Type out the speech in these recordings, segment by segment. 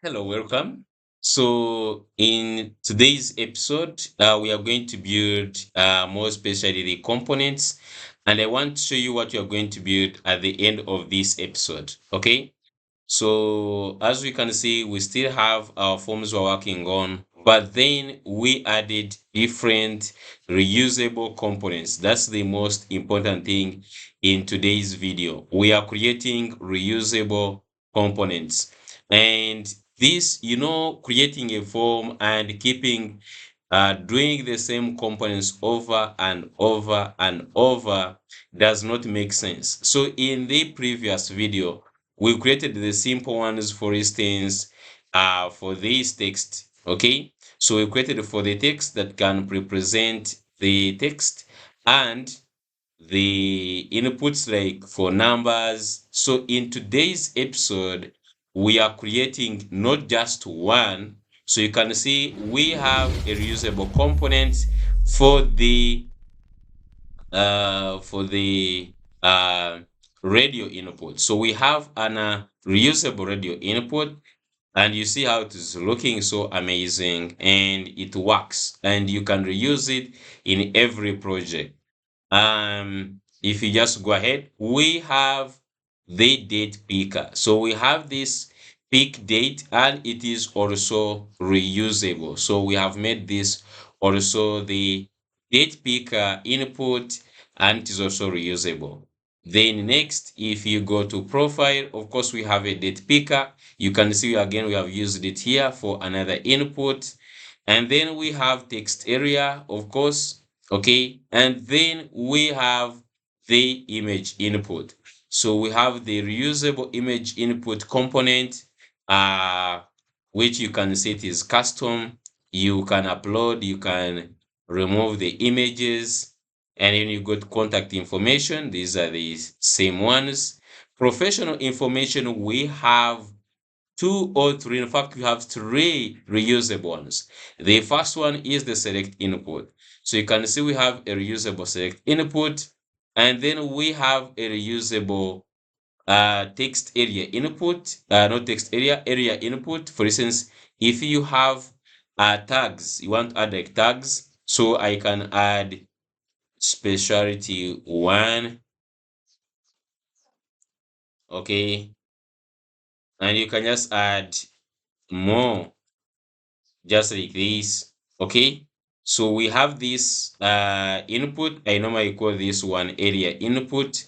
Hello, welcome. So, in today's episode, we are going to build more especially the components, and I want to show you what you are going to build at the end of this episode. Okay. So, as we can see, we still have our forms we're working on, but then we added different reusable components. That's the most important thing in today's video. We are creating reusable components. And this, creating a form and keeping doing the same components over and over and over does not make sense. So in the previous video, we created the simple ones, for instance, for this text. Okay, so we created for the text that can represent the text and the inputs like for numbers. So in today's episode, we are creating not just one. So you can see we have a reusable component for the uh, radio input. So we have an reusable radio input, and you see how it is looking so amazing, and it works, and you can reuse it in every project. If you just go ahead, we have the date picker. So we have this pick date, and it is also reusable. So we have made this also the date picker input, and it is also reusable. Then next, if you go to profile, of course, we have a date picker. You can see again, we have used it here for another input. And then we have text area, of course. Okay, and then we have the image input. So we have the reusable image input component, uh, which you can set is custom. You can upload, you can remove the images, and then you go to contact information. These are the same ones. Professional information, we have two or three. In fact, we have three reusable ones. The first one is the select input. So you can see we have a reusable select input, and then we have a reusable text area input, not text area input. For instance, if you have tags, you want to add like tags, so I can add specialty one, okay, and you can just add more just like this. Okay, so we have this input. I normally call this one area input.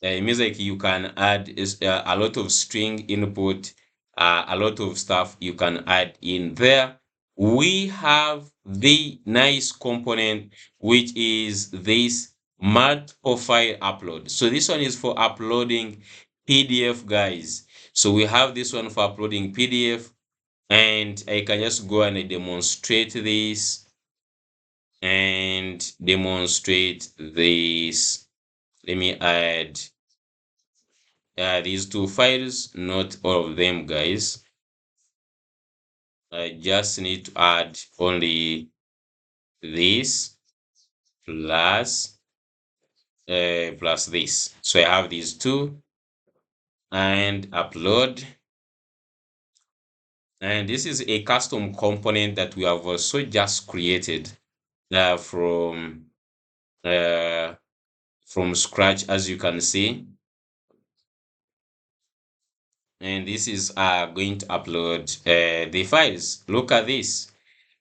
It means like you can add a lot of string input, a lot of stuff you can add in there. We have the nice component, which is this MultiFile upload. So this one is for uploading PDF, guys. So we have this one for uploading PDF, and I can just go and demonstrate this and demonstrate this. Let me add these two files, not all of them, guys. I just need to add only this plus plus this. So I have these two and upload. And this is a custom component that we have also just created uh, from uh, from scratch, as you can see. And this is going to upload the files. Look at this.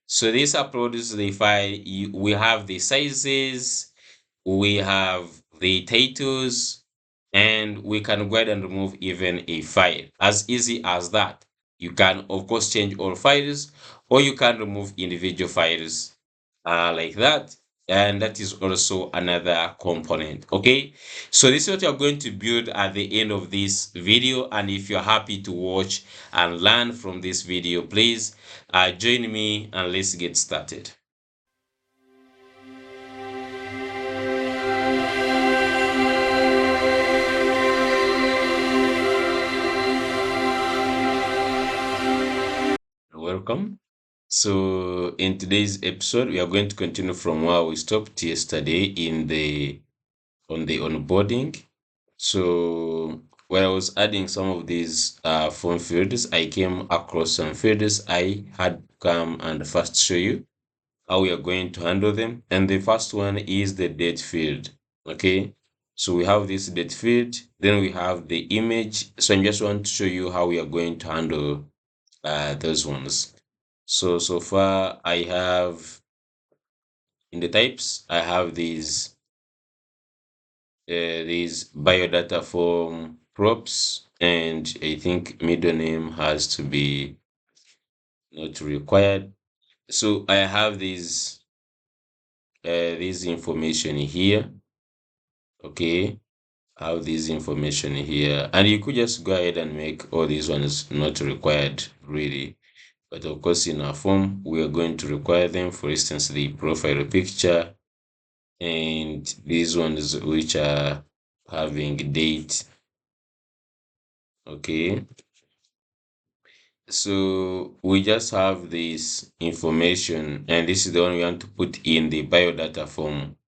So this uploads the file. We have the sizes, we have the titles, and we can go ahead and remove even a file. As easy as that. You can, of course, change all files, or you can remove individual files like that. And that is also another component. Okay, so this is what you're going to build at the end of this video. And if you're happy to watch and learn from this video, please join me and let's get started. Welcome. So in today's episode, we are going to continue from where we stopped yesterday on the onboarding. So when I was adding some of these form fields, I came across some fields I had come and first show you how we are going to handle them. And the first one is the date field. Okay, so we have this date field, then we have the image. So I just want to show you how we are going to handle those ones. So far I have in the types, I have these biodata form props, and I think middle name has to be not required. So I have this information here. Okay, I have this information here, and you could just go ahead and make all these ones not required really. But of course, in our form, we are going to require them. For instance, the profile picture and these ones which are having date. Okay, so we just have this information, and this is the one we want to put in the biodata form.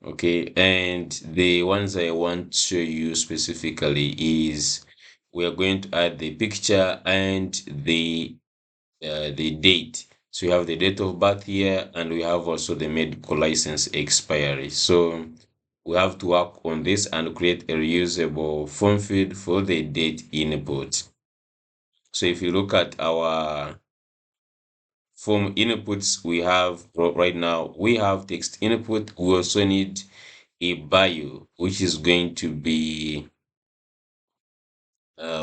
Okay, and the ones I want to show you specifically is we are going to add the picture and the date. So we have the date of birth here, and we have also the medical license expiry. So we have to work on this and create a reusable form field for the date input. So if you look at our form inputs we have right now, we have text input. We also need a bio, which is going to be a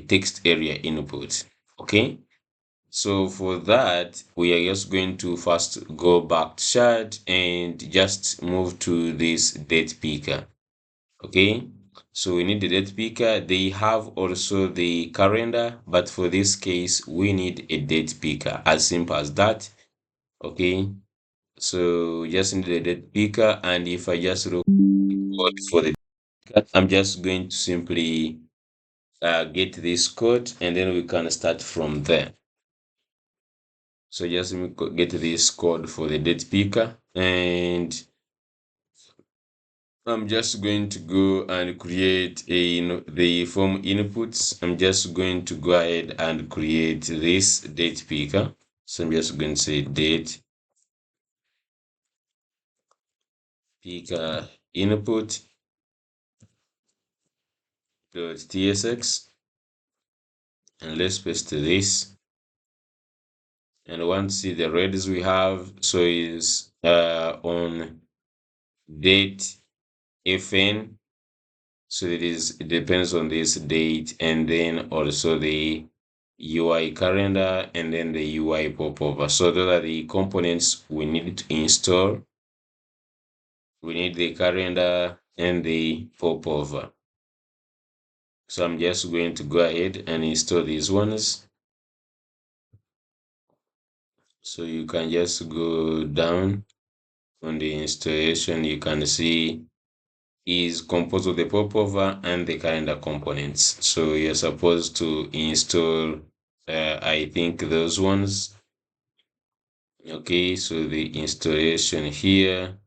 text area input. Okay, so for that, we are just going to first go back to chart and just move to this date picker. Okay, so we need the date picker. They have also the calendar, but for this case, we need a date picker, as simple as that. Okay, so just need the date picker, and if I just look for the I'm just going to simply get this code, and then we can start from there. So just let me get this code for the date picker, and I'm just going to go and create the form inputs. I'm just going to go ahead and create this date picker. So I'm just going to say date picker input .tsx, and let's paste this. And want to see the reads we have. So is on date fn. So it depends on this date, and then also the UI calendar, and then the UI popover. So those are the components we need to install. We need the calendar and the popover. So I'm just going to go ahead and install these ones. So you can just go down on the installation. You can see is composed of the popover and the calendar components. So you're supposed to install, I think those ones. Okay, so the installation here,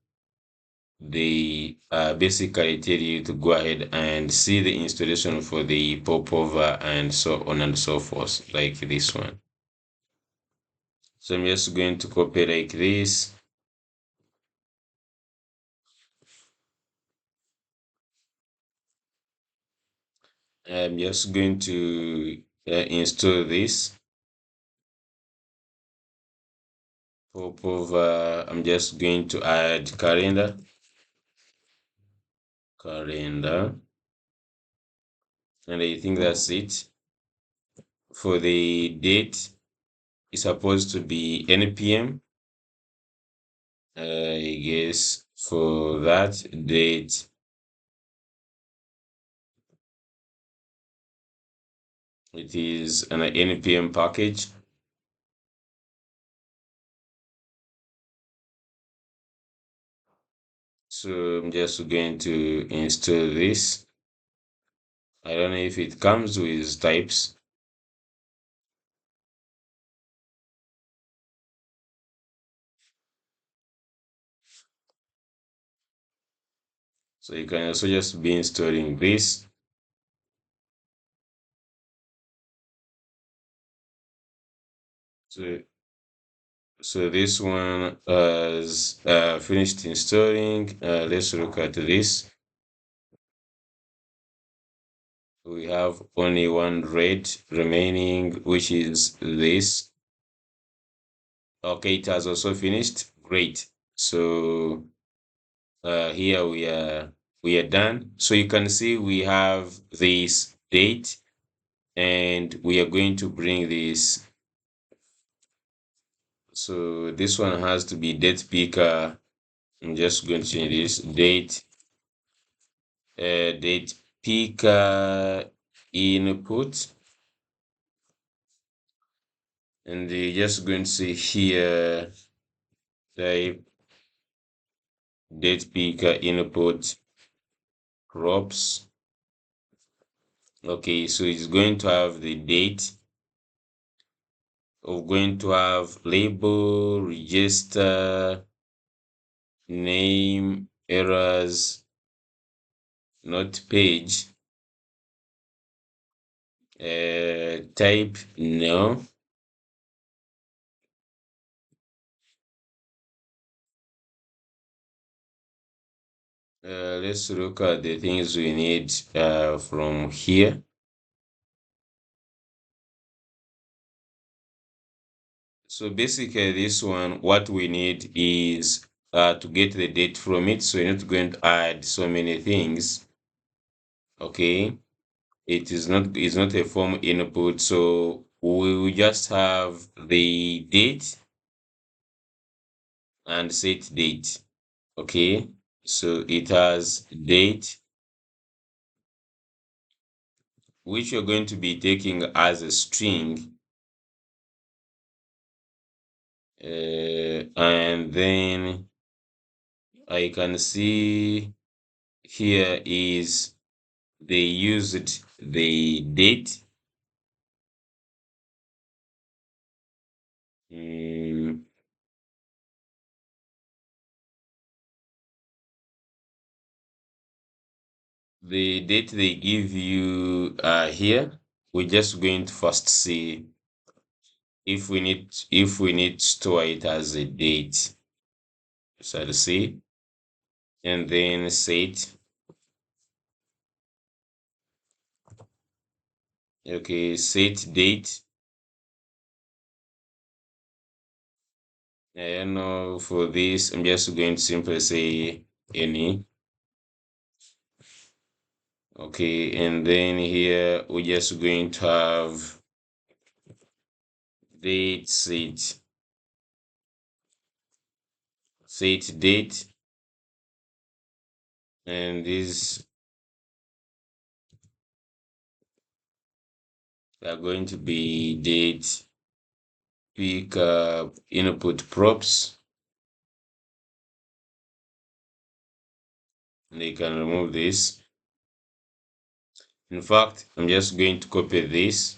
they basically tell you to go ahead and see the installation for the popover and so on and so forth, like this one. So I'm just going to copy like this. I'm just going to install this popover. I'm just going to add calendar, and I think that's it. For the date, it's supposed to be npm. I guess for that date, it is an npm package. So I'm just going to install this. I don't know if it comes with types. So you can also just be installing this. So this one has finished installing. Let's look at this. We have only one red remaining, which is this. Okay, it has also finished. Great. So here we are done. So you can see we have this date, and we are going to bring this. So this one has to be date picker. I'm just going to change this date picker input, and you're just going to say here type date picker input props. Okay, so it's going to have the date. We're going to have label, register, name, errors, not page, type no. Let's look at the things we need from here. So basically this one, what we need is to get the date from it. So you're not going to add so many things. Okay. It's not a form input. So we will just have the date and set date. Okay. So it has date, which you're going to be taking as a string. And then I can see here is they used the date. Mm, the date they give you here, we're just going to first see if we need to store it as a date. So I'll see, and then set. Okay, set date. I don't know, for this I'm just going to simply say any. Okay, and then here we're just going to have date set date, and these are going to be date pick input props, and you can remove this. In fact, I'm just going to copy this,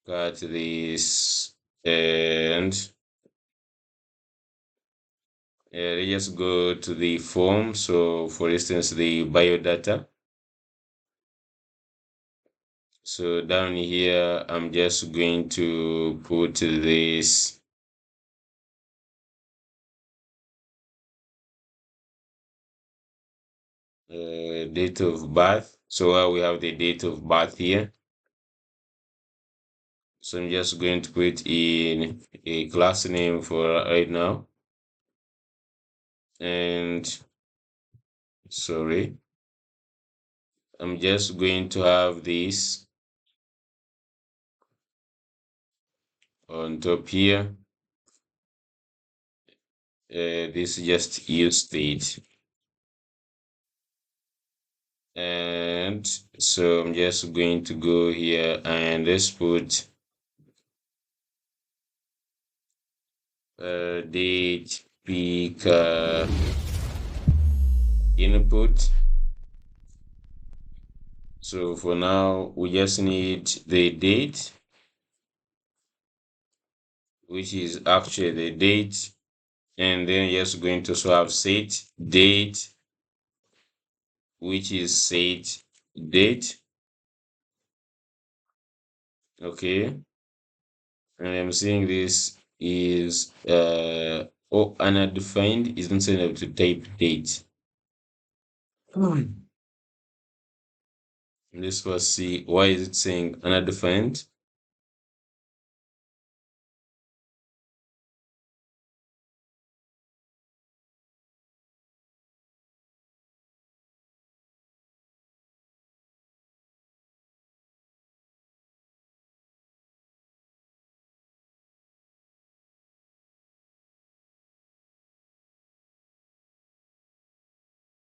cut this, and let's just go to the form. So for instance, the biodata. So down here, I'm just going to put this date of birth. So we have the date of birth here. So I'm just going to put in a class name for right now. And sorry, I'm just going to have this on top here. This is just use state. And so I'm just going to go here and let's put date pick input. So for now, we just need the date, which is actually the date and then yes, going to also have set date, which is set date. Okay, and I'm seeing this is oh, undefined is not able to type date. Let's first see why is it saying undefined.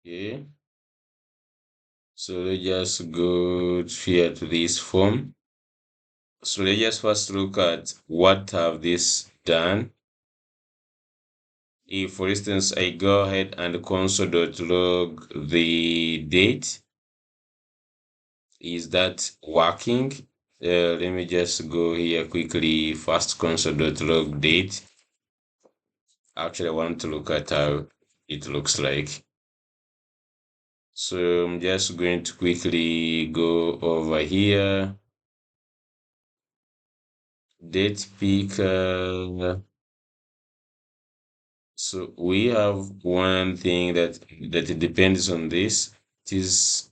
Okay, so let's just go here to this form. So let's just first look at what have this done. If, for instance, I go ahead and console.log the date, is that working? Let me just go here quickly. First console.log date. Actually, I want to look at how it looks like. So I'm just going to quickly go over here. Date picker. So we have one thing that it depends on this. It is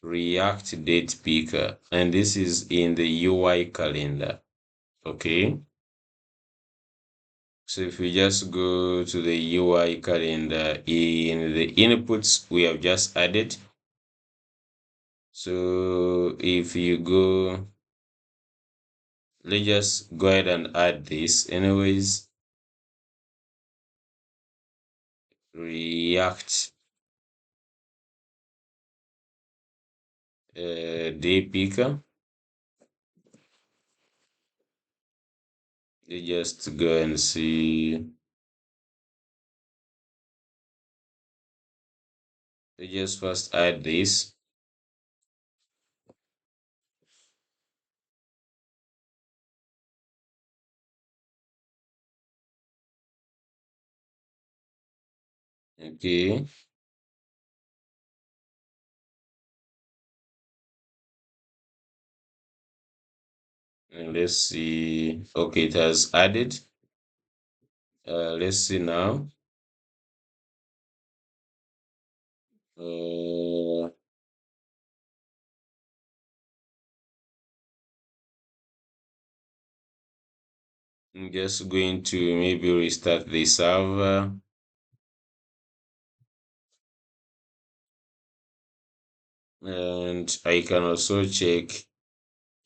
React date picker, and this is in the UI calendar. Okay. So if we just go to the UI calendar in the inputs we have just added. So if you go, let's just go ahead and add this anyways. React day picker. You just go and see. You just first add this. Okay. And let's see. Okay, it has added. Let's see now. Uh, I'm just going to maybe restart the server. And I can also check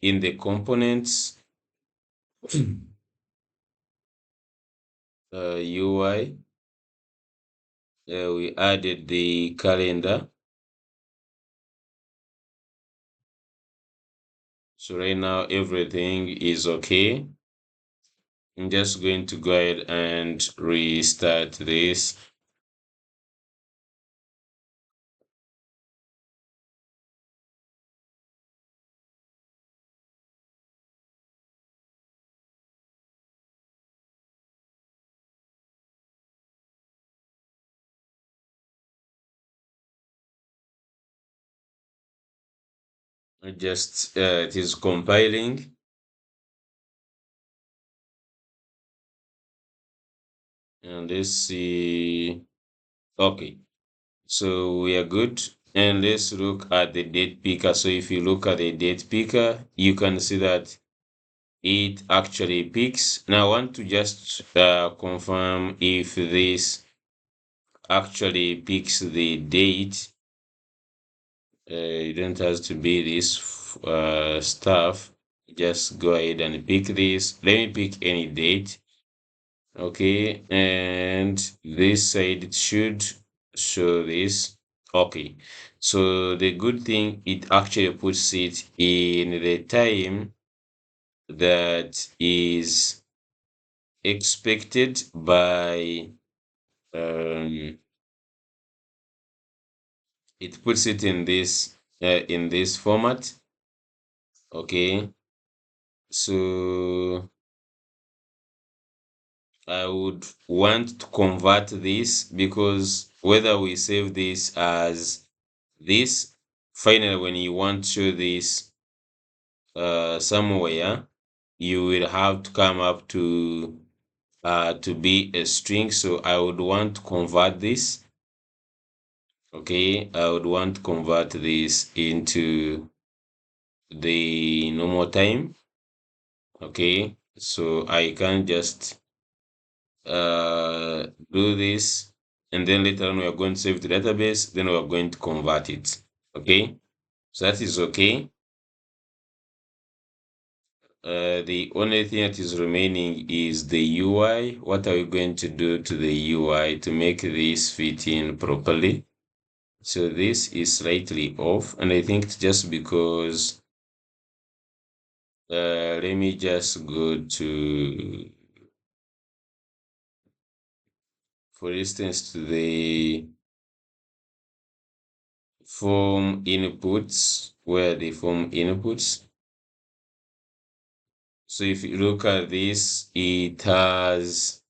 in the components UI. We added the calendar. So right now everything is okay. I'm just going to go ahead and restart this. Just it is compiling. And let's see. Okay, so we are good. And let's look at the date picker. So if you look at the date picker, you can see that it actually picks. Now I want to just confirm if this actually picks the date. You don't have to be this stuff. Just go ahead and pick this. Let me pick any date. Okay, and this side it should show this. Okay, so the good thing, it actually puts it in the time that is expected by it puts it in this format. Okay, so I would want to convert this, because whether we save this as this, finally when you want to show this somewhere, you will have to come up to be a string. So I would want to convert this. Okay, I would want to convert this into the normal time. Okay, so I can just do this, and then later on we are going to save the database, then we are going to convert it. Okay, so that is okay. The only thing that is remaining is the UI. What are we going to do to the UI to make this fit in properly? So this is slightly off, and I think it's just because let me just go to, for instance, to the form inputs, where the form inputs. So if you look at this, it has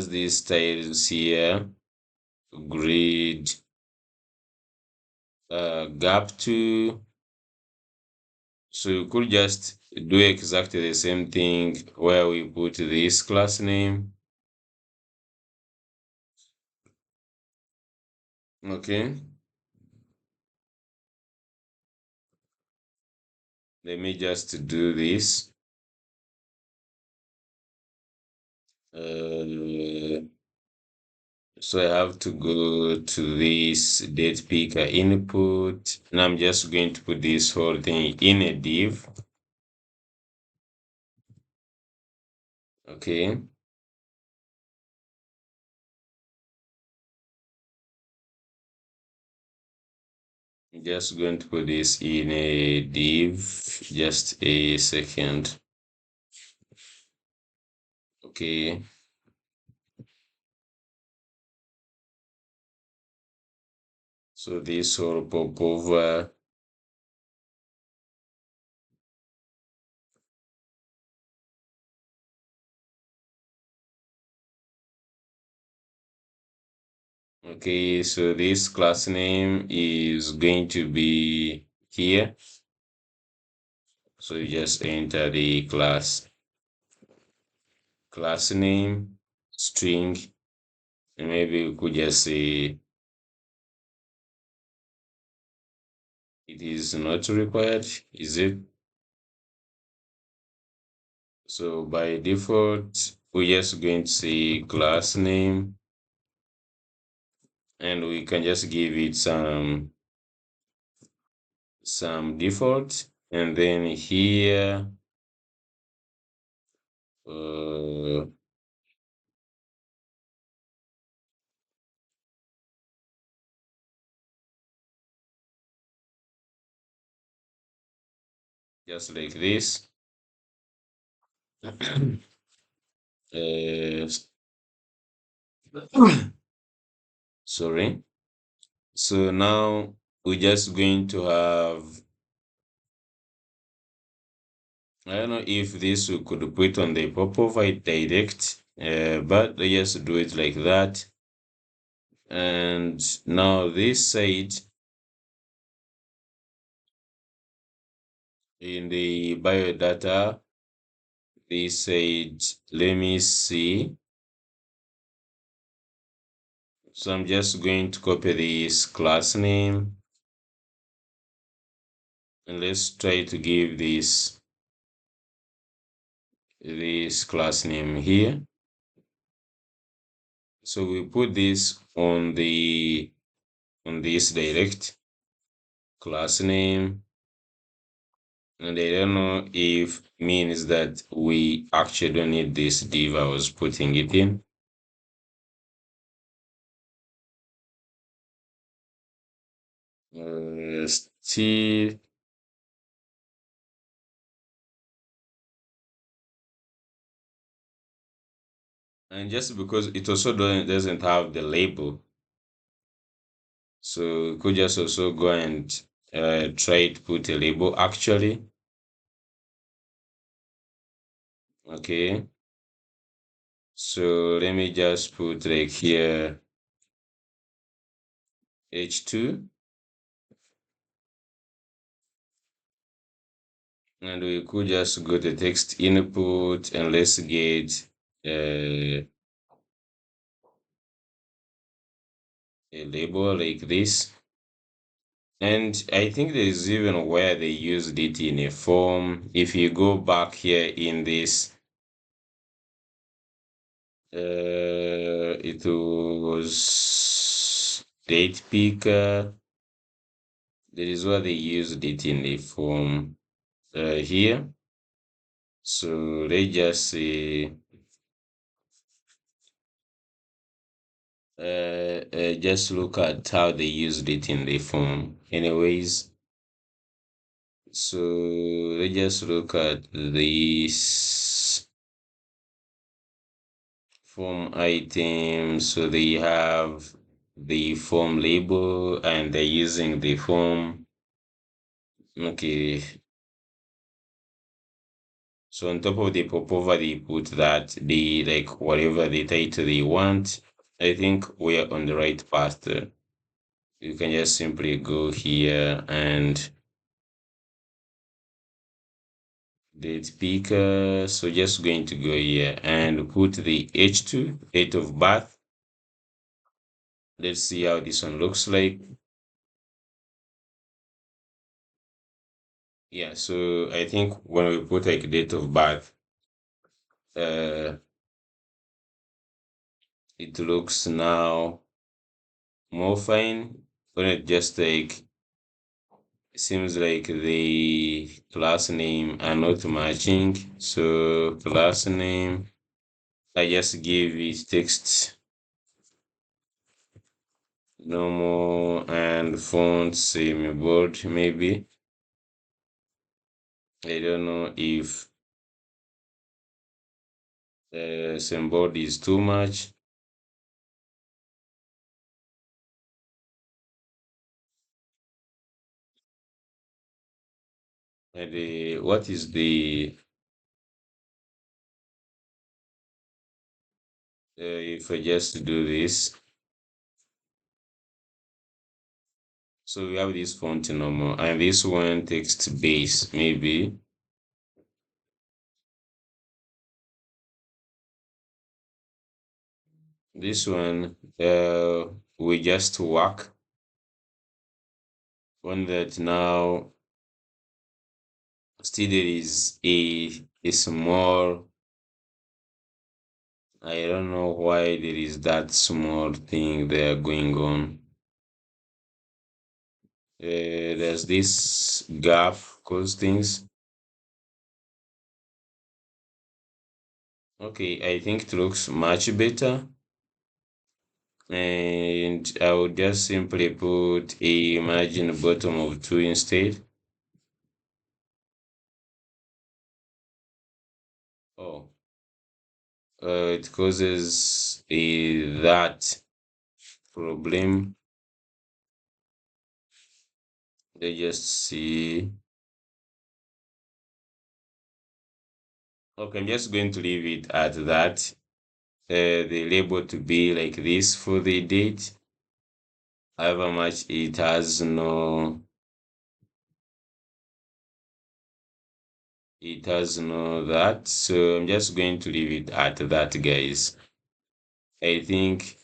these styles here: grid, gap to. So you could just do exactly the same thing where we put this class name. Okay, let me just do this. Uh, so I have to go to this date picker input, and I'm just going to put this whole thing in a div. Okay. I'm just going to put this in a div. Just a second. Okay. So this will pop over. Okay, so this class name is going to be here. So you just enter the class name, string, and maybe we could just say it is not required, is it? So by default, we're just going to say class name, and we can just give it some default, and then here uh, just like this. uh, sorry. So now we're just going to have, I don't know if this we could put on the pop-over direct, but let's just do it like that. And now this side, in the biodata, this side, let me see. So I'm just going to copy this class name, and let's try to give this class name here. So we put this on this direct class name, and I don't know if means that we actually don't need this div I was putting it in. Still, and just because it also doesn't have the label, so we could just also go and try to put a label actually. Okay, so let me just put like here h2, and we could just go to text input and let's get a label like this. And I think there's even where they used it in a form. If you go back here in this, it was date picker. That is where they used it in the form here. So let's just say, just look at how they used it in the form. Anyways, so let's just look at this form item. So they have the form label and they're using the form. Okay. So on top of the popover, they put that the like whatever the title they want. I think we're on the right path there. You can just simply go here and date picker. So just going to go here and put the H2, date of birth. Let's see how this one looks like. Yeah, so I think when we put like date of birth, uh, it looks now more fine. When it just like seems like the class name are not matching. So class name, I just gave it text normal and font semi bold maybe. I don't know if symbol is too much. And what is the if I just do this? So we have this font normal and this one text base maybe. This one we just work on that now. Still there is a small, I don't know why there is that small thing there going on. There's this gap cause things. Okay, I think it looks much better. And I would just simply put a margin bottom of 2 instead. Oh, it causes a that problem. They just see. Okay, I'm just going to leave it at that. The label to be like this for the date. However much it has no that. So I'm just going to leave it at that, guys. I think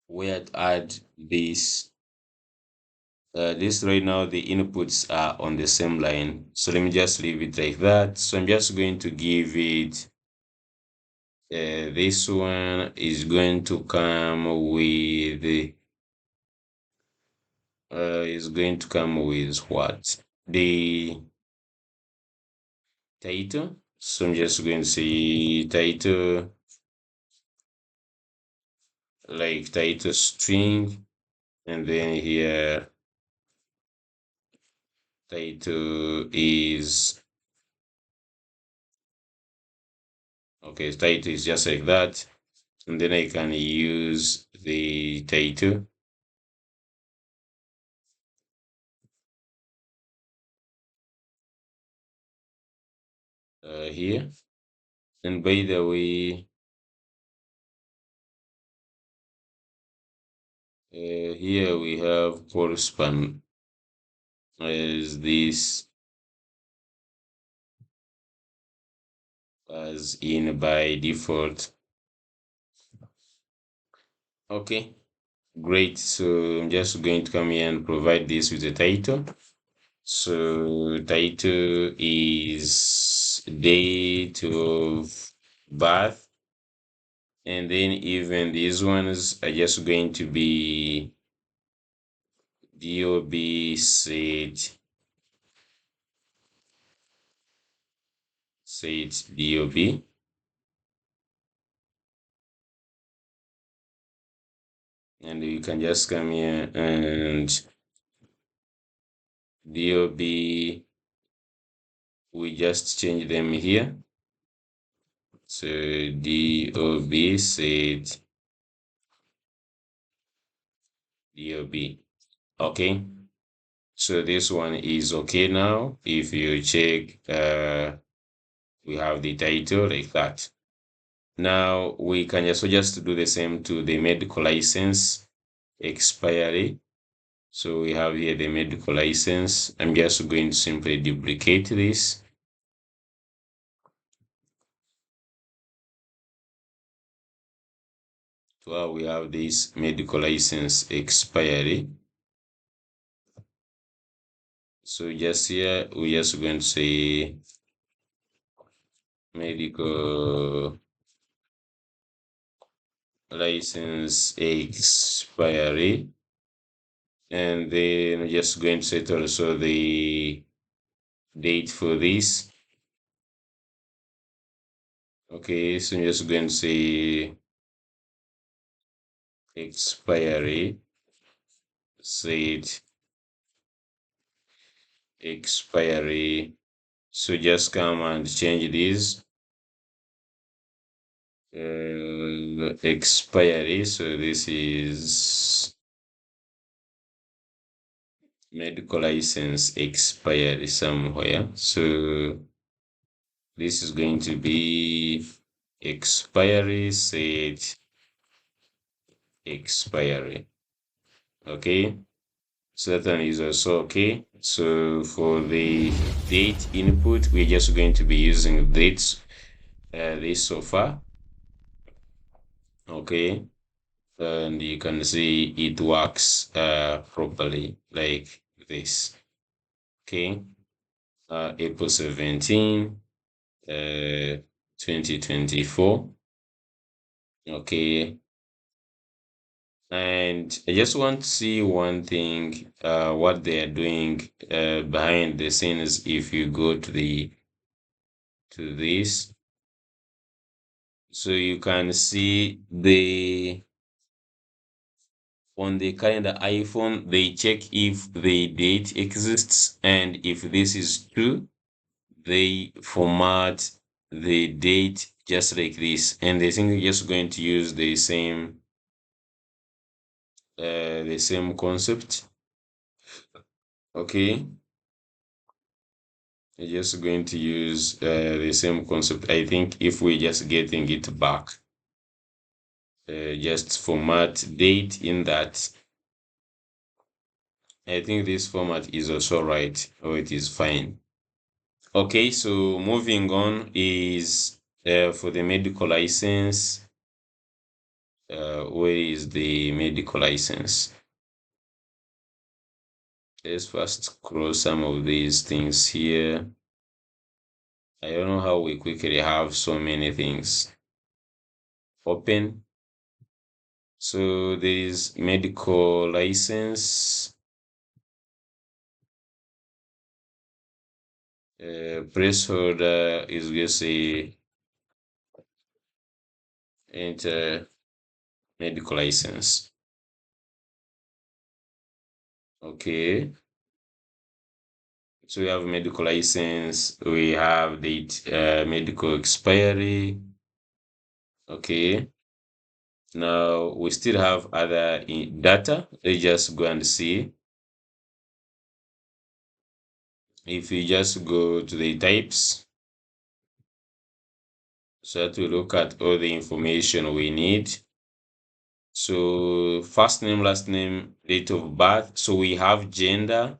we had add this. This right now the inputs are on the same line. So let me just leave it like that. So I'm just going to give it. This one is going to come with is going to come with what? The title. So I'm just going to say title, like title string, and then here title is okay, title is just like that. And then I can use the title. here. And by the way, here we have correspond as this as in by default. Okay, great. So I'm just going to come here and provide this with a title. So title is date of birth, and then even these ones are just going to be DOB set DOB, and you can just come here and DOB, we just change them here. So DOB set DOB. Okay. So this one is okay now. If you check, we have the title like that. Now we can also just do the same to the medical license expiry. So we have here the medical license. I'm just going to simply duplicate this. So we have this medical license expiry. So just here, we're just going to say medical license expiry. And then we're just going to set also the date for this. Okay, so I'm just going to say expiry, set expiry. So just come and change this expiry. So this is medical license expiry somewhere. So this is going to be expiry set expiry. Okay, so that one is also okay. So for the date input, we're just going to be using dates this so far. Okay, and you can see it works properly like this. Okay, April 17, 2024. Okay, and I just want to see one thing, what they are doing behind the scenes. If you go to this, so you can see on the calendar iPhone, they check if the date exists, and if this is true, they format the date just like this, and they think they're just going to use the same concept. Okay, we're just going to use the same concept. I think if we're just getting it back, just format date in that. I think this format is also right, or it is fine. Okay, so moving on is for the medical license. Where is the medical license? Let's first close some of these things here. I don't know how we quickly have so many things open. So there is medical license, placeholder is going to say enter medical license. Okay. So we have medical license, we have date, medical expiry. Okay. Now we still have other data. Let's just go and see. If you just go to the types, So to look at all the information we need. So first name, last name, date of birth. So we have gender.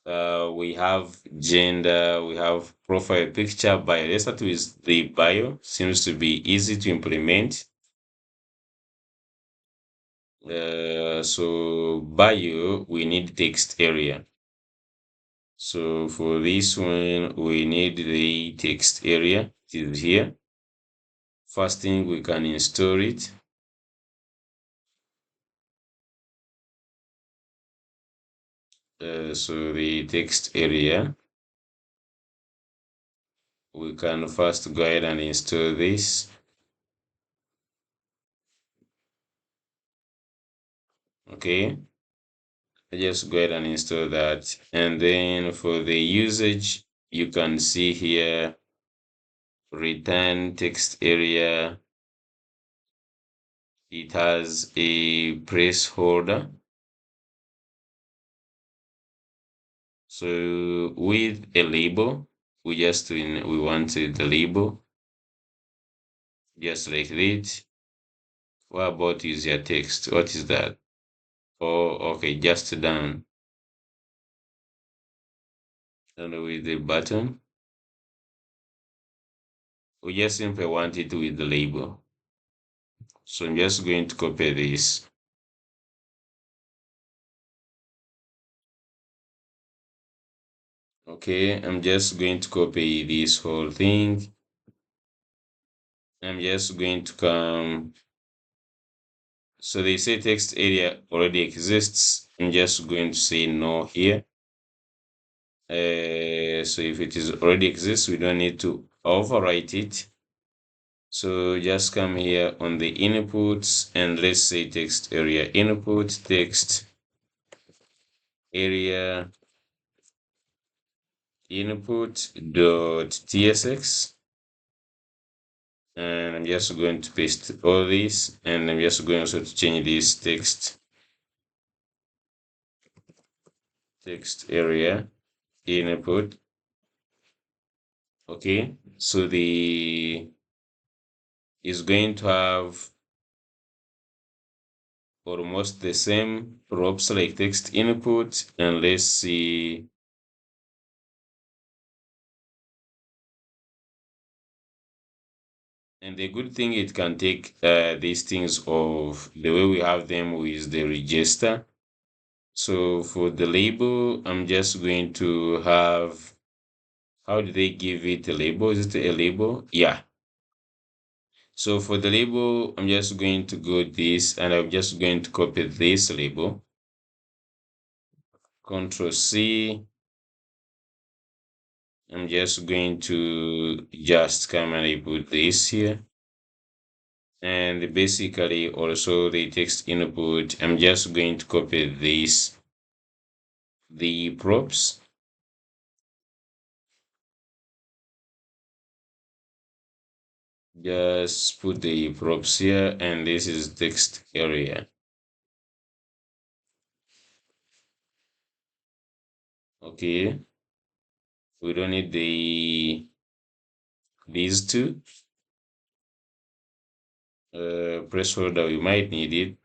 We have gender. We have profile picture. Bio. Let's start with the bio. Seems to be easy to implement. So bio, we need text area. So for this one, we need the text area. It is here. First thing, we can install it. So the text area, we can first go ahead and install this. Okay, I just go ahead and install that. And then for the usage, you can see here, return text area. It has a placeholder. So with a label, we wanted the label, just like that. What about is your text? What is that? Oh, okay, just down. And with the button, we just simply want it with the label. So I'm just going to copy this. Okay, I'm just going to copy this whole thing. I'm just going to come. So they say text area already exists. I'm just going to say no here. So if it is already exists, we don't need to overwrite it. So just come here on the inputs and let's say text area input text area input.tsx, and I'm just going to paste all this, and I'm just going also to change this text area input. Okay, so the is going to have almost the same props like text input, and let's see. And the good thing, it can take these things of the way we have them with the register. So for the label, I'm just going to have, how do they give it a label? Is it a label? Yeah. So for the label, I'm just going to go this, and I'm just going to copy this label. Control C. I'm just going to just come and I put this here. And basically also the text input, I'm just going to copy this, the props. Just put the props here, and this is text area. Okay, we don't need these two. Placeholder, we might need it.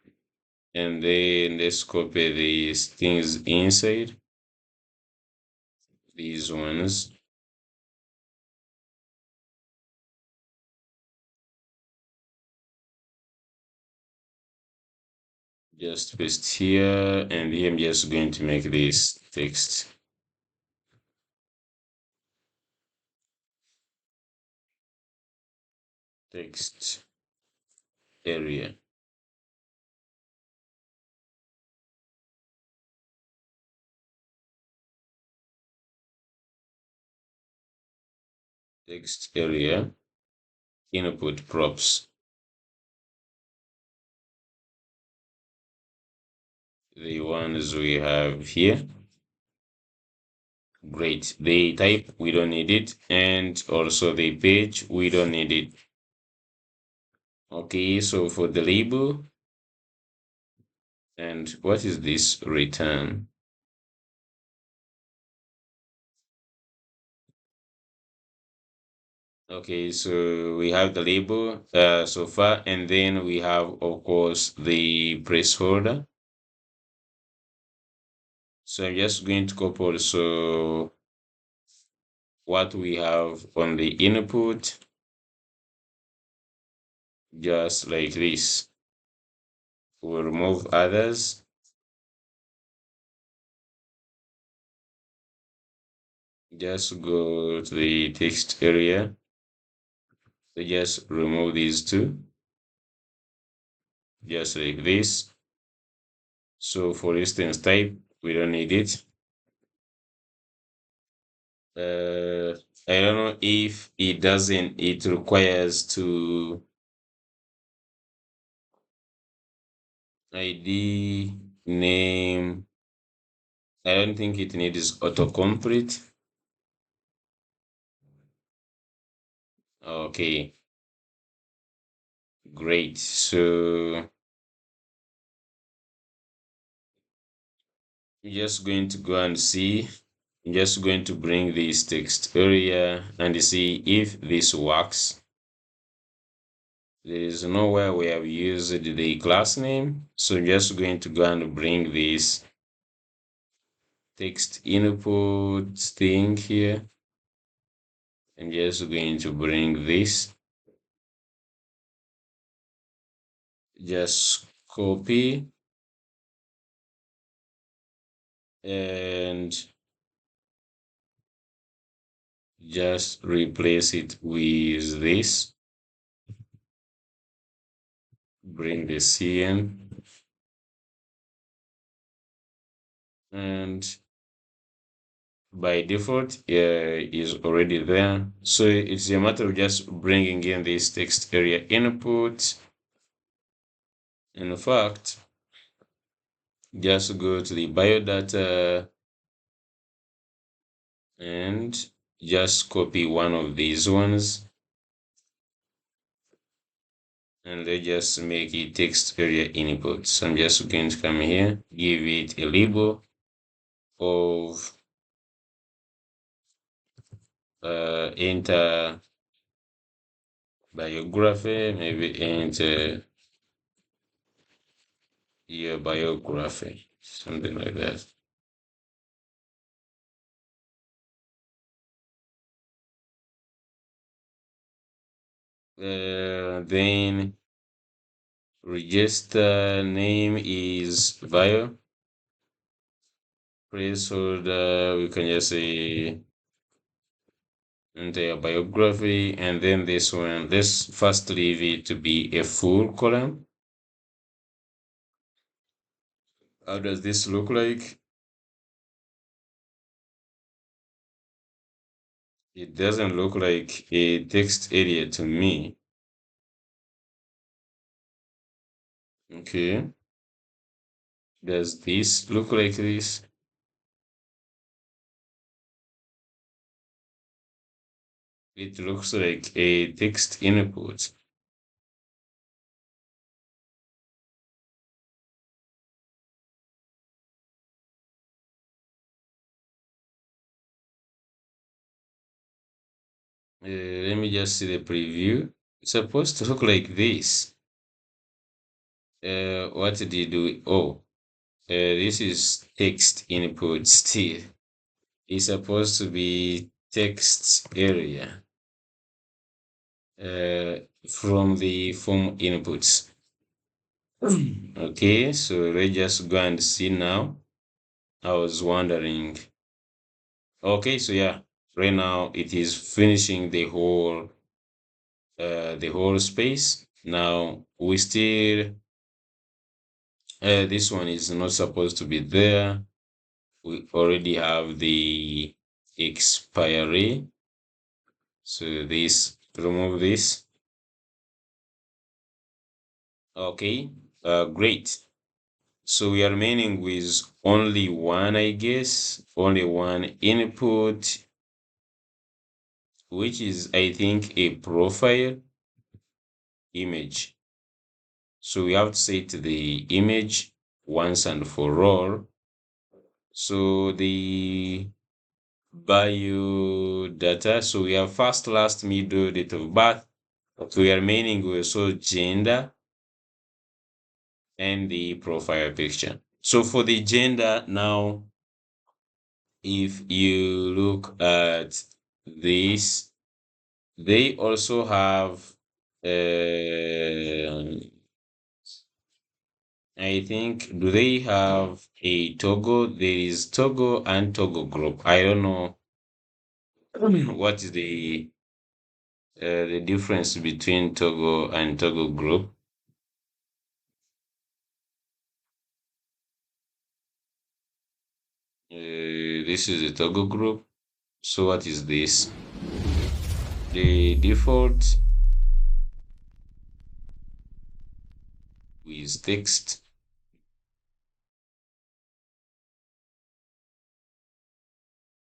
And then let's copy these things inside, these ones. Just paste here, and here I'm just going to make this text. Text area. Text area. Input props. The ones we have here. Great. The type, we don't need it. And also the page, we don't need it. Okay, so for the label, and what is this return? Okay, so we have the label so far, and then we have, of course, the placeholder. So I'm just going to copy also what we have on the input, just like this. We'll remove others. Just go to the text area. So just remove these two, just like this. So for instance, type, we don't need it. Uh, I don't know if it doesn't, it requires to ID, name. I don't think it needs autocomplete. Okay, great. So we're just going to go and see. I'm just going to bring this text area and see if this works. There is nowhere we have used the class name. So I'm just going to go and bring this text input thing here. I'm just going to bring this. Just copy and just replace it with this. Bring the CN and by default is already there. So it's a matter of just bringing in this text area input. In fact, just go to the biodata and just copy one of these ones and let's just make it text area input. So I'm just going to come here, give it a label of enter biography, maybe enter your biography, something like that. Then register name is bio. Placeholder, we can just say enter your biography, and then this one, let's first leave it to be a full column. How does this look like? It doesn't look like a text area to me. Okay. Does this look like this? It looks like a text input. Let me just see the preview. It's supposed to look like this. What did you do? Oh, this is text input still. It's supposed to be text area from the form inputs. Okay, so let's just go and see now. I was wondering. Okay, so yeah, right now it is finishing the whole space. Now we still this one is not supposed to be there. We already have the expiry. So this, remove this. Okay, great. So we are remaining with only one, I guess, only one input, which is, I think, a profile image. So we have to set the image once and for all. So the bio input data. So we have first, last, middle, date of birth. We are remaining with also gender and the profile picture. So for the gender now, if you look at this, they also have I think, do they have a toggle? There is toggle and toggle group. I don't know what is the difference between toggle and toggle group. This is a toggle group. So what is this? The default is text.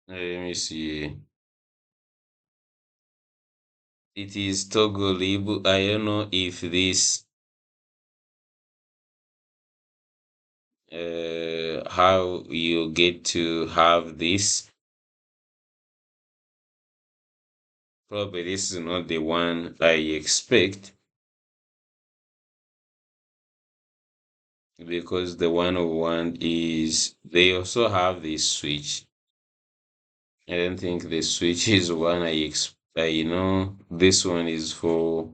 Let me see. It is toggle label. I don't know if this how you get to have this. Probably this is not the one I expect, because the one we want is they also have this switch. I don't think the switch is one this one is for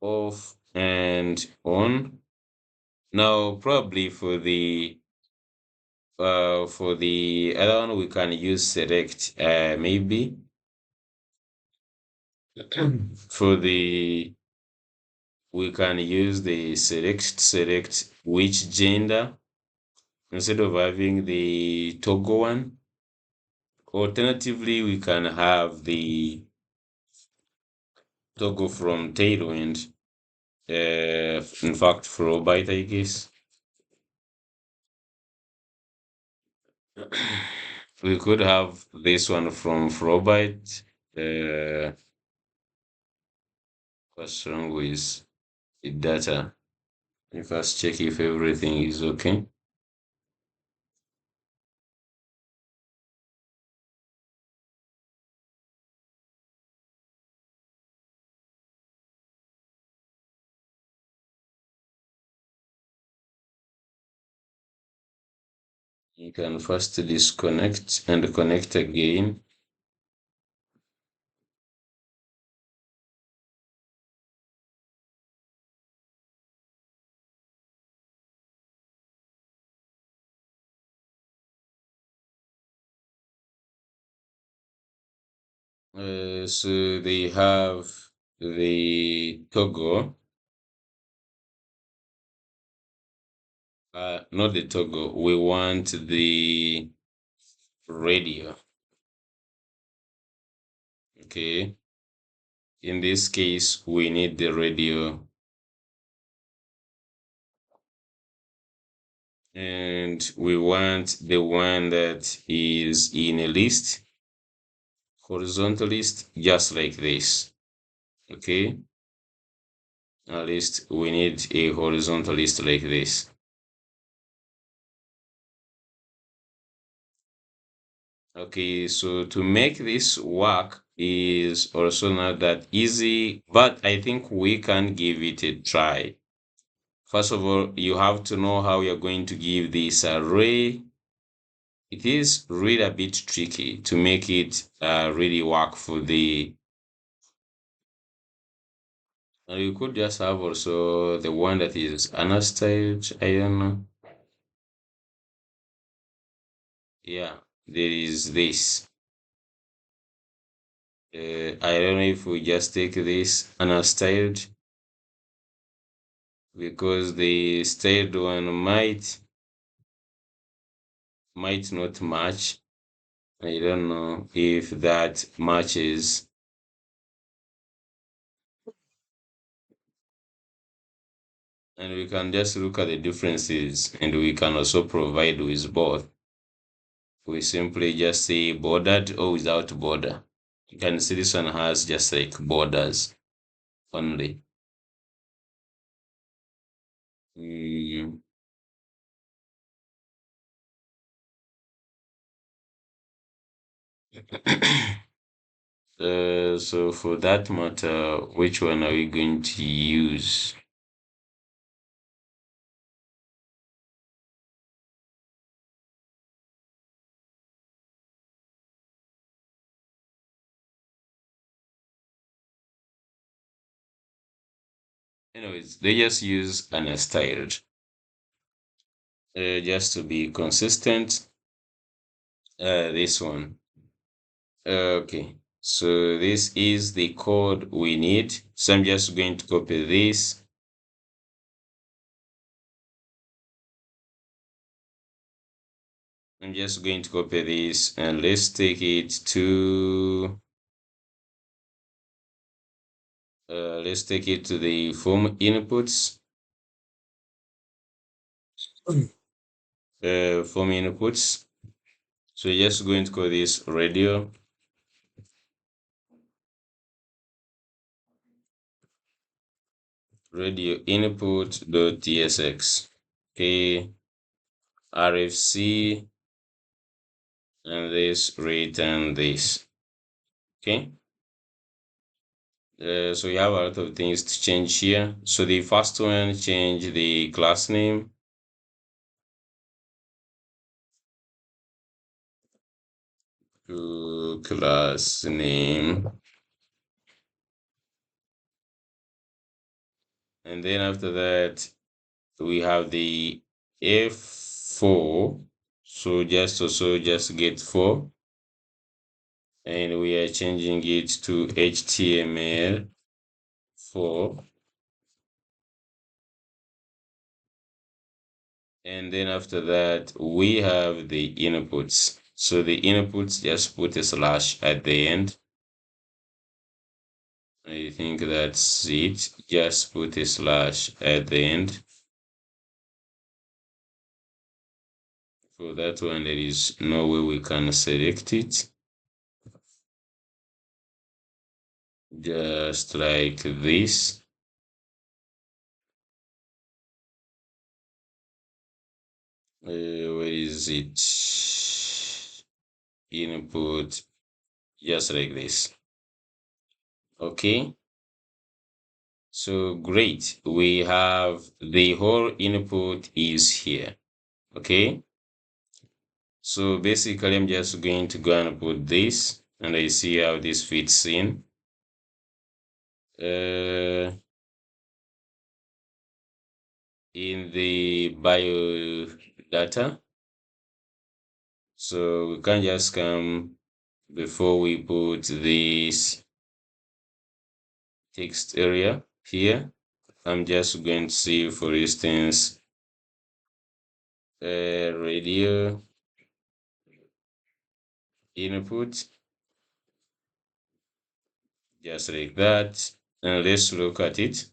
off and on. Now probably for the other one we can use select, maybe for the we can use the select which gender instead of having the toggle one. Alternatively, we can have the toggle from Tailwind. In fact, Flowbyte, I guess. We could have this one from Flowbyte. What's wrong with the data? Let us check if everything is okay. You can first disconnect and connect again. So they have the toggle, not the toggle. We want the radio. Okay. In this case, we need the radio, and we want the one that is in a list, horizontal list, just like this. Okay. At least we need a horizontal list like this. Okay, so to make this work is also not that easy, but I think we can give it a try. First of all, you have to know how you're going to give this array. It is really a bit tricky to make it really work for the. You could just have also the one that is unstyled. I don't know. Yeah, there is this. I don't know if we just take this unstyled, because the styled one might not match. I don't know if that matches. And we can just look at the differences, and we can also provide with both. We simply just say bordered or without border. You can see this one has just like borders only. Mm, So for that matter, which one are we going to use? Anyways, they just use an styled, just to be consistent. This one. Okay, so this is the code we need. So I'm just going to copy this. I'm just going to copy this and let's take it to the form inputs. Form inputs. So just going to call this radio input dot tsx. Okay, rfc, and this return this. Okay. So you have a lot of things to change here. So the first one, change the class name to class name. And then after that, we have the F4. So just get 4. And we are changing it to HTML4. And then after that, we have the inputs. So the inputs, just put a slash at the end. I think that's it. Just put a slash at the end. For that one, there is no way we can select it. Just like this. Where is it? Input, just like this. Okay. So great. We have the whole input is here. Okay. So basically, I'm just going to go and put this, and I see how this fits in. In the bio data. So we can just come before we put this text area here. I'm just going to see, for instance, radio input, just like that. And let's look at it.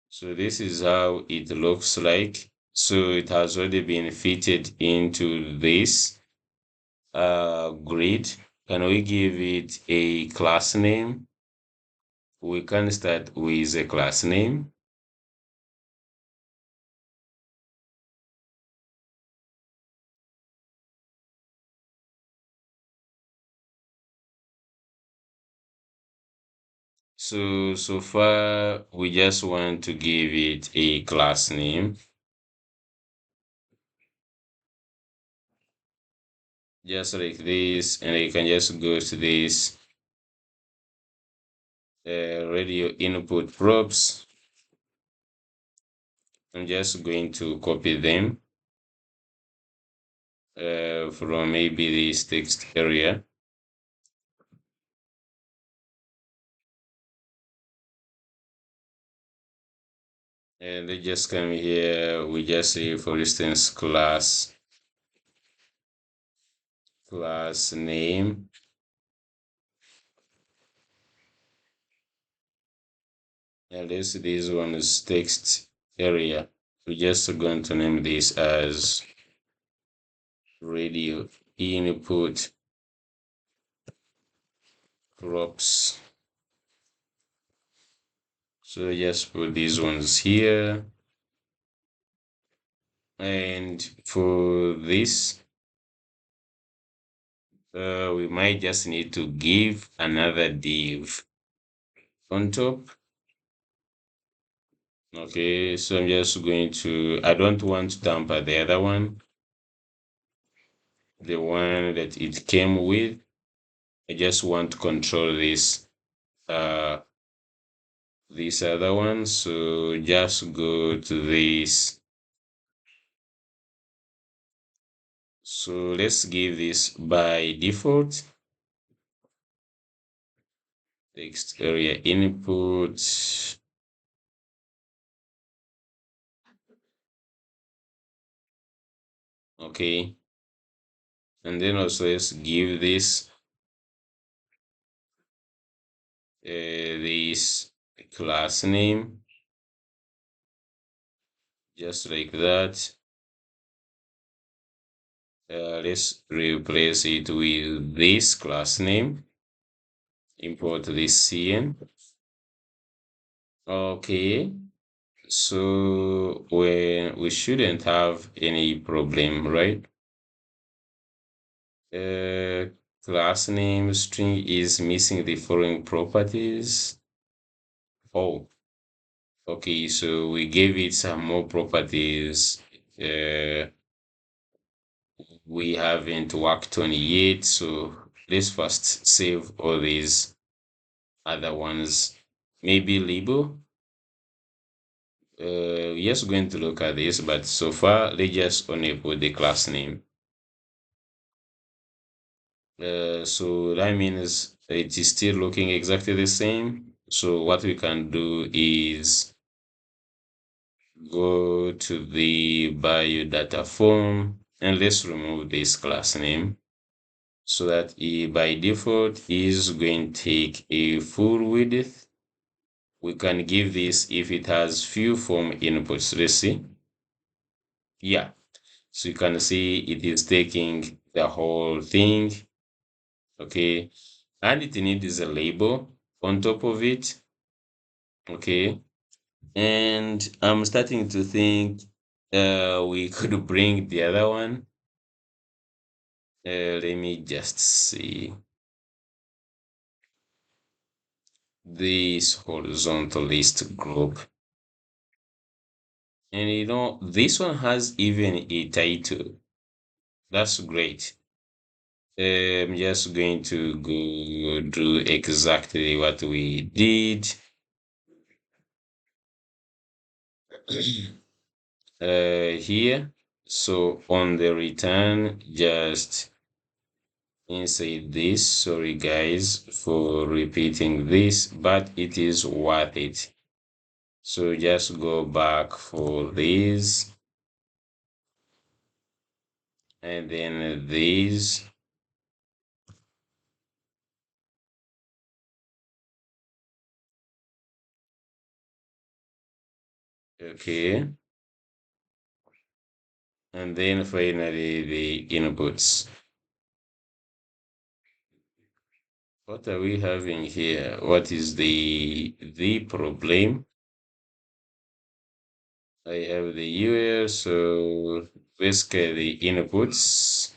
So this is how it looks like. So it has already been fitted into this grid. Can we give it a class name? We can start with a class name. So far, we just want to give it a class name. Just like this, and you can just go to this radio input props. I'm just going to copy them from maybe this text area. And they just come here, we just say, for instance, class name. And this one is text area. We're just going to name this as radio input props. So just put these ones here. And for this, we might just need to give another div on top. Okay, so I'm just going to, I don't want to tamper the other one, the one that it came with. I just want to control uh, this other one. So just go to this. So let's give this by default text area input. Okay, and then also let's give this this class name, just like that. Let's replace it with this class name. Import this cn. Okay, so we shouldn't have any problem, right? Uh, Class name string is missing the following properties. Oh, okay, so we gave it some more properties. Uh, we haven't worked on it yet, so let's first save all these other ones. Maybe label. Yes, going to look at this, but so far let's just enable the class name. So that means it is still looking exactly the same. So what we can do is go to the bio data form and let's remove this class name so that by default is going to take a full width. We can give this if it has few form inputs. Let's see. Yeah, so you can see it is taking the whole thing. Okay, and it needs a label on top of it. Okay, and I'm starting to think we could bring the other one. Let me just see this horizontal list group. And you know, this one has even a title. That's great. I'm just going to go do exactly what we did. Here. So on the return, just inside this. Sorry guys for repeating this, but it is worth it. So just go back for this and then this. Okay. And then finally the inputs. What are we having here? What is the problem? I have the UL, so basically the inputs.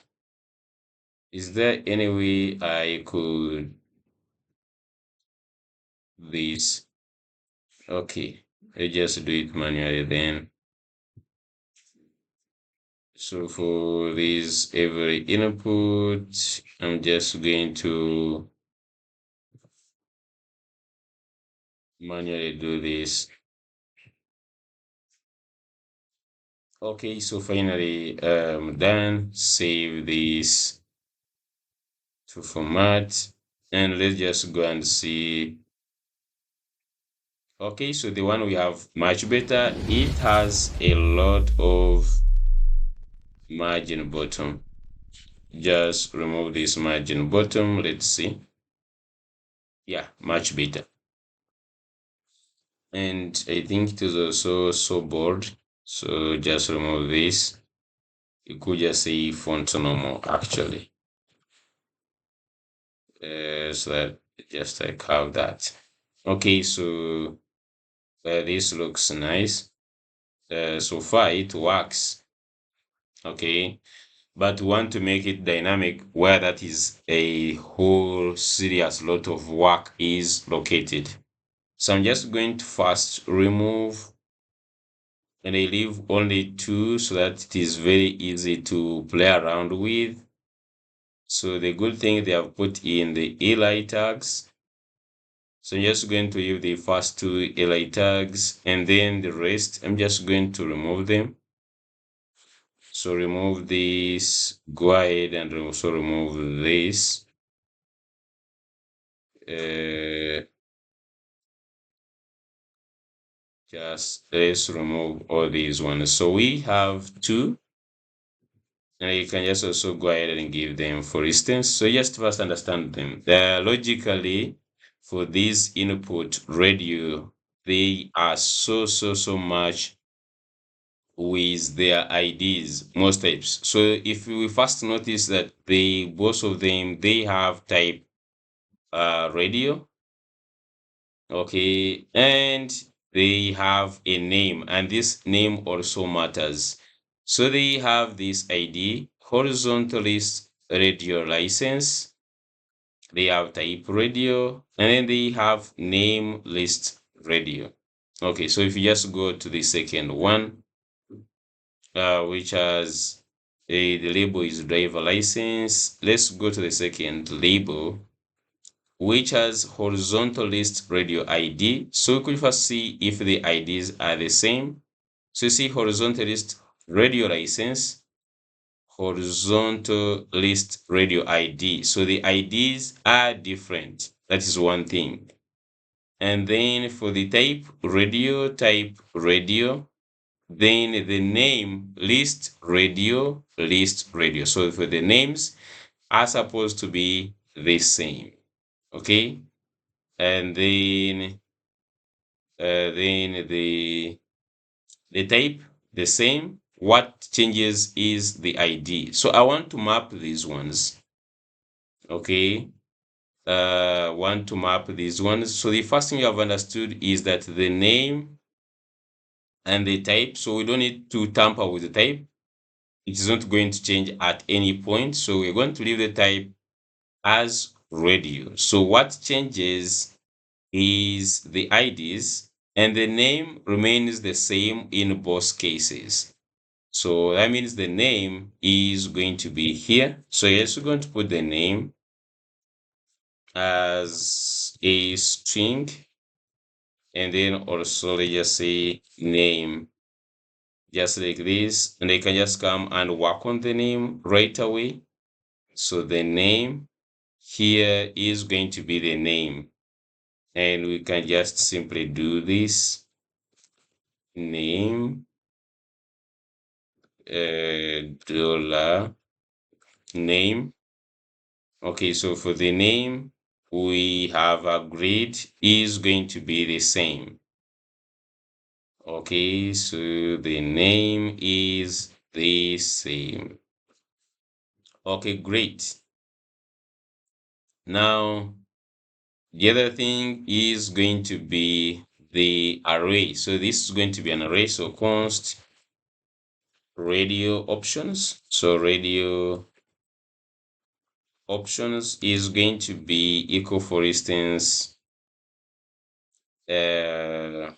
Is there any way I could this? Okay, I just do it manually then. So for this every input, I'm just going to manually do this. Okay, so finally done. Save this to format and let's just go and see. Okay, so the one we have much better. It has a lot of margin bottom. Just remove this margin bottom. Let's see. Yeah, much better. And I think it is also so bold. So just remove this. You could just say font normal actually. So that just like have that. Okay, so this looks nice. So far it works. Okay, but we want to make it dynamic where that is a whole serious lot of work is located. So I'm just going to first remove, and I leave only two so that it is very easy to play around with. So the good thing they have put in the li tags. So I'm just going to leave the first two li tags, and then the rest I'm just going to remove them. So remove this, go ahead and also remove this. Just let's remove all these ones. So we have two, and you can just also go ahead and give them, for instance. So just first understand them. Logically, for this input radio, they are so much with their IDs, most types. So if we first notice that they both of them they have type radio, okay, and they have a name, and this name also matters. So they have this ID, horizontalist radio license, they have type radio, and then they have name list radio. Okay, so if you just go to the second one, which has the label is driver license, let's go to the second label, which has horizontal list radio ID. So we could first see if the IDs are the same. So you see horizontal list radio license, horizontal list radio ID. So the IDs are different. That is one thing. And then for the type radio, then the name list radio. So for the names are supposed to be the same. Okay. And then the type the same. What changes is the ID. So I want to map these ones. Okay. Want to map these ones. So the first thing you have understood is that the name and the type. So we don't need to tamper with the type. It is not going to change at any point. So we're going to leave the type as radio. So what changes is the IDs, and the name remains the same in both cases. So that means the name is going to be here. So yes, we're going to put the name as a string, and then also let's just say name, just like this, and they can just come and work on the name right away. So the name here is going to be the name, and we can just simply do this name dollar name. Okay, so for the name we have agreed is going to be the same. Okay, so the name is the same. Okay, great. Now the other thing is going to be the array. So this is going to be an array. So const radio options. So radio options is going to be equal, for instance, let's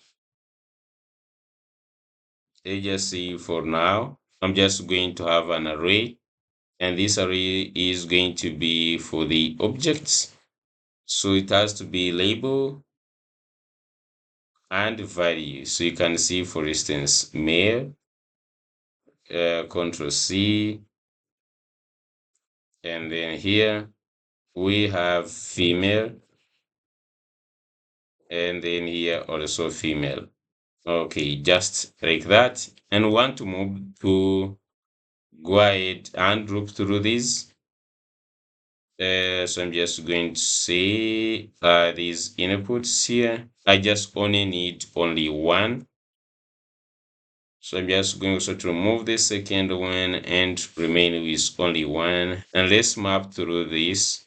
just see, for now I'm just going to have an array, and this array is going to be for the objects. So it has to be label and value. So you can see, for instance, male, control C, and then here we have female, and then here also female. Okay, just like that. And we want to move to go ahead and group through these. So I'm just going to say these inputs here. I just only need only one. So I'm just going also to remove the second one and remain with only one. And let's map through this.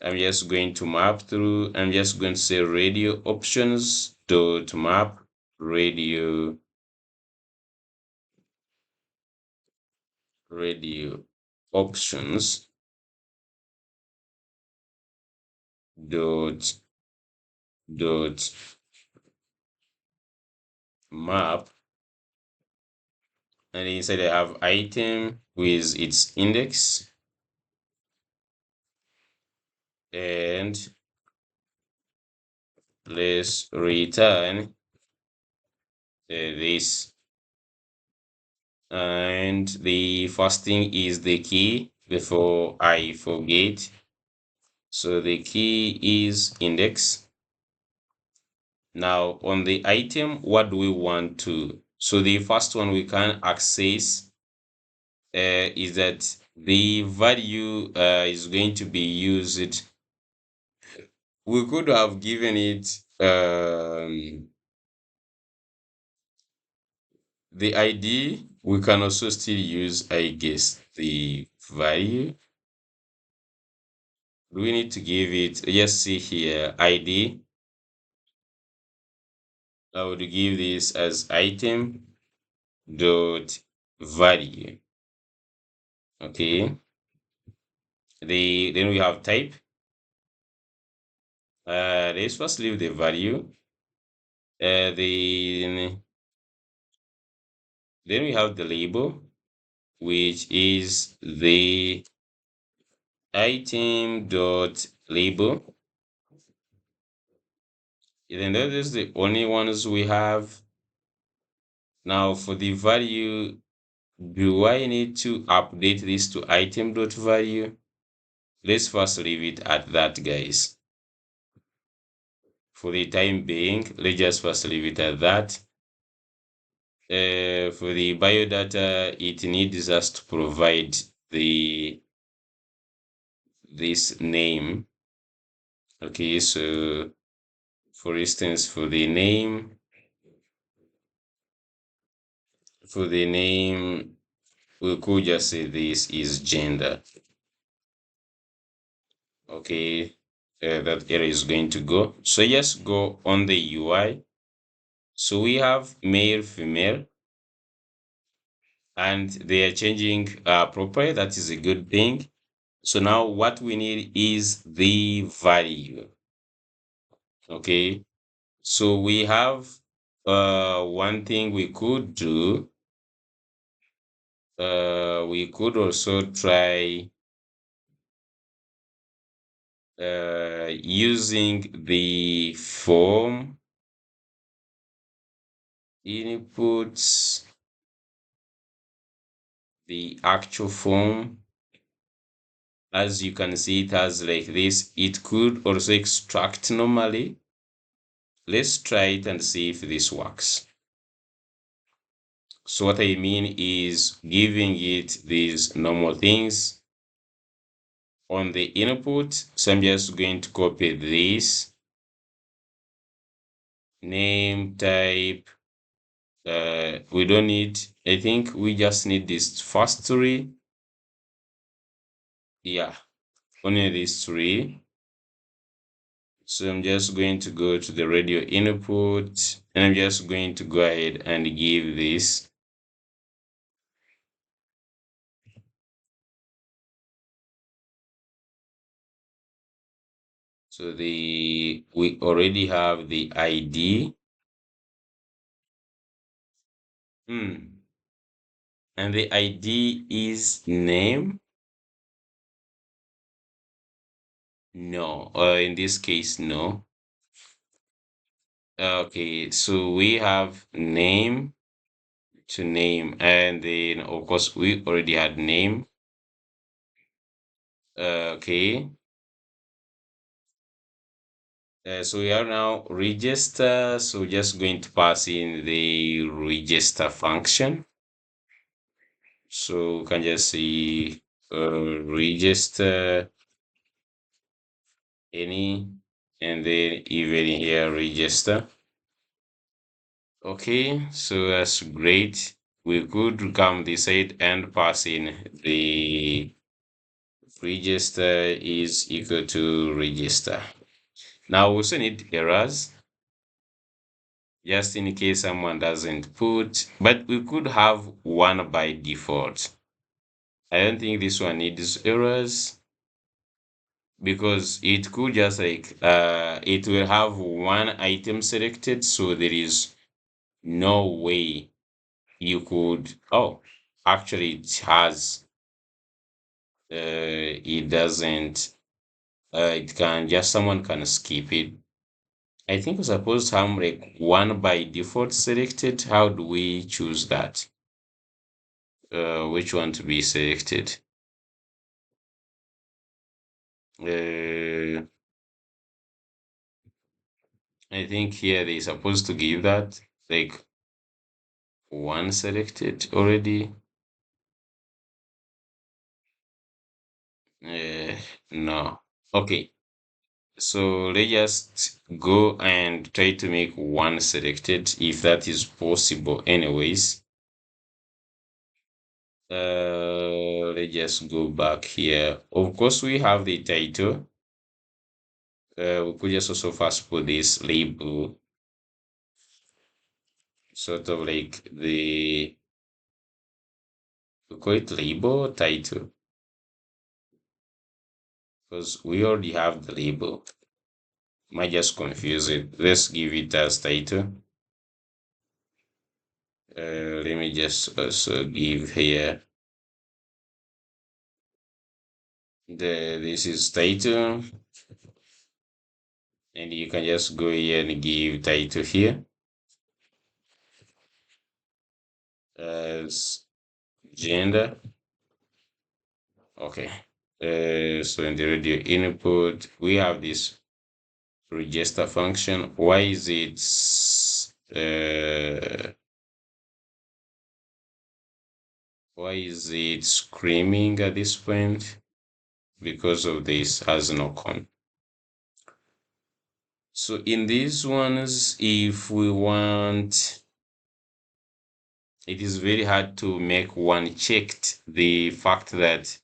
I'm just going to map through. I'm just going to say radio options dot map radio radio options dot dot map, and inside I have item with its index, and let's return this. And the first thing is the key before I forget. So the key is index. Now on the item, what do we want to? So the first one we can access is that the value is going to be used. We could have given it the ID. We can also still use, I guess, the value. We need to give it, just see here, ID. I would give this as item dot value. Okay. Then we have type. Let's first leave the value. Then we have the label, which is the item dot label. Then that is the only ones we have. Now for the value, do I need to update this to item dot value? Let's first leave it at that, guys. For the time being, let's just first leave it at that. For the biodata, it needs us to provide this name. Okay, so for instance, for the name, we could just say this is gender. Okay, that error is going to go. So just go on the UI. So we have male, female, and they are changing properly. That is a good thing. So now what we need is the value. Okay, so we have one thing we could do. We could also try using the form inputs, the actual form. As you can see, it has like this. It could also extract normally. Let's try it and see if this works. So what I mean is giving it these normal things on the input. So I'm just going to copy this name type. We don't need, I think we just need this first three. Yeah, only these three. So I'm just going to go to the radio input, and I'm just going to go ahead and give this. So we already have the ID. And the ID is name. No, in this case, no. Okay, so we have name to name, and then of course we already had name. Okay. So we are now register. So just going to pass in the register function. So we can just see register any, and then even here register. Okay, so that's great. We could come this side and pass in the register is equal to register. Now we also need errors, just in case someone doesn't put, but we could have one by default. I don't think this one needs errors because it could just like it will have one item selected, so there is no way you could. Oh, actually it has. It doesn't. It can just someone can skip it. I think we're supposed to have like one by default selected. How do we choose that? Which one to be selected? Uh, I think here they're supposed to give that like one selected already. No. Okay. So let's just go and try to make one selected if that is possible anyways. Let's just go back here. Of course, we have the title. We could just also first put this label, sort of like the, we call it label title because we already have the label. Might just confuse it. Let's give it as title. Let me just also give here this is title, and you can just go here and give title here as gender. Okay. So in the radio input, we have this register function. Why is it screaming at this point? Because of this has no con. So in these ones, if we want, it is very hard to make one checked the fact that,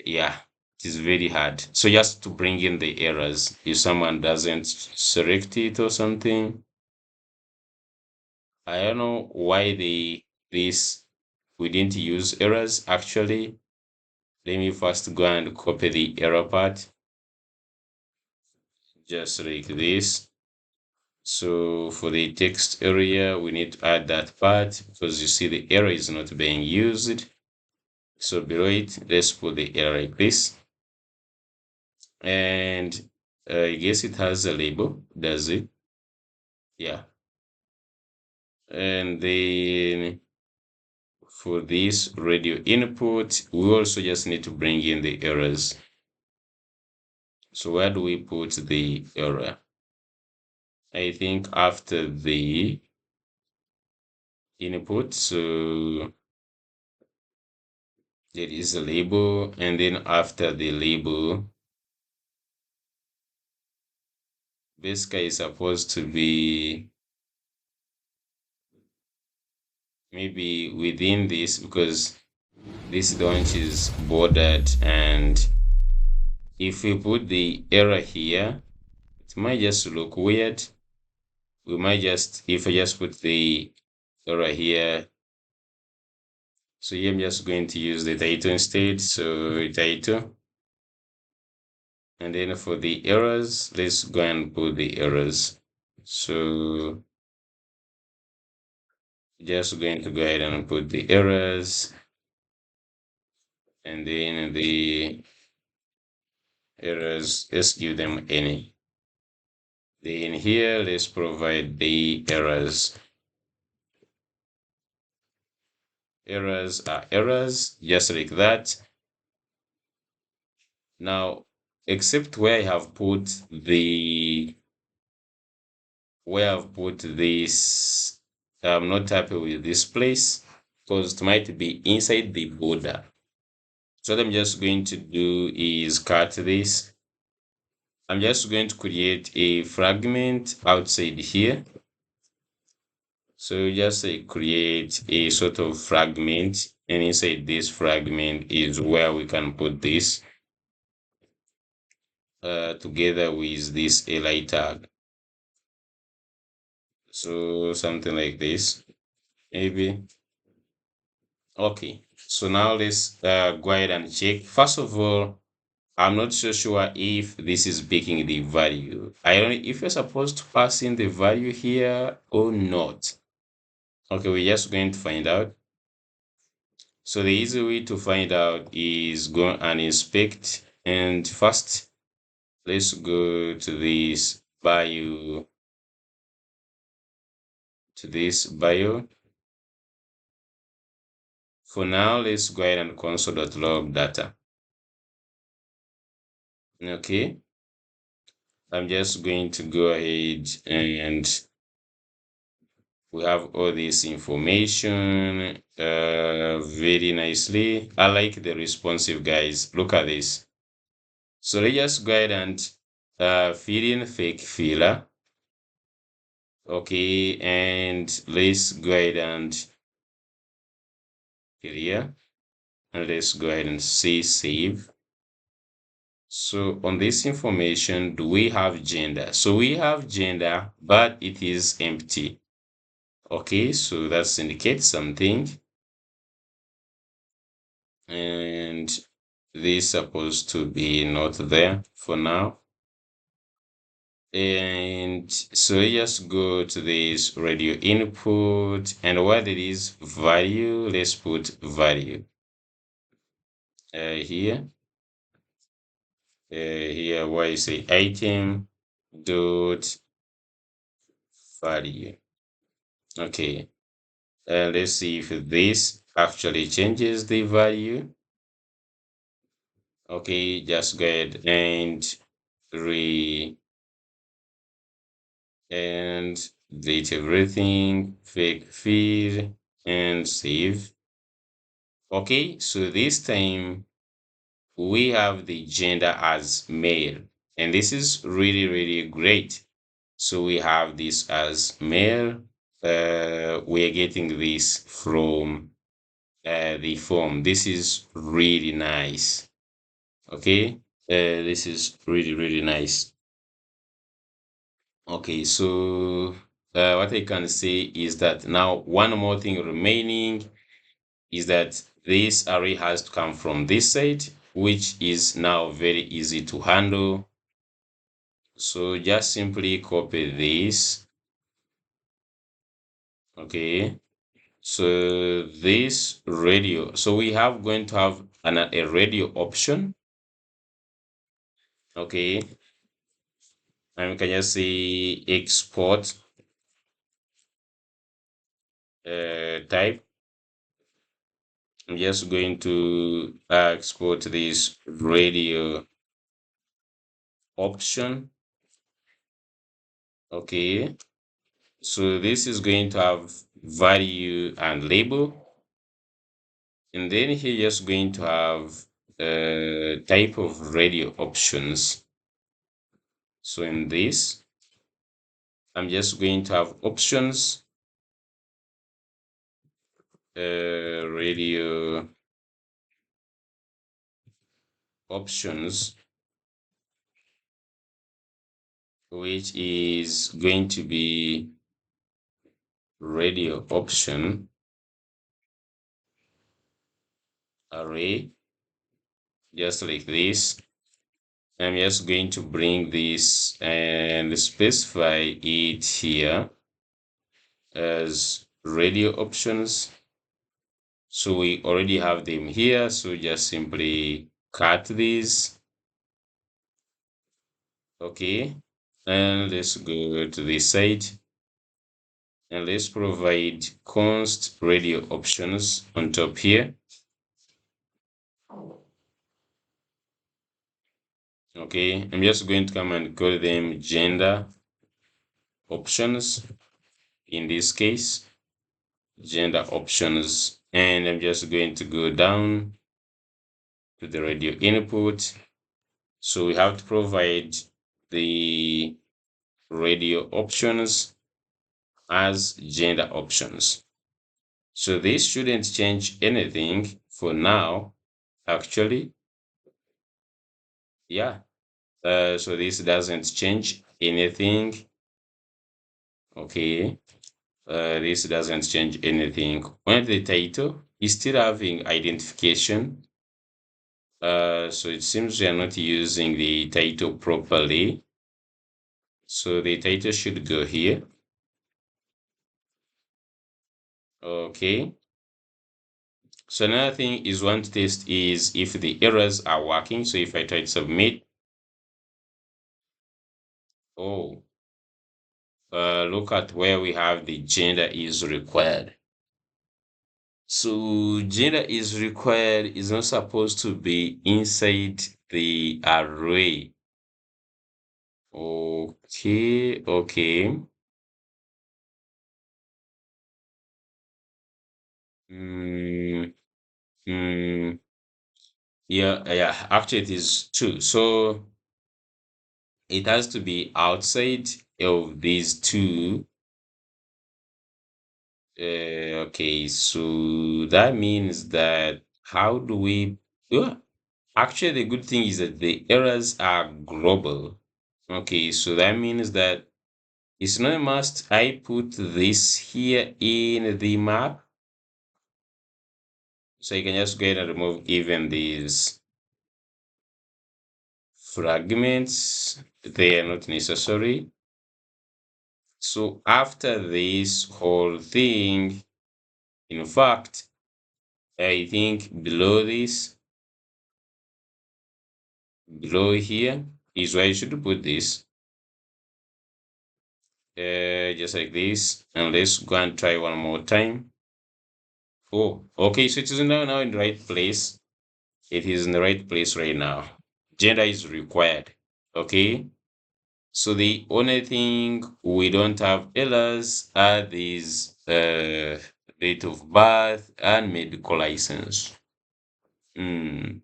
yeah, it is very hard. So just to bring in the errors, if someone doesn't select it or something, I don't know why this we didn't use errors actually. Let me first go and copy the error part, just like this. So for the text area, we need to add that part because you see the error is not being used. So below it, let's put the error like this. And I guess it has a label, does it? Yeah. And then for this radio input, we also just need to bring in the errors. So where do we put the error? I think after the input, so there is a label, and then after the label, basically is supposed to be maybe within this because this launch is bordered, and if we put the error here, it might just look weird. We might just, if I just put the error here, so here I'm just going to use the title instead. So title, and then for the errors, let's go and put the errors. So just going to go ahead and put the errors, and then the errors, let's give them any. Then here, let's provide the errors. Errors are errors, just like that. Now, except where I have put this, I'm not happy with this place because it might be inside the border. So what I'm just going to do is cut this. I'm just going to create a fragment outside here. So just create a sort of fragment, and inside this fragment is where we can put this together with this li tag. So something like this, maybe. Okay. So now let's go ahead and check. First of all, I'm not so sure if this is making the value. I don't know if you're supposed to pass in the value here or not. Okay, we're just going to find out. So the easy way to find out is go and inspect. And first, let's go to this bio, For now, let's go ahead and console.log data. Okay, I'm just going to go ahead and we have all this information very nicely. I like the responsive guys. Look at this. So let's just go ahead and fill in fake filler. Okay, and let's go ahead and here, and let's go ahead and say save. So on this information, do we have gender? So we have gender, but it is empty. Okay, so that indicates something. And this is supposed to be not there for now. And so just go to this radio input, and what it is value, let's put value here. Here where you say item dot value. Okay, let's see if this actually changes the value. Okay, just go ahead and delete everything, fake feed, and save. Okay, so this time we have the gender as male, and this is really, really great. So we have this as male. We are getting this from the form. This is really nice. Okay, this is really, really nice. Okay, so what I can say is that now one more thing remaining is that this array has to come from this side, which is now very easy to handle. So just simply copy this. Okay, so this radio, so we have going to have a radio option. Okay, and we can just say export type. I'm just going to export this radio option. Okay, so this is going to have value and label, and then here just going to have type of radio options. So in this, I'm just going to have options, radio options, which is going to be radio option array, just like this. I'm just going to bring this and specify it here as radio options. So we already have them here. So just simply cut these. Okay. And let's go to this side. And let's provide const radio options on top here. Okay, I'm just going to come and call them gender options. In this case, gender options, and I'm just going to go down to the radio input. So we have to provide the radio options as gender options. So this shouldn't change anything for now, actually. Yeah, so this doesn't change anything. Okay, this doesn't change anything. On the title, it's still having identification. So it seems we are not using the title properly. So the title should go here. Okay. So another thing is one to test is if the errors are working. So if I try to submit, oh, look at where we have the gender is required. So gender is required is not supposed to be inside the array. Okay, okay. Mm, mm, yeah, yeah, actually it is true. So it has to be outside of these two. Okay, so that means that how do we, yeah, actually the good thing is that the errors are global. Okay, so that means that it's not a must I put this here in the map. So you can just go ahead and remove even these fragments. They are not necessary. So after this whole thing, in fact, I think below here is where you should put this. Just like this. And let's go and try one more time. Oh, okay, so it is now in the right place. It is in the right place right now. Gender is required. Okay. So the only thing we don't have errors are these date of birth and medical license. Hmm.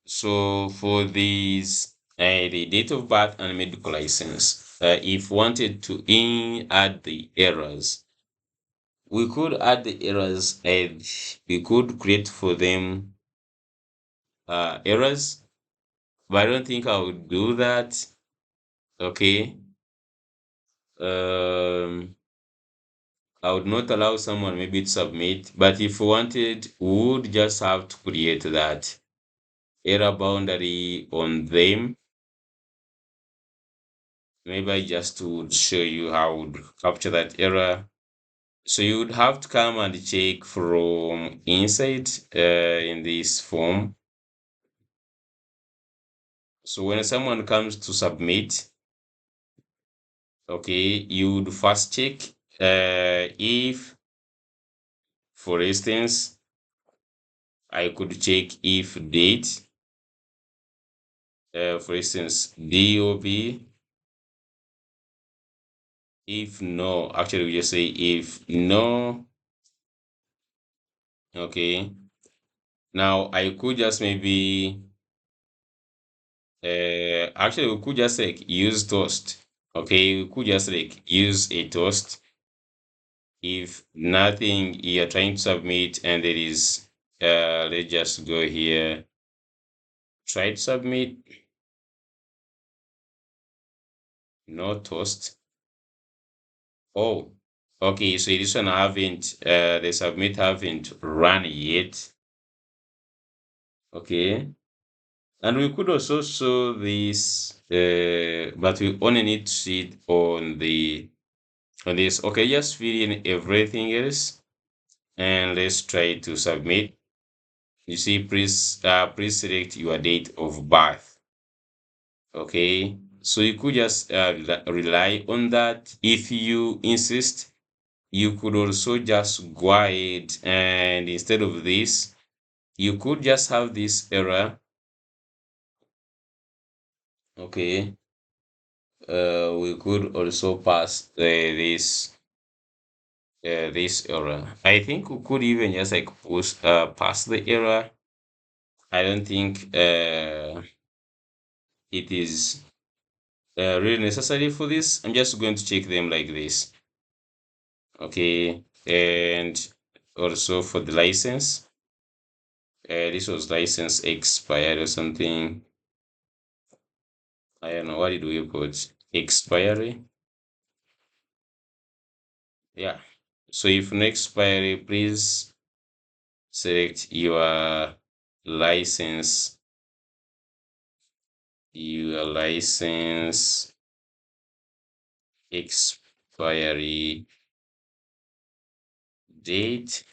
So for these, the date of birth and medical license, if wanted to add the errors, we could add the errors and we could create for them errors, but I don't think I would do that. Okay. Um, I would not allow someone maybe to submit, but if we wanted, we would just have to create that error boundary on them. Maybe I just would show you how I would capture that error. So you would have to come and check from inside in this form. So when someone comes to submit, okay, you would first check if, for instance, I could check if date, for instance, DOB. If no, actually we just say if no, okay. Now I could just maybe actually we could just like use toast. Okay, we could just like use a toast if nothing you're trying to submit and there is let's just go here, try to submit, no toast. Oh, okay, so this one haven't the submit haven't run yet. Okay. And we could also show this, but we only need to see it on this. Okay, just fill in everything else and let's try to submit. You see, please select your date of birth. Okay, so you could just rely on that. If you insist, you could also just go ahead and instead of this, you could just have this error. Okay, we could also pass this error. I think we could even just like push pass the error. I don't think it is really necessary for this. I'm just going to check them like this. Okay, and also for the license, this was license expired or something. I don't know, what did we put? Expiry. Yeah. So if no expiry, please select license, your license expiry date.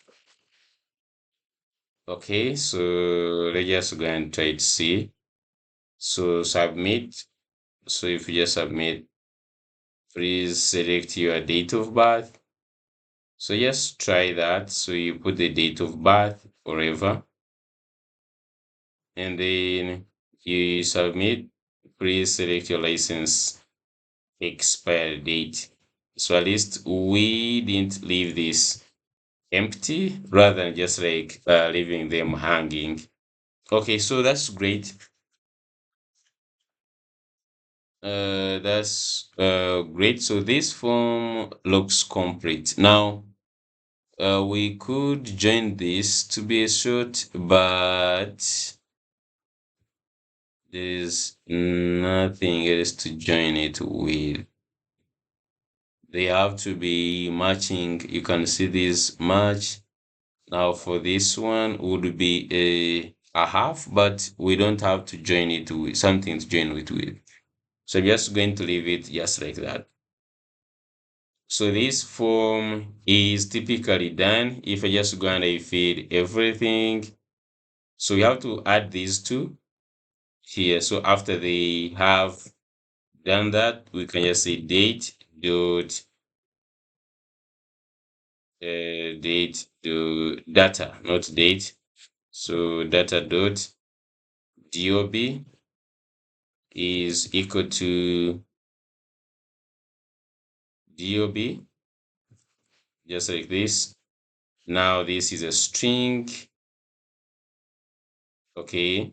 Okay, so let's just go and try to see. So submit. So if you just submit, please select your date of birth. So just try that. So you put the date of birth forever, and then you submit. Please select your license expire date. So at least we didn't leave this empty rather than just like leaving them hanging. Okay, so that's great. That's great. So this form looks complete. Now, we could join this to be a short, but there's nothing else to join it with. They have to be matching. You can see this match. Now for this one would be a half, but we don't have to join it with something to join it with. So I'm just going to leave it just like that. So this form is typically done if I just go and I feed everything. So we have to add these two here. So after they have done that, we can just say date dot date to data, not date. So data dot dob is equal to dob, just like this. Now this is a string. Okay.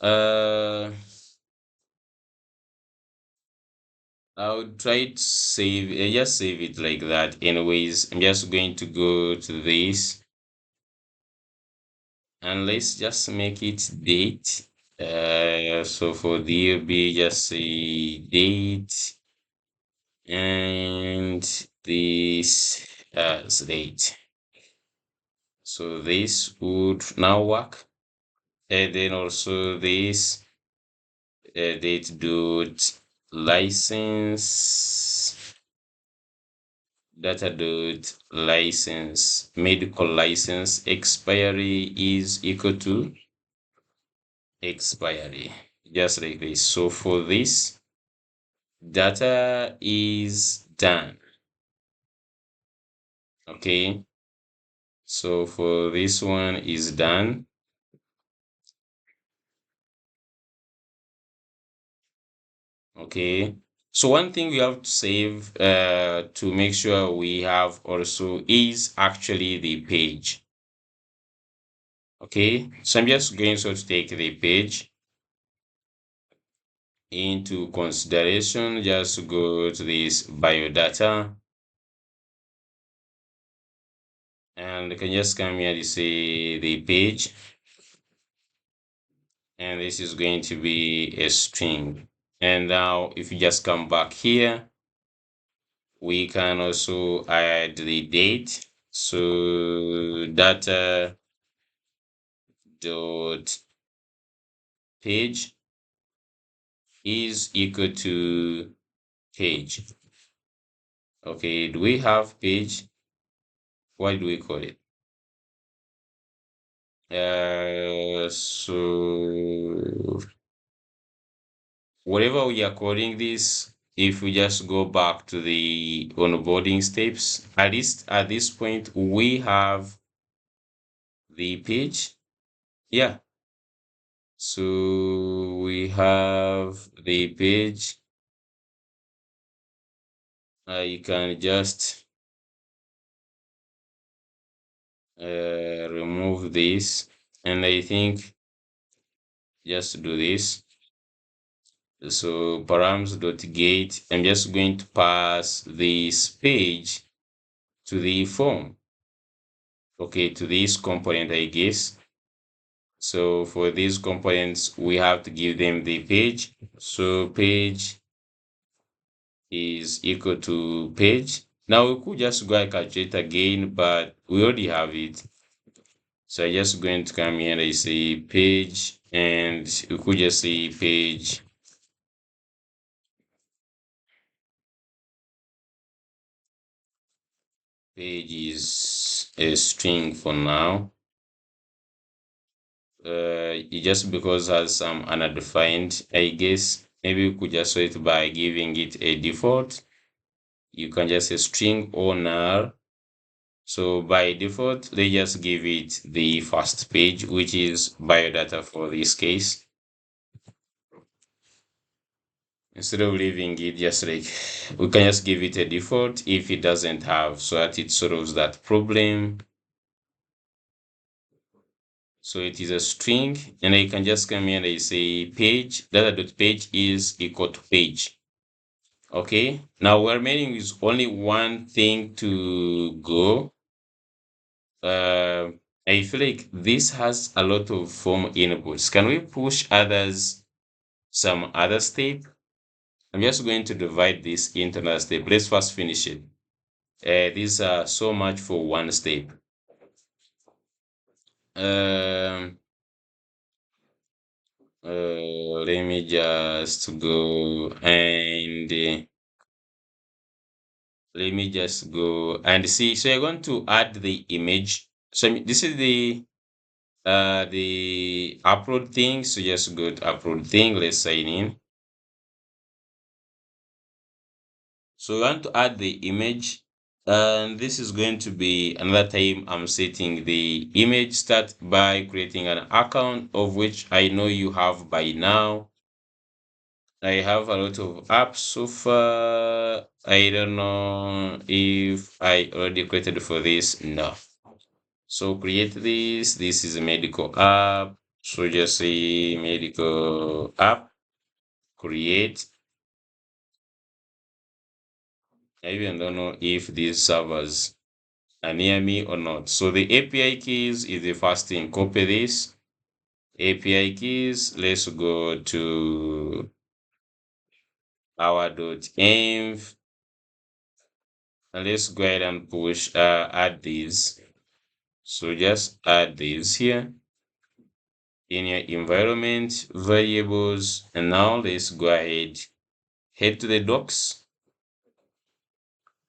I would try to save, just save it like that. Anyways, I'm just going to go to this and let's just make it date. So for DOB, just say date and this as date. So this would now work. And then also this date dot license data dot license medical license expiry is equal to expiry, just like this. So for this, data is done. Okay, so for this one is done. Okay, so one thing we have to save to make sure we have also is actually the page. Okay, so I'm just going to take the page into consideration. Just go to this biodata and you can just come here to say the page, and this is going to be a string. And now if you just come back here, we can also add the date. So data dot page is equal to page. Okay, do we have page? What do we call it? So whatever we are calling this, if we just go back to the onboarding steps, at least at this point, we have the page. Yeah. So we have the page. You can just remove this, and I think just do this. So params.get, I'm just going to pass this page to the form. Okay, to this component, I guess. So for these components, we have to give them the page. So page is equal to page. Now we could just go and calculate again, but we already have it. So I'm just going to come here and I say page, and we could just say page. Page is a string for now. It just because it has some undefined, I guess. Maybe we could just sort it by giving it a default. You can just say string or null. So by default, they just give it the first page, which is biodata for this case. Instead of leaving it just like, we can just give it a default if it doesn't have, so that it solves that problem. So it is a string, and I can just come here and I say page, data.page is equal to page. Okay, now we're remaining with only one thing to go. I feel like this has a lot of form inputs. Can we push others some other step? I'm just going to divide this into another step. Let's first finish it. These are so much for one step. Um, Let me just go and let me just go and see. So you're going to add the image. So this is the upload thing. So just go to upload thing. Let's sign in. So we want to add the image, and this is going to be another time I'm setting the image. Start by creating an account, of which I know you have by now. I have a lot of apps so far. I don't know if I already created for this. No. So create this. This is a medical app. So just say medical app, create. I even don't know if these servers are near me or not. So the API keys is the first thing. Copy this. API keys. Let's go to our .env, and let's go ahead and push add these. So just add these here in your environment variables, and now let's go ahead, head to the docs.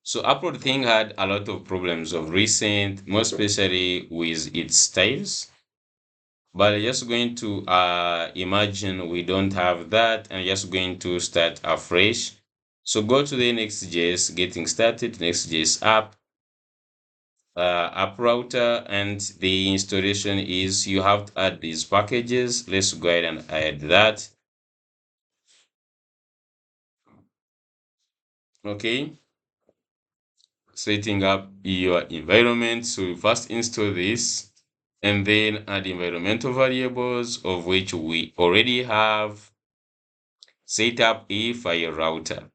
So upload thing had a lot of problems of recent, most especially with its styles. But I'm just going to imagine we don't have that, and just going to start afresh. So go to the Next.js, getting started, Next.js app router, and the installation is you have to add these packages. Let's go ahead and add that. Okay, setting up your environment. So you first install this, and then add environmental variables, of which we already have set up a file router.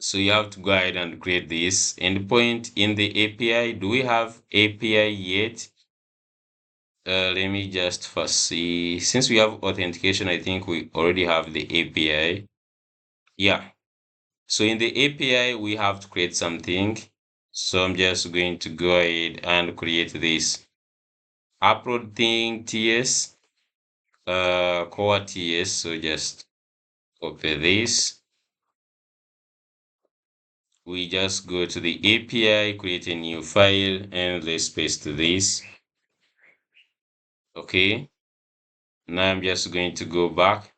So you have to go ahead and create this endpoint in the API. Do we have API yet? Let me just first see. Since we have authentication, I think we already have the API. Yeah. So in the API, we have to create something. So I'm just going to go ahead and create this upload thing TS, core TS. So just copy this. We just go to the API, create a new file, and let's paste this. Okay. Now I'm just going to go back,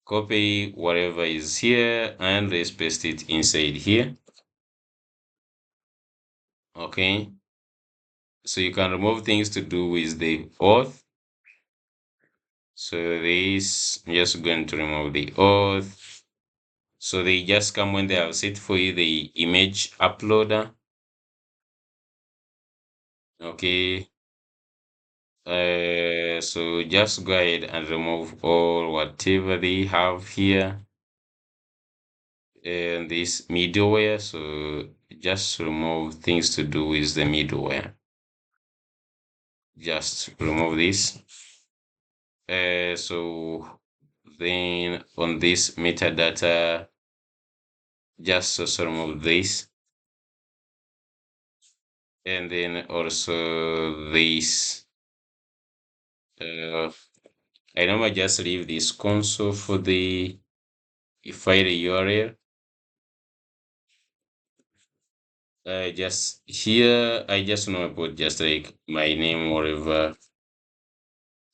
copy whatever is here, and let's paste it inside here. Okay. So you can remove things to do with the auth. So this, I'm just going to remove the auth. So they just come when they have set for you the image uploader. Okay. So just go ahead and remove all whatever they have here. And this middleware, so just remove things to do with the middleware. Just remove this. So then on this metadata, just also remove this, and then also this. uh, I normally just leave this console for the file URL. Just here, I just want to put just like my name, whatever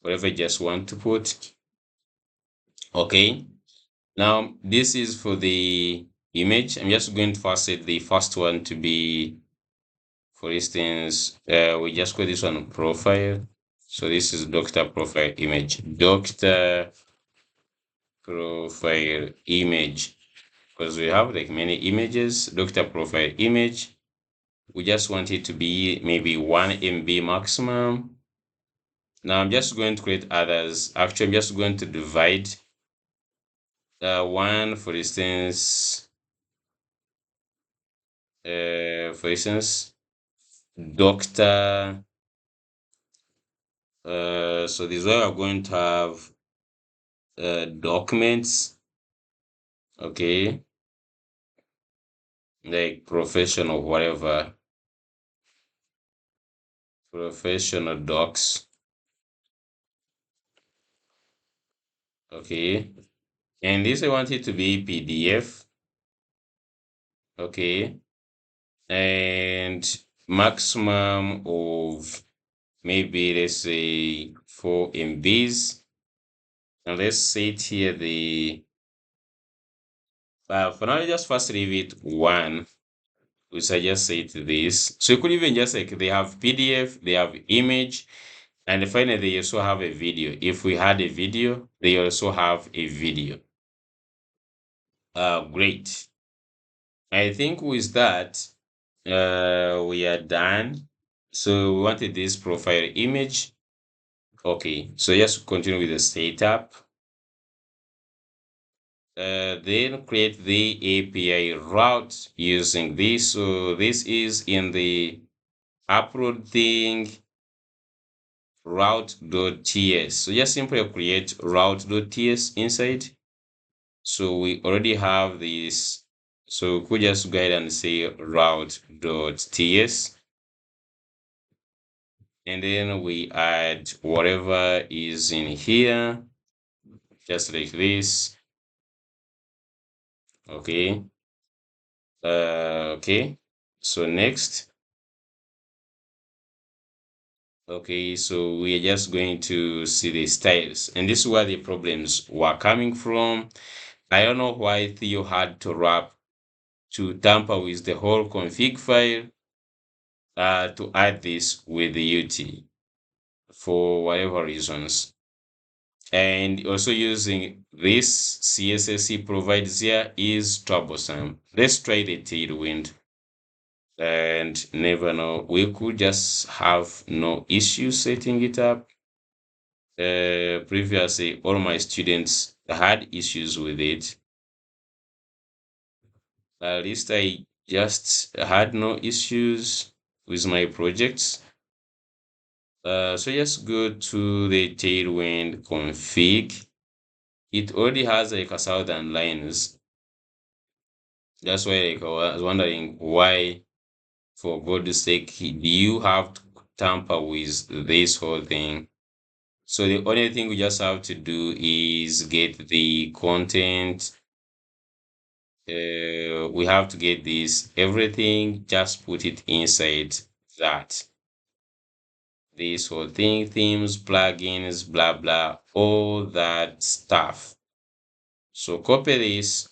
I just want to put. Okay. Now this is for the image. I'm just going to first set the first one to be, for instance, we just call this one profile. So this is doctor profile image, doctor profile image, because we have like many images. Doctor profile image, we just want it to be maybe 1 MB maximum. Now I'm just going to create others. Actually, I'm just going to divide one, for instance, doctor. So this way we're going to have documents, okay, like professional, whatever, professional docs, okay. And this I want it to be PDF, okay, and maximum of maybe let's say 4 MBs. And let's set here the for now just first leave it 1, which I just set this. So you could even just like they have PDF, they have image, and finally they also have a video. If we had a video, they also have a video. Great. I think with that, we are done. So we wanted this profile image. Okay, so just continue with the setup. Then create the API route using this. So this is in the upload thing route.ts. So just simply create route.ts inside. So we already have this. So we could just go ahead and say route.ts. And then we add whatever is in here, just like this. Okay. Okay. So next. Okay, so we are just going to see the styles, and this is where the problems were coming from. I don't know why Theo had to tamper with the whole config file to add this with the UT for whatever reasons. And also using this CSS he provides here is troublesome. Let's try the tailwind and never know. We could just have no issue setting it up. Previously, all my students had issues with it. At least I just had no issues with my projects. So just go to the Tailwind config. It already has like 1,000 lines. That's why like, I was wondering why, for God's sake, do you have to tamper with this whole thing? So the only thing we just have to do is get the content. We have to get this everything, just put it inside that. This whole thing, themes, plugins, blah blah, all that stuff. So copy this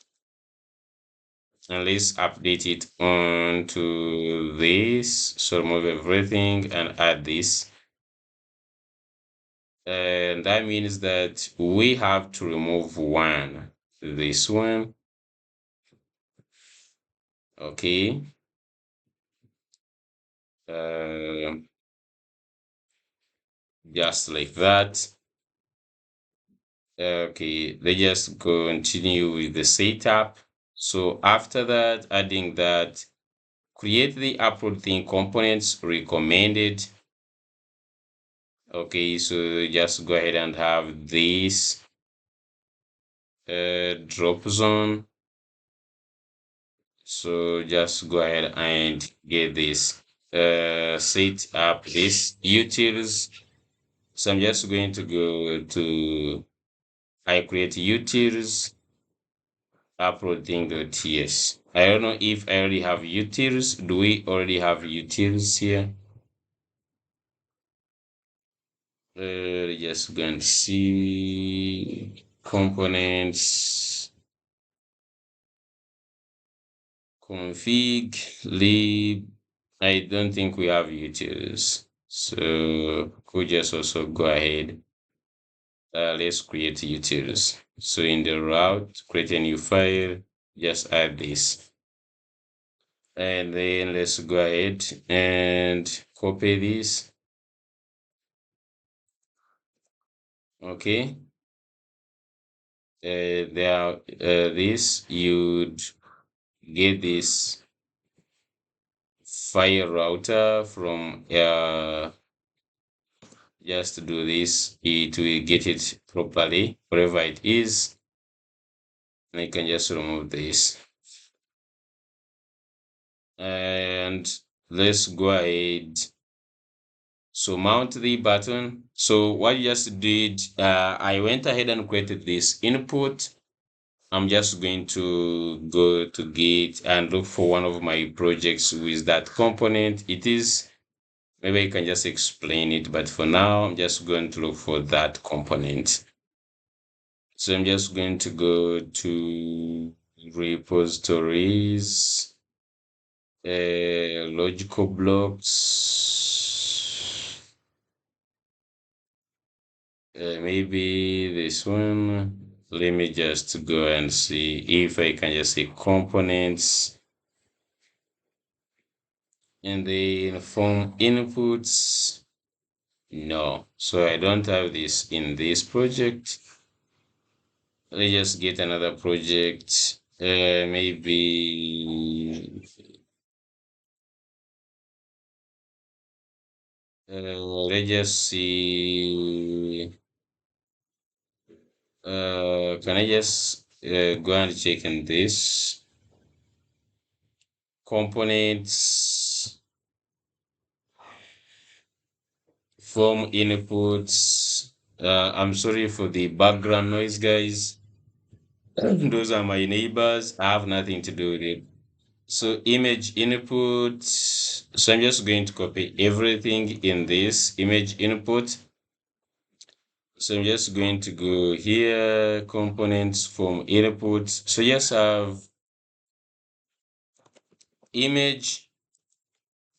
and let's update it onto this. So remove everything and add this. And that means that we have to remove one. This one. Okay. Uh, just like that. Okay, let's just continue with the setup. So after that, adding that, create the upload thing components recommended. Okay, so just go ahead and have this drop zone. So just go ahead and get this. Set up this utils. So I'm just going to go to I create utils uploading.ts. I don't know if I already have utils. Do we already have utils here? Just go and see components, config, lib. I don't think we have utils. So could just also go ahead. Let's create utils. So in the route, create a new file, just add this. And then let's go ahead and copy this. Okay. There, this you'd get this file router from just to do this, it will get it properly wherever it is. And I can just remove this. And let's go ahead. So mount the button. So what you just did, I went ahead and created this input. I'm just going to go to Git and look for one of my projects with that component. It is, maybe I can just explain it, but for now, I'm just going to look for that component. So I'm just going to go to repositories, logical blocks, maybe this one. Let me just go and see if I can just see components and then from inputs. No, so I don't have this in this project. Let's just get another project. Maybe let's just see. Can I just go and check in this components form inputs? I'm sorry for the background noise, guys. Those are my neighbors. I have nothing to do with it. So image input. So I'm just going to copy everything in this image input. So I'm just going to go here, components from input. So yes, I have image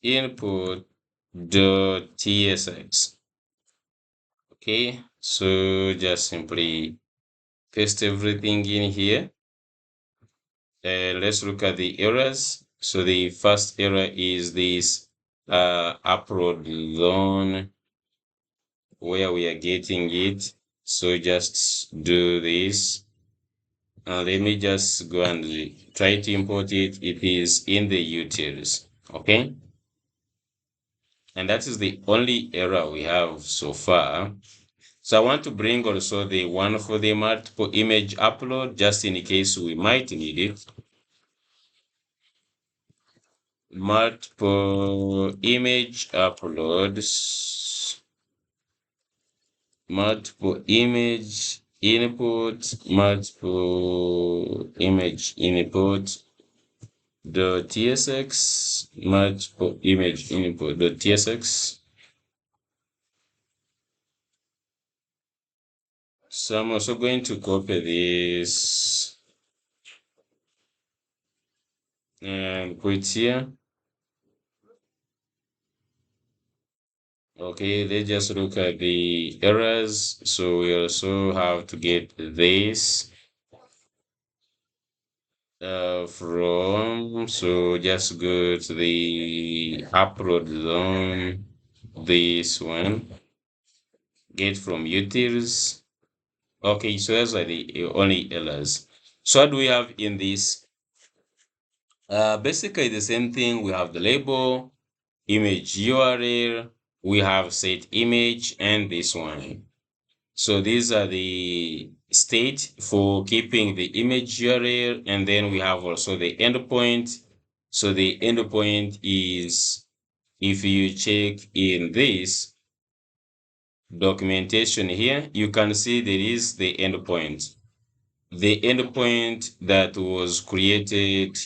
input dot tsx. Okay, so just simply paste everything in here. Let's look at the errors. So the first error is this upload zone where we are getting it. So just do this. Let me just go and try to import it. It is in the utils. Okay. And that is the only error we have so far. So I want to bring also the one for the multiple image upload, just in case we might need it. Multiple image uploads, multiple image input, multiple image input the tsx, multiple image input the tsx. So I'm also going to copy this and put it here. Okay, let's just look at the errors. So we also have to get this from, so just go to the upload zone, this one, get from utils. Okay, so those are the only errors. So what do we have in this? Basically the same thing. We have the label, image URL, we have set image, and this one. So these are the state for keeping the image URL, and then we have also the endpoint. So the endpoint is, if you check in this documentation here, you can see there is the endpoint. The endpoint that was created.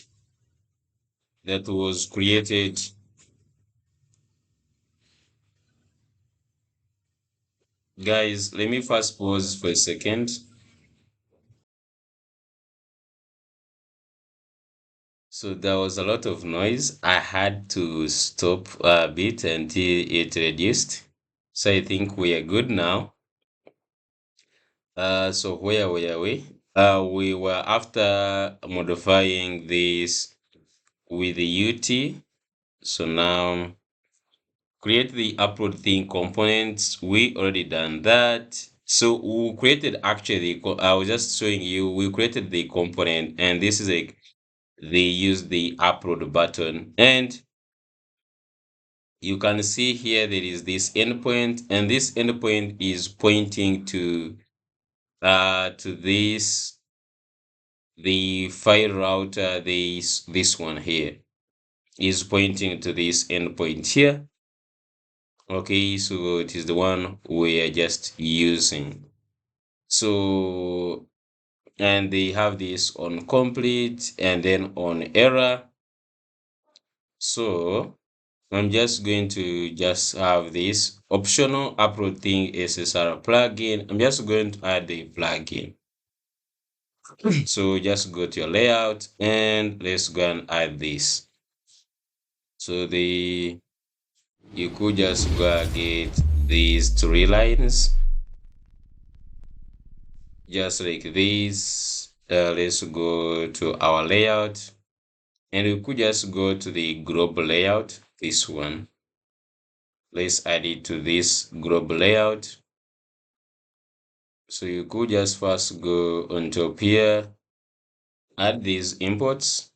Guys, let me first pause for a second. So there was a lot of noise. I had to stop a bit until it reduced. So I think we are good now. So where were we? We were after modifying this with the UT. So now create the upload thing components. We already done that. So we created, actually, I was just showing you, we created the component, and this is like they use the upload button, and you can see here there is this endpoint, and this endpoint is pointing to this, the file router. This one here is pointing to this endpoint here. Okay, so it is the one we are just using. So, and they have this on complete and then on error. So I'm just going to just have this optional upload thing SSR plugin. I'm just going to add the plugin. So just go to your layout and let's go and add this. So you could just go and get these 3 lines, just like this. Let's go to our layout, and we could just go to the global layout, this one. Let's add it to this global layout. So you could just first go on top here, add these imports,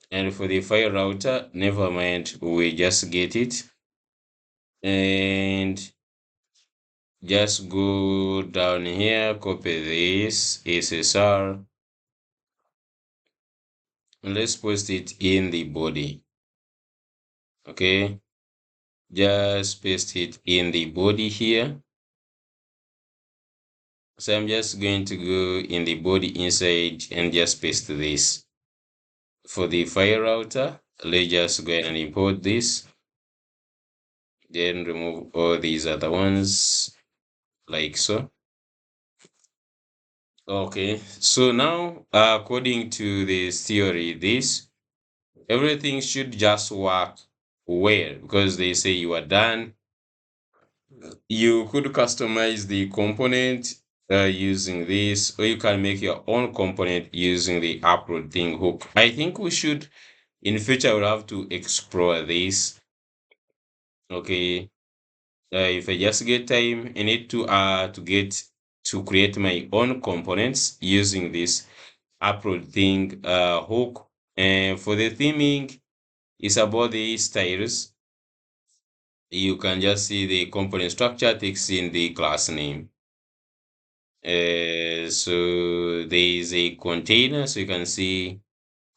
and for the file router, never mind, we just get it, and just go down here, copy this SSR, and let's post it in the body. Okay, just paste it in the body here. So I'm just going to go in the body inside and just paste this. For the file router, let's just go ahead and import this, then remove all these other ones like so. Okay, so now according to this theory, this everything should just work well, because they say you are done. You could customize the component using this, or you can make your own component using the upload thing hook. I think we should, in future, we'll have to explore this. Okay, if I just get time, I need to create my own components using this upload thing hook. And for the theming, it's about the styles. You can just see the component structure takes in the class name. So there is a container, so you can see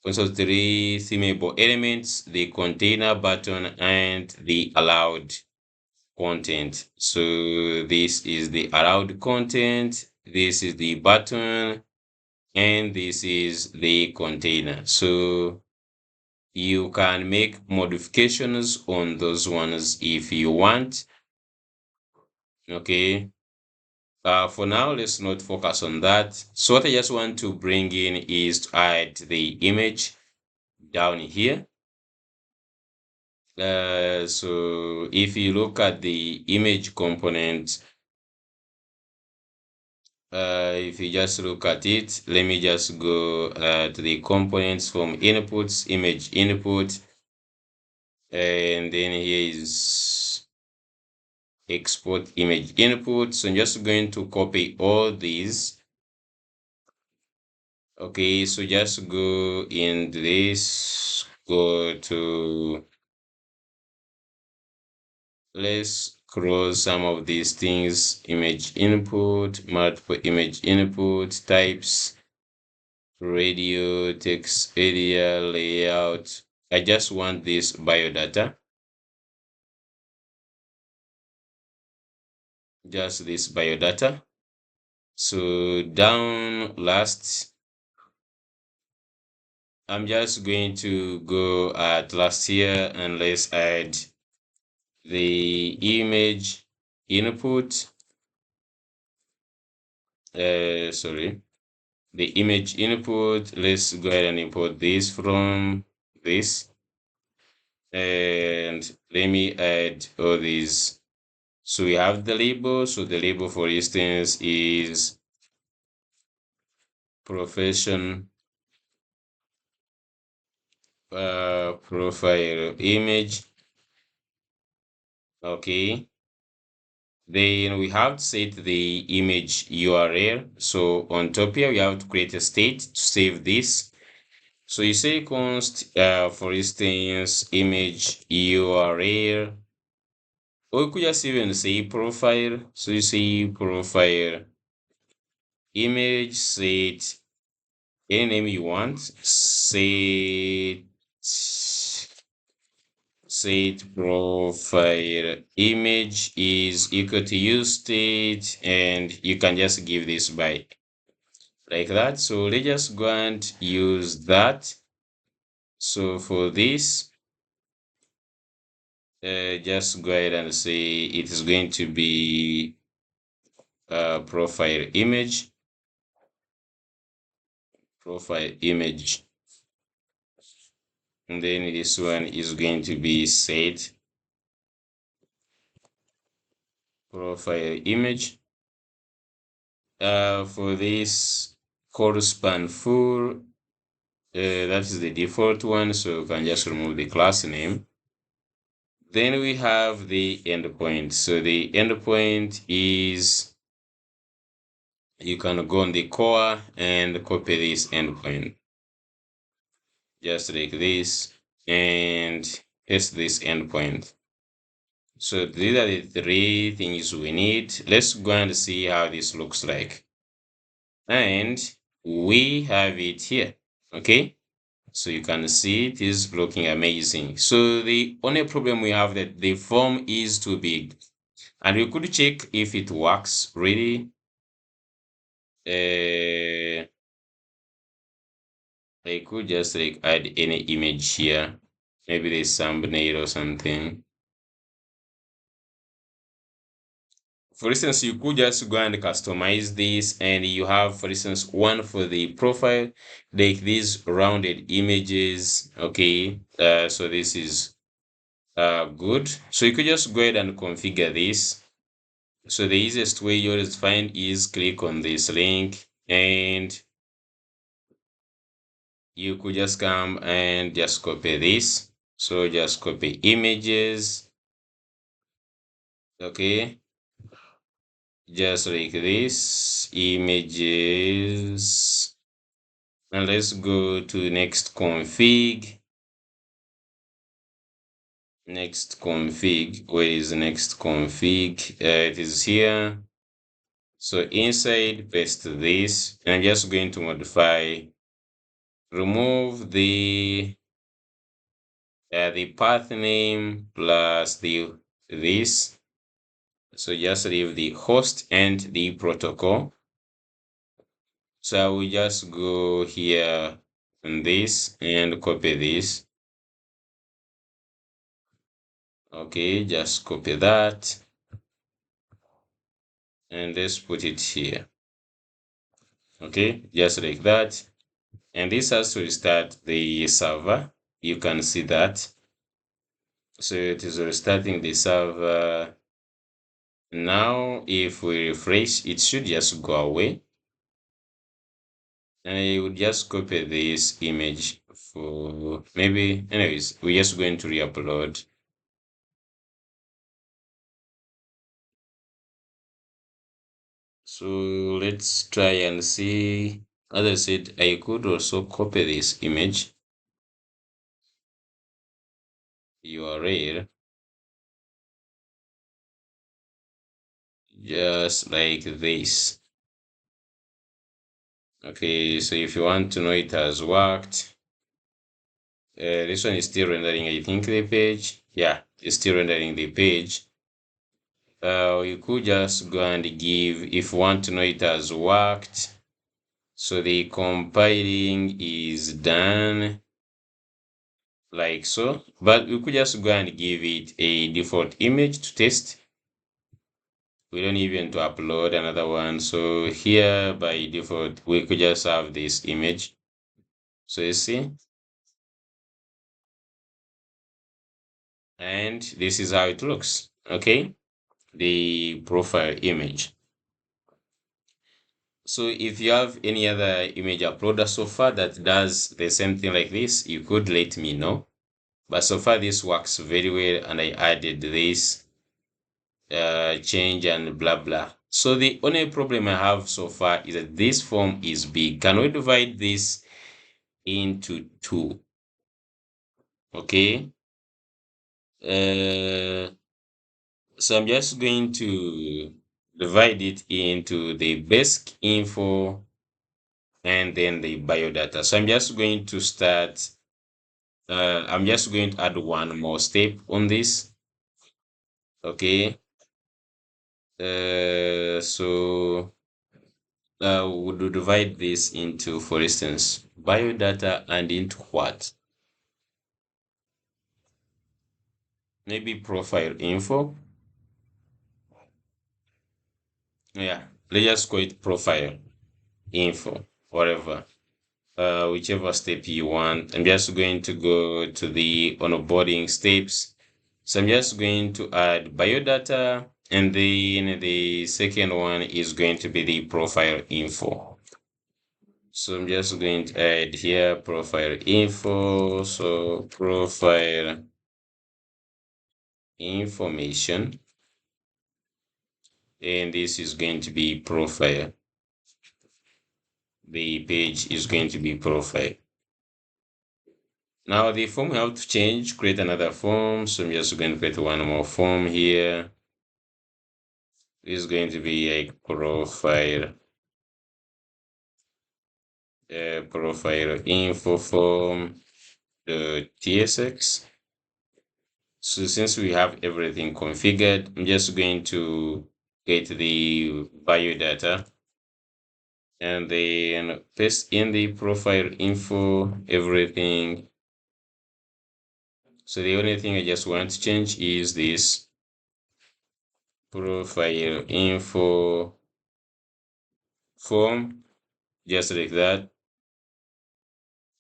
console 3 themable elements, the container button, and the allowed content. So this is the allowed content, this is the button, and this is the container. So you can make modifications on those ones if you want. Okay, for now, let's not focus on that. So what I just want to bring in is to add the image down here. So if you look at the image component, if you just look at it, let me just go to the components from inputs, image input, and then here is export image input. So I'm just going to copy all these. Okay, so just go in this, go to, let's close some of these things. Image input, multiple image input types, radio, text area, layout. I just want this biodata, just this biodata. So down last, I'm just going to go at last here and let's add the image input. Sorry, the image input. Let's go ahead and import this from this. And let me add all these. So we have the label. So the label, for instance, is profession profile image. Okay. Then we have to set the image URL. So on top here, we have to create a state to save this. So you say const, for instance, image URL, or you could just even say profile. So you say profile image set any name you want. Set profile image is equal to use state, and you can just give this by like that. So let's just go and use that. So for this, just go ahead and say it is going to be profile image, and then this one is going to be set profile image. For this correspond full, that is the default one, so you can just remove the class name. Then we have the endpoint. So the endpoint is, you can go on the core and copy this endpoint, just like this, and paste this endpoint. So these are the three things we need. Let's go and see how this looks like. And we have it here, okay? So you can see it is looking amazing. So the only problem we have that the form is too big. And we could check if it works really. I could just like add any image here. Maybe the thumbnail or something. For instance, you could just go and customize this, and you have, for instance, one for the profile, like these rounded images. Okay, so this is good. So you could just go ahead and configure this. So the easiest way you always find is click on this link, and you could just come and just copy this. So just copy images. Okay, just like this, images. And let's go to next config. Next config. Where is the next config? It is here. So inside, paste this. And I'm just going to modify, remove the path name plus the this. So just leave the host and the protocol. So I will just go here on this and copy this. Okay, just copy that. And let's put it here. Okay, just like that. And this has to restart the server. You can see that. So it is restarting the server. Now, if we refresh, it should just go away. And I would just copy this image for maybe, anyways, we're just going to re-upload. So let's try and see. As I said, I could also copy this image URL just like this. Okay, so if you want to know it has worked, this one is still rendering, I think, the page. Yeah, it's still rendering the page. You could just go and give, if you want to know it has worked. So the compiling is done like so, but we could just go and give it a default image to test. We don't even to upload another one. So here by default, we could just have this image. So you see, and this is how it looks. Okay, the profile image. So if you have any other image uploader so far that does the same thing like this, you could let me know. But so far this works very well, and I added this change and blah blah. So the only problem I have so far is that this form is big. Can we divide this into two? Okay. Uh, so I'm just going to divide it into the basic info and then the biodata. So I'm just going to start. I'm just going to add one more step on this. Okay. So would divide this into, for instance, biodata and into what? Maybe profile info. Yeah, let's just call it profile info, whatever. Whichever step you want. I'm just going to go to the onboarding steps. So I'm just going to add biodata, and then the second one is going to be the profile info. So I'm just going to add here profile info. So profile information, and this is going to be profile. The page is going to be profile. Now the form we have to change, create another form. So I'm just going to create one more form here. This is going to be a profile, profile info form, the tsx. So since we have everything configured, I'm just going to get the biodata and then paste in the profile info, everything. So the only thing I just want to change is this profile info form, just like that.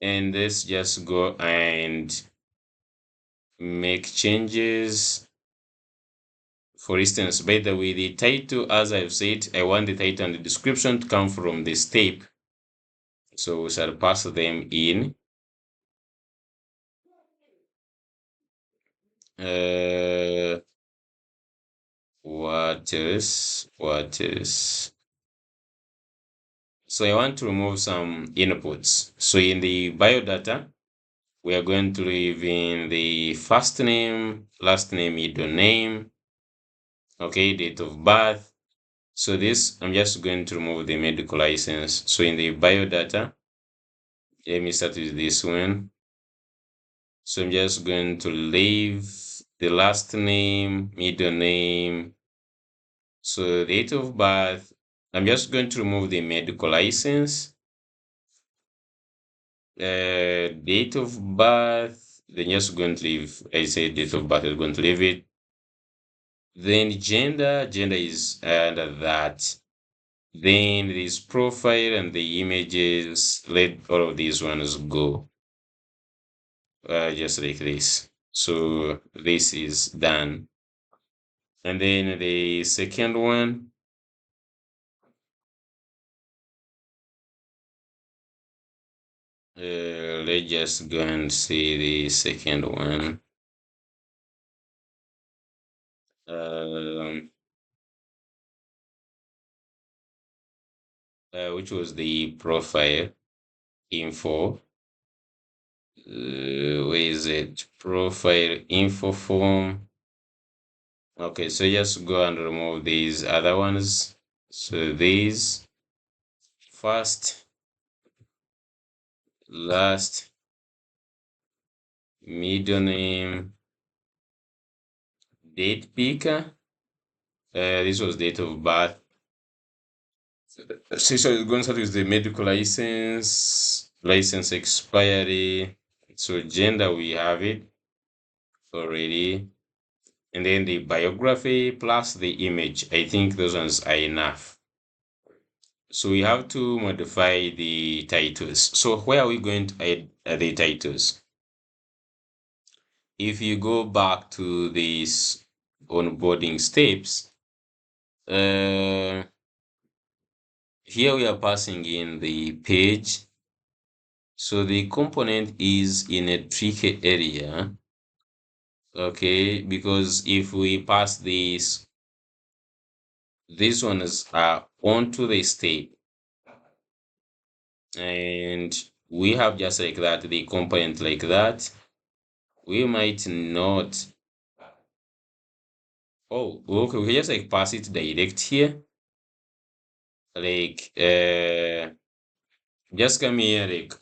And let's just go and make changes. For instance, by the way, the title, as I've said, I want the title and the description to come from this tape. So we shall pass them in. What else? What else? So I want to remove some inputs. So in the biodata, we are going to leave in the first name, last name, middle name, okay, date of birth. So this, I'm just going to remove the medical license. So in the biodata, let me start with this one. So I'm just going to leave the last name, middle name. So date of birth, I'm just going to remove the medical license. Date of birth, then just going to leave, I say date of birth, I'm going to leave it. Then gender is under that. Then this profile and the images, let all of these ones go, just like this. So this is done. And then the second one, let's just go and see the second one. Um, which was the profile info. Where is it? Profile info form. Okay, so just go and remove these other ones. So these first, last, middle name, date picker. This was date of birth. So it's going to start with the medical license, license expiry. So gender, we have it already. And then the biography plus the image. I think those ones are enough. So we have to modify the titles. So where are we going to add the titles? If you go back to these onboarding steps, here we are passing in the page. So the component is in a tricky area. Okay, because if we pass these ones are onto the step, and we have just like that, the component like that, we might not. Oh, okay, we can just like pass it direct here. Like, just come here, like,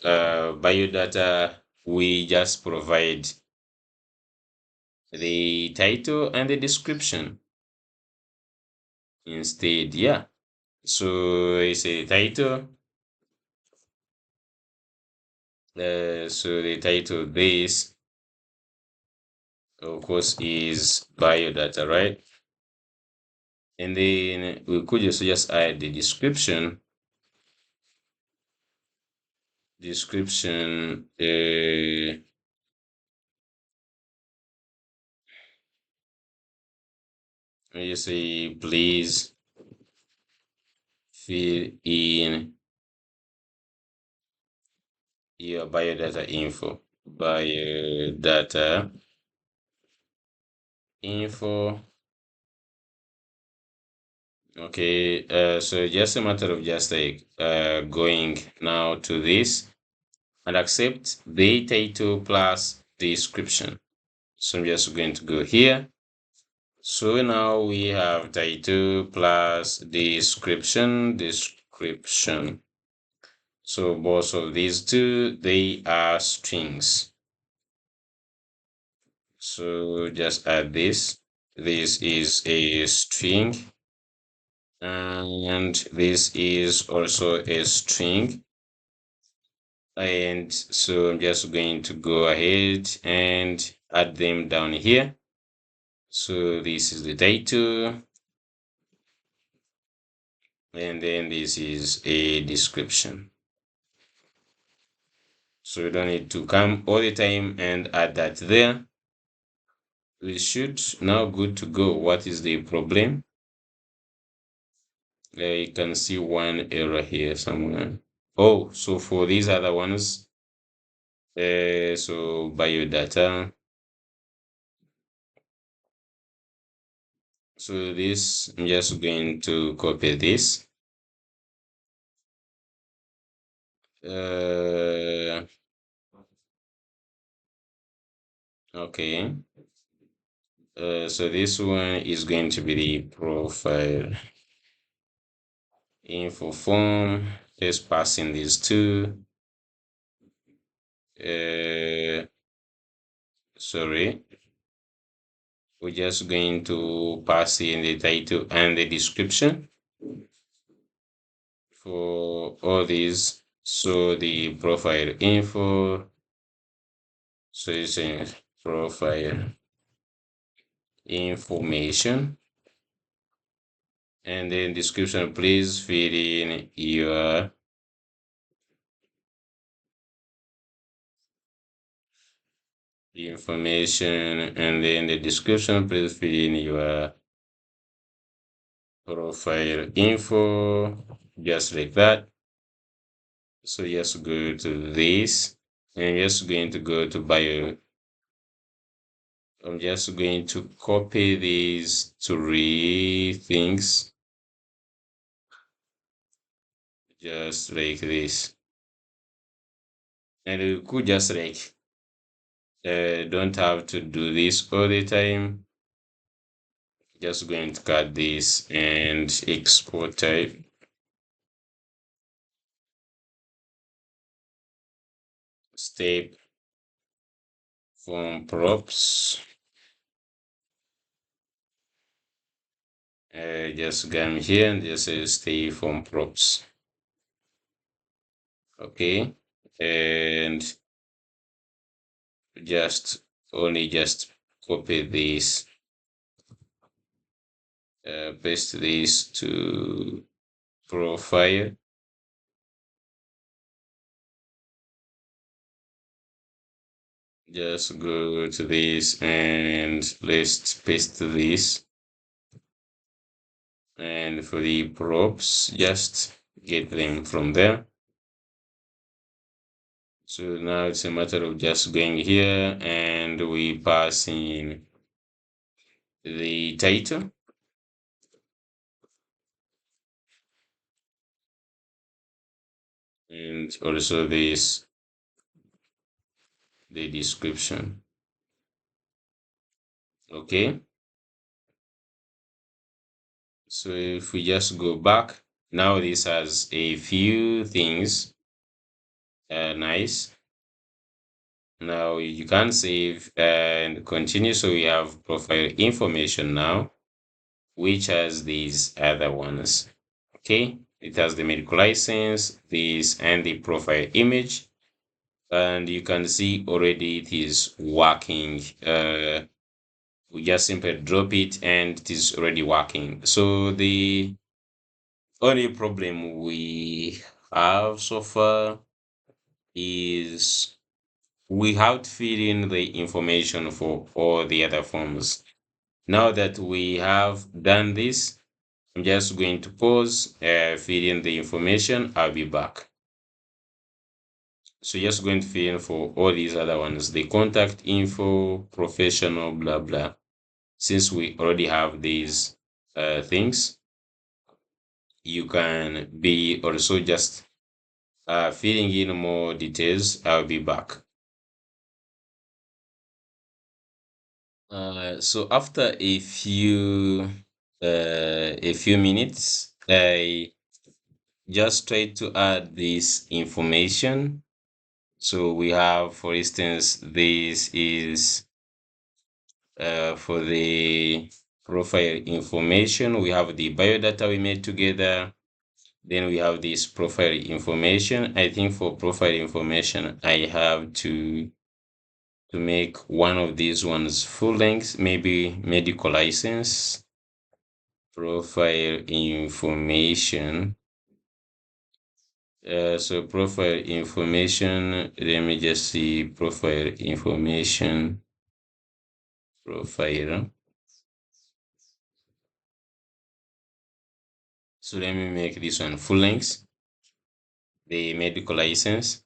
biodata, we just provide the title and the description instead. Yeah. So it's a title. So the title this, of course, is biodata, right? And then we could just add the description. Description. You say, please fill in your biodata info. Biodata info. Okay, so just a matter of just like going now to this and accept the title plus description. So I'm just going to go here. So now we have title plus description. So both of these two, they are strings. So just add this. This is a string, and this is also a string. And so I'm just going to go ahead and add them down here. So this is the title, and then this is a description. So you don't need to come all the time and add that there. We should now good to go. What is the problem? You can see one error here somewhere. Oh, so for these other ones, so biodata. So this, I'm just going to copy this. Okay. So this one is going to be the profile info form. Just passing these two. Sorry. We're just going to pass in the title and the description for all these. So the profile info. So it's a profile information, and then description, please fill in your information, and then the description, please fill in your profile info, just like that. So just go to this, and just going to go to bio. I'm just going to copy these three things, just like this. And you could just like, don't have to do this all the time. Just going to cut this and export type. Step from props. Just come here and just say stay from props. Okay. And just only just copy this, paste this to profile. Just go to this and let's paste this. And for the props, just get them from there. So now it's a matter of just going here and we pass in the title and also this, the description. Okay. So if we just go back, now this has a few things. Nice. Now you can save and continue. So we have profile information now, which has these other ones. Okay, it has the medical license, this, and the profile image. And you can see already it is working. We just simply drop it and it is already working. So the only problem we have so far is we have to fill in the information for all the other forms. Now that we have done this, I'm just going to pause, fill in the information. I'll be back. So just going to fill in for all these other ones, the contact info, professional, blah, blah. Since we already have these things, you can be also just filling in more details. I'll be back. So after a few minutes, I just try to add this information. So we have, for instance, this is for the profile information. We have the biodata we made together. Then we have this profile information. I think for profile information, I have to make one of these ones full length, maybe medical license, profile information. So profile information, let me just see profile information, profile. So let me make this one full length, the medical license.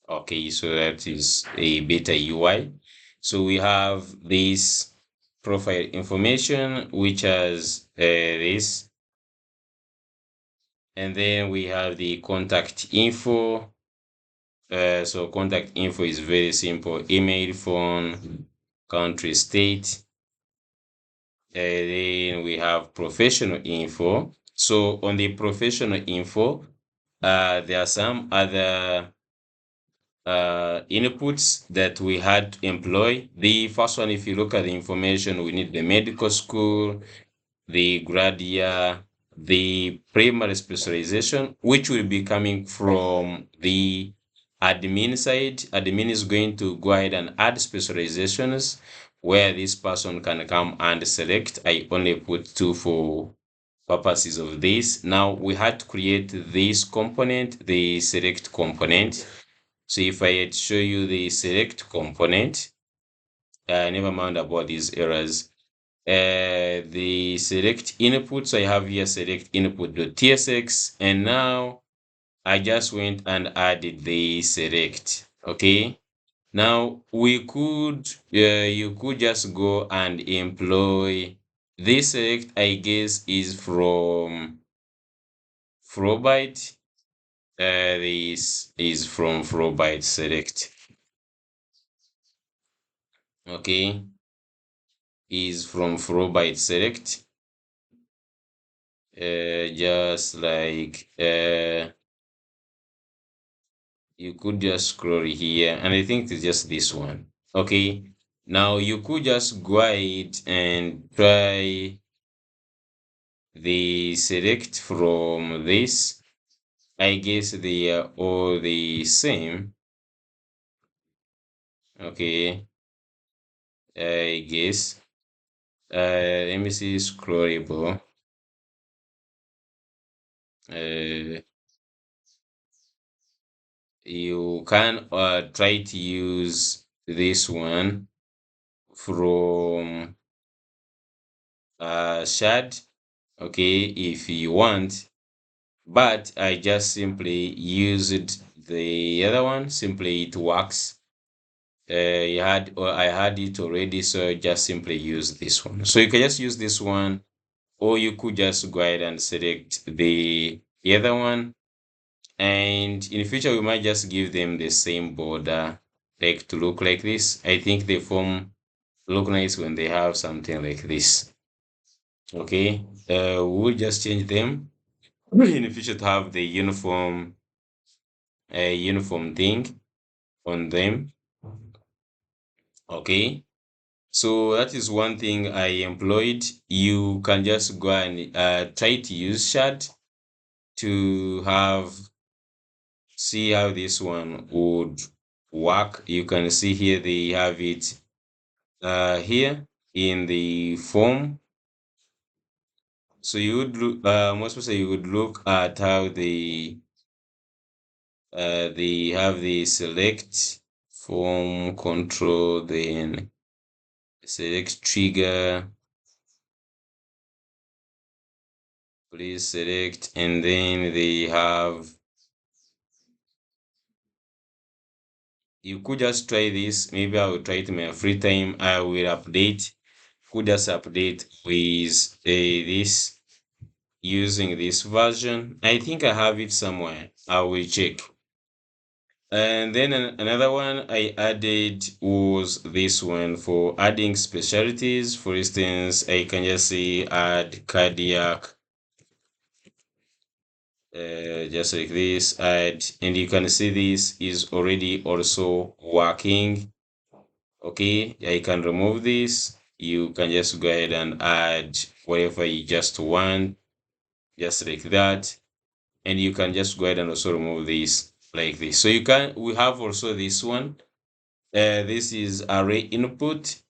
Okay, so that is a beta UI. So we have this profile information, which has this, and then we have the contact info. So contact info is very simple: email, phone, country, state. Then we have professional info. So on the professional info, there are some other inputs that we had to employ. The first one, if you look at the information, we need the medical school, the grad year, the primary specialization, which will be coming from the admin side. Admin is going to go ahead and add specializations where this person can come and select. I only put 2 for purposes of this. Now we had to create this component, the select component. So if I had show you the select component, never mind about these errors. The select inputs, I have here select input.tsx, and now I just went and added the select. Okay. Now we could, you could just go and employ this select. I guess is from Flowbyte. This is from Flowbyte select. Okay. is from flow byte select. Just like you could just scroll here, and I think it's just this one. Okay, now you could just go ahead and try the select from this. I guess they are all the same. Okay, I guess. Let me see scrollable. Uh, you can try to use this one from shard, okay, if you want, but I just simply used the other one. Simply it works. I had it already, so I just simply use this one. So you can just use this one, or you could just go ahead and select the other one. And in the future, we might just give them the same border, like to look like this. I think the form look nice when they have something like this. Okay, we'll just change them in the future to have the uniform thing on them. Okay, so that is one thing I employed. You can just go and try to use shard to have see how this one would work. You can see here they have it here in the form. So you would look most especially you would look at how they have the select form control, then select trigger, please select, and then they have, you could just try this. Maybe I will try it in my free time. I will update, could just update with this using this version. I think I have it somewhere. I will check. And then another one I added was this one for adding specialties. For instance, I can just say add cardiac, just like this, add, and you can see this is already also working. Okay, I can remove this. You can just go ahead and add whatever you just want, just like that. And you can just go ahead and also remove this like this. So we have also this one. This is array input.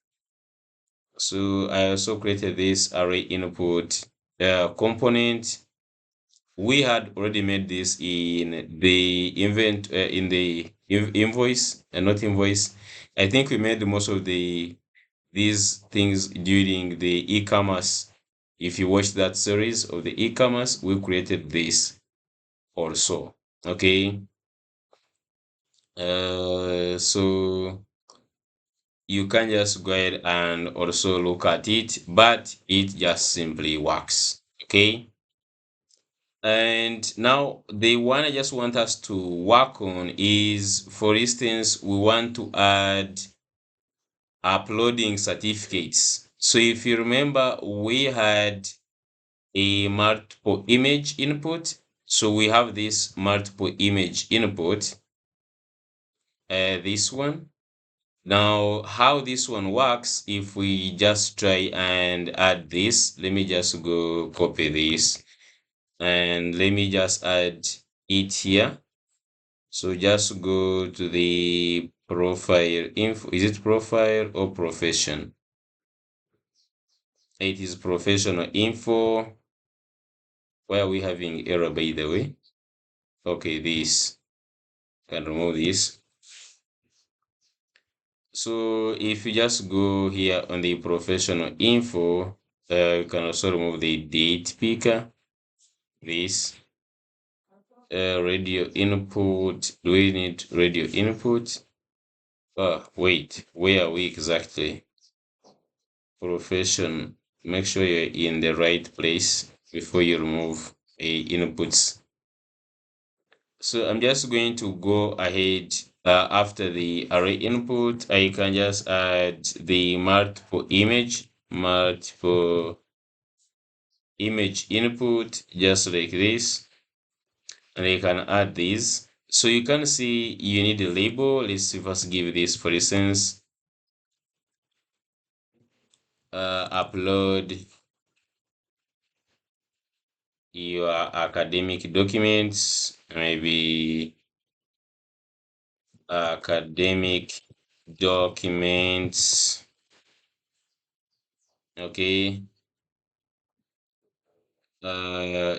So I also created this array input component. We had already made this in the invoice, and not invoice. I think we made most of these things during the e-commerce. If you watch that series of the e-commerce, we created this also. Okay. So you can just go ahead and also look at it, but it just simply works. Okay. And now the one I just want us to work on is, for instance, we want to add uploading certificates. So if you remember, we had a multiple image input. So we have this multiple image input, this one. Now, how this one works, if we just try and add this, let me just go copy this and let me just add it here. So just go to the profile info. Is it profile or profession? It is professional info. Why are we having error, by the way? Okay, this. Can remove this. So if you just go here on the professional info, you can also remove the date picker. This radio input. Do we need radio input? Wait, where are we exactly? Profession. Make sure you're in the right place before you remove a inputs. So I'm just going to go ahead after the array input. I can just add the multiple image. multiple image input, just like this, and you can add these. So you can see you need a label. Let's first give this, for instance, upload your academic documents, maybe academic documents. Okay,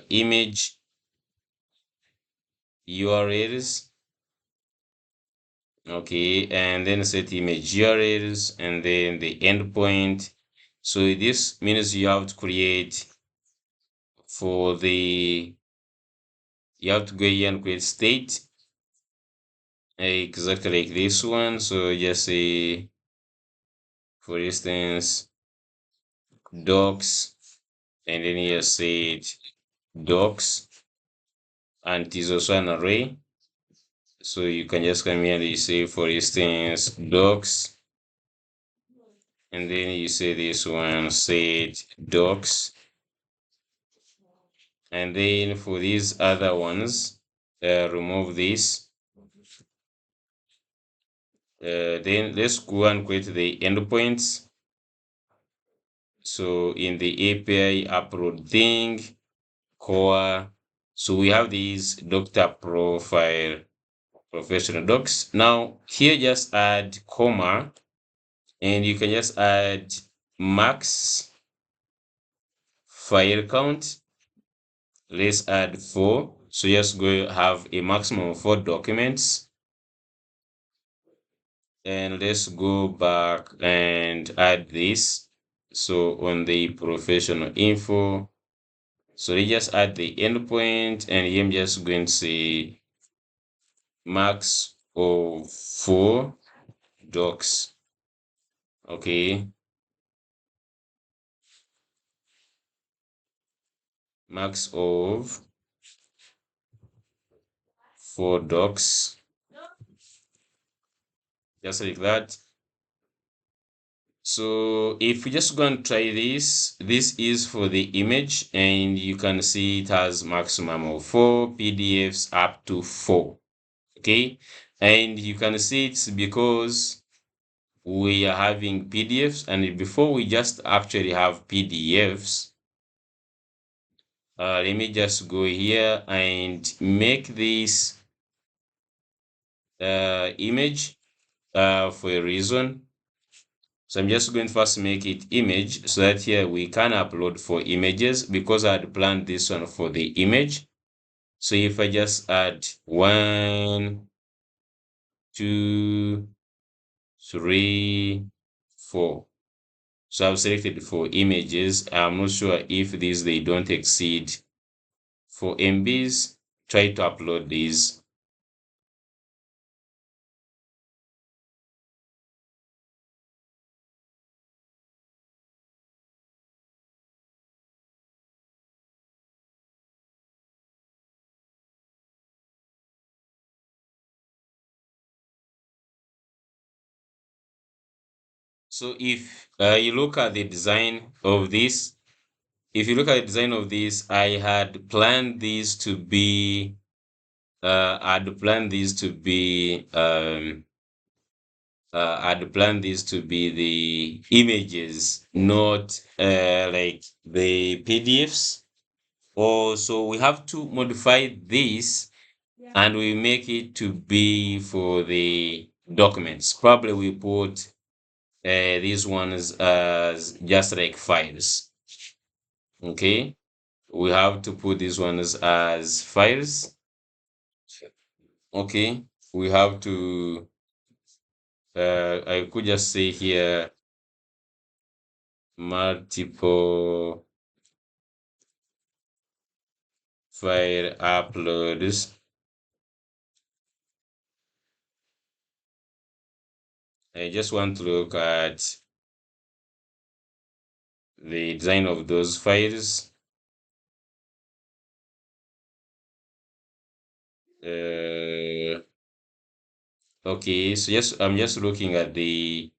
image URLs. Okay, and then set image URLs and then the endpoint. So this means you have to create for the, you have to go here and create state exactly like this one. So just say, for instance, docs, and then here say docs, and it is also an array. So you can just come here and you say, for instance, docs, and then you say this one, set docs, and then for these other ones, remove this. Then let's go and create the endpoints. So in the API upload thing, core, so we have these doctor profile, professional docs. Now here just add comma, and you can just add max file count. Let's add 4. So just go have a maximum of 4 documents. And let's go back and add this. So on the professional info, so they just add the endpoint, and I'm just going to say max of 4 docs. Okay, max of 4 docs, just like that. So if we just go and try this is for the image, and you can see it has maximum of 4 PDFs up to 4. Okay, and you can see it's because we are having PDFs, and before we just actually have PDFs, let me just go here and make this image for a reason. So I'm just going to first make it image so that here we can upload for images, because I had planned this one for the image. So if I just add 1, 2, 3, 4. So I've selected for images. I'm not sure if these, they don't exceed 4 MBs. Try to upload these. So if you look at the design of this, if you look at the design of this, I had planned these to be, I'd planned these to be, I'd planned these to be the images, not like the PDFs. So we have to modify this, and we make it to be for the documents. Probably we put these ones as just like files. Okay, we have to put these ones as files. Okay, we have to, I could just say here multiple file uploads. I just want to look at the design of those files. Okay, so I'm just looking at the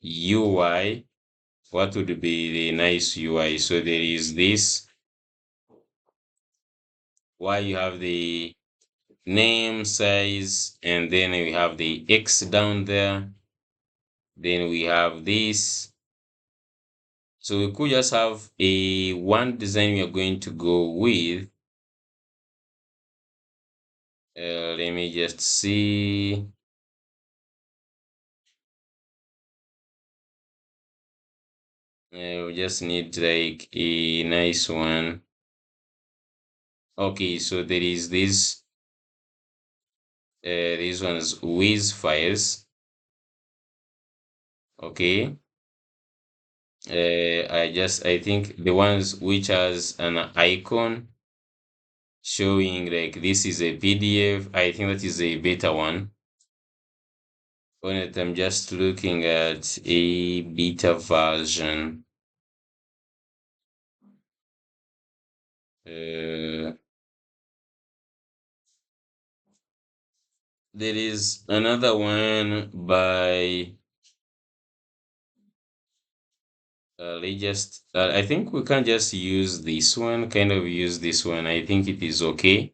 UI what would be the nice UI? So there is this, why you have the name, size, and then we have the X down there. Then we have this. So we could just have a one design we are going to go with. Let me just see. We just need like a nice one. Okay, so there is this. These ones Wiz files. Okay. I think the ones which has an icon showing like this is a PDF. I think that is a beta one. On it, I'm just looking at a beta version. There is another one by I think we can just use this one, kind of use this one. I think it is okay.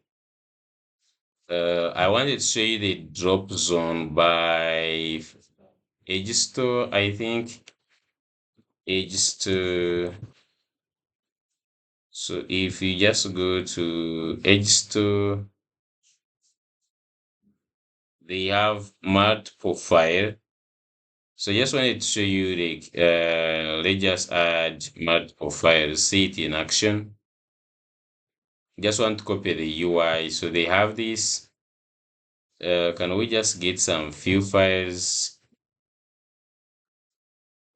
I wanted to show you the drop zone by Edge Store. I think Edge Store. So if you just go to Edge Store, they have Mart profile. So just wanted to show you like let's just add Mart profile, see it in action. Just want to copy the UI. So they have this. Can we just get some few files?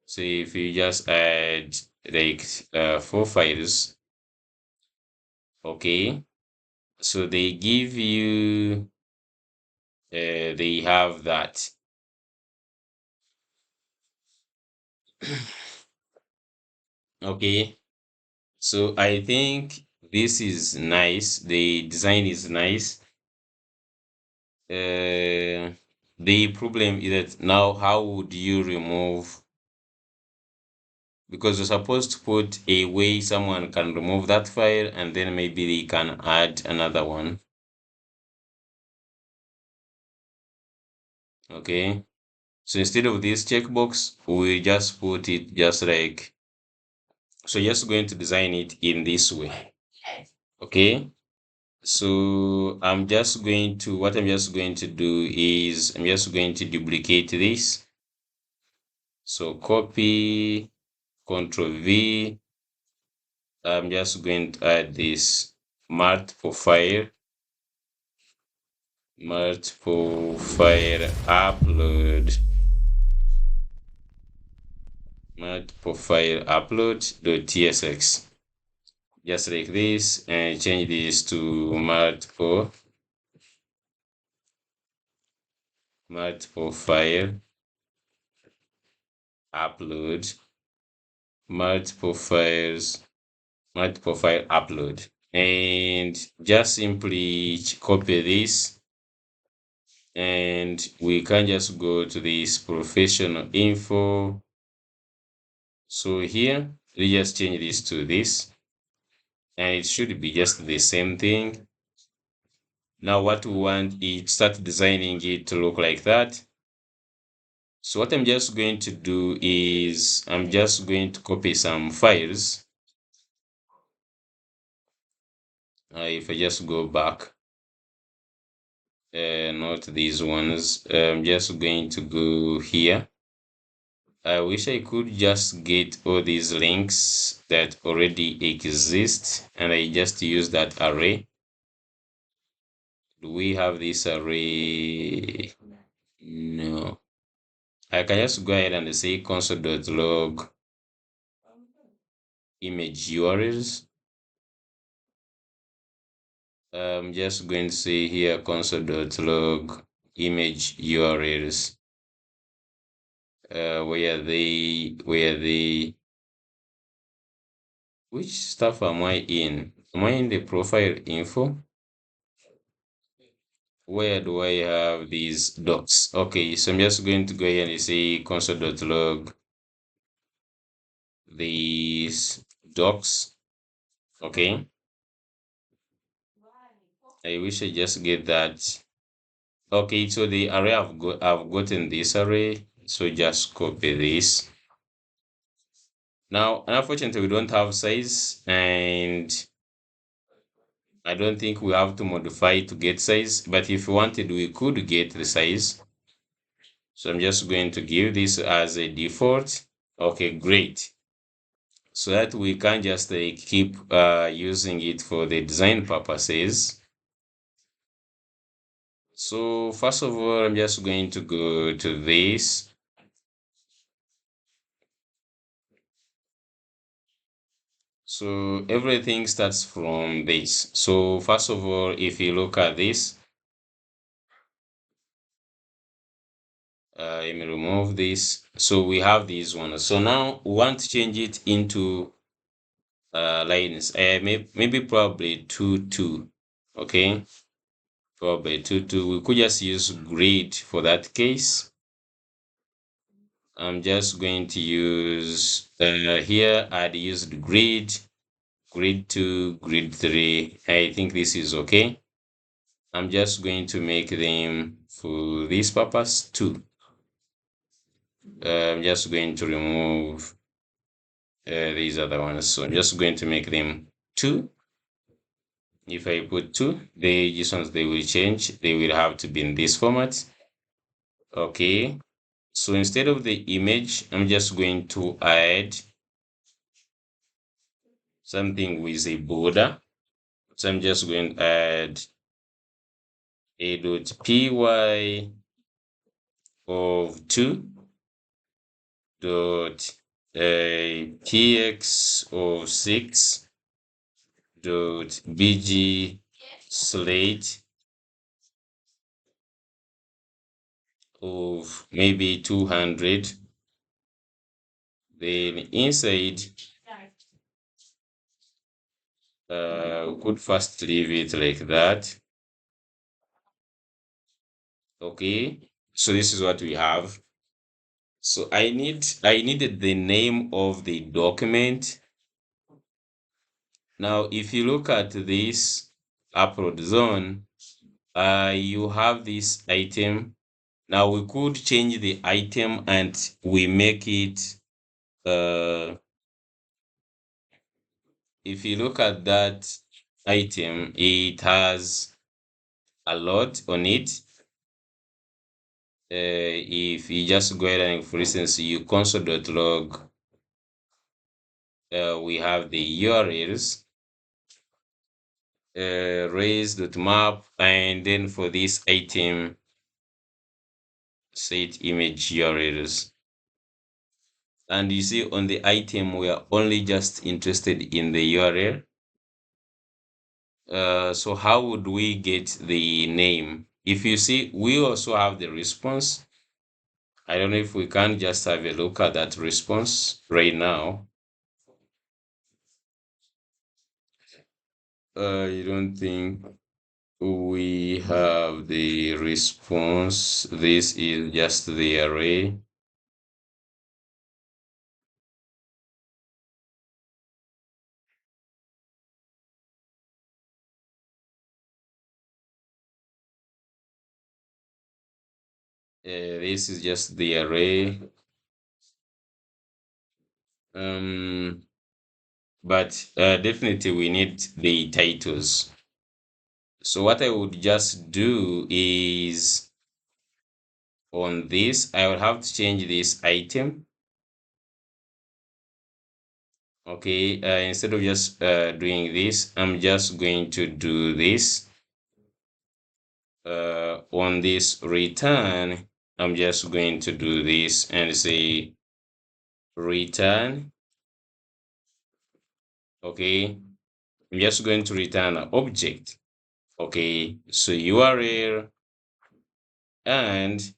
So if you just add like 4 files, okay. So they give you they have that. Okay. So I think this is nice. The design is nice. The problem is that now how would you remove, because you're supposed to put a way someone can remove that file and then maybe they can add another one. Okay. So instead of this checkbox, we just put it just like, so just going to design it in this way. Okay. So what I'm just going to do is I'm just going to duplicate this. So copy, Control V. I'm just going to add this multiple file upload, upload.tsx, just like this, and change this to multiple file upload, multiple files, multiple file upload, and just simply copy this, and we can just go to this professional info. So here we just change this to this, and it should be just the same thing. Now what we want is start designing it to look like that. So what I'm just going to do is I'm just going to copy some files. If I just go back, not these ones, I'm just going to go here. I wish I could just get all these links that already exist and I just use that array. Do we have this array? No. I can just go ahead and say console.log image URLs. I'm just going to say here console.log image URLs. Where they, which stuff am I in? Am I in the profile info? Where do I have these docs? Okay, so I'm just going to go ahead and say console.log these docs. Okay, I wish I just get that. Okay, so the array I've gotten this array, so just copy this. Now, unfortunately, we don't have size, and I don't think we have to modify to get size, but if we wanted, we could get the size. So I'm just going to give this as a default. Okay, great. So that we can just keep using it for the design purposes. So first of all, I'm just going to go to this. So everything starts from this. So first of all, if you look at this, let me remove this. So we have this one. So now we want to change it into lines. Maybe probably 2 2. Okay, probably 2 2. We could just use grid for that case. I'm just going to use here. I'd used grid 2, grid 3. I think this is okay. I'm just going to make them for this purpose 2. I'm just going to remove these other ones. So I'm just going to make them 2. If I put 2, these ones, they will change. They will have to be in this format. Okay. So instead of the image, I'm just going to add something with a border. So I'm just going to add a.py of 2 dot px of 6 dot bg slate of maybe 200. Then inside, could first leave it like that. Okay, so this is what we have. So I needed the name of the document. Now, if you look at this upload zone, you have this item. Now we could change the item and we make it, if you look at that item, it has a lot on it. If you just go ahead and, for instance, you console.log, we have the URLs, raise.map, and then for this item, set image URLs. And you see on the item, we are only just interested in the URL. So how would we get the name? If you see, we also have the response. I don't know if we can just have a look at that response right now. You don't think we have the response? This is just the array. This is just the array. But definitely we need the titles. So what I would just do is, on this, I will have to change this item. Okay, instead of just doing this, I'm just going to do this. On this return, I'm just going to do this and say return. Okay, I'm just going to return an object. Okay, so URL and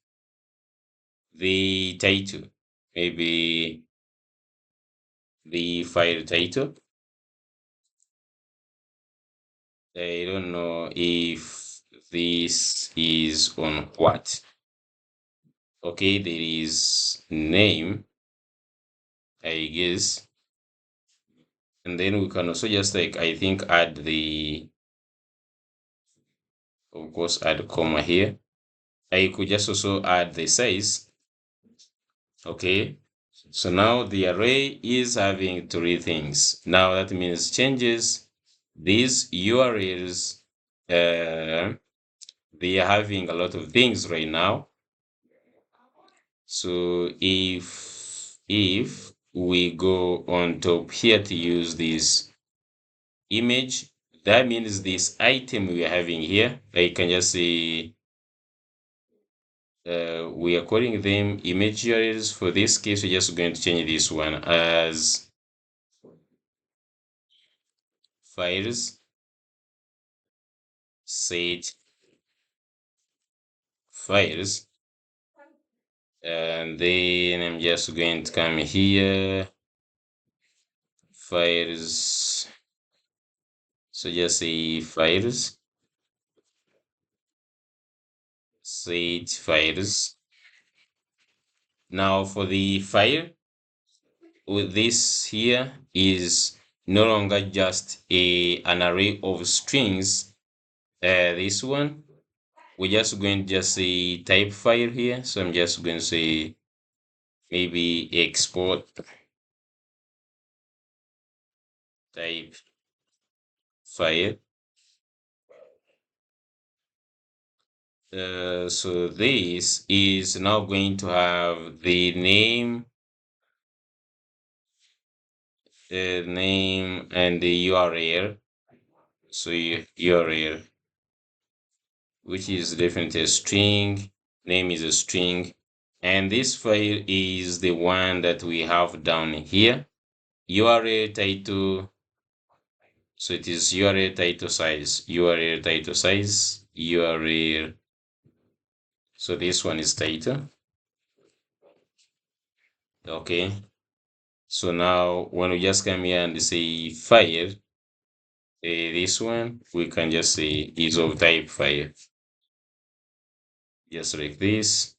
the title, maybe the file title. I don't know if this is on what. Okay, there is name, I guess. And then we can also just like, I think, add the, of course, add a comma here. I could just also add the size. Okay. So now the array is having three things. Now that means changes. These URLs, they are having a lot of things right now. So if we go on top here to use this image, that means this item we are having here, I can just say we are calling them image URLs. For this case, we're just going to change this one as files set files. And then I'm just going to come here, files. So just say files, set files. Now for the file, with this here is no longer just an array of strings. This one, we're just going to just say type file here. So I'm just going to say maybe export type file. So this is now going to have the name and the URL. So URL, which is definitely a string, name is a string, and this file is the one that we have down here. URL title, so it is URL title size, URL title size, URL. So this one is title. Okay. So now when we just come here and say file, this one, we can just say is of type file. Just like this.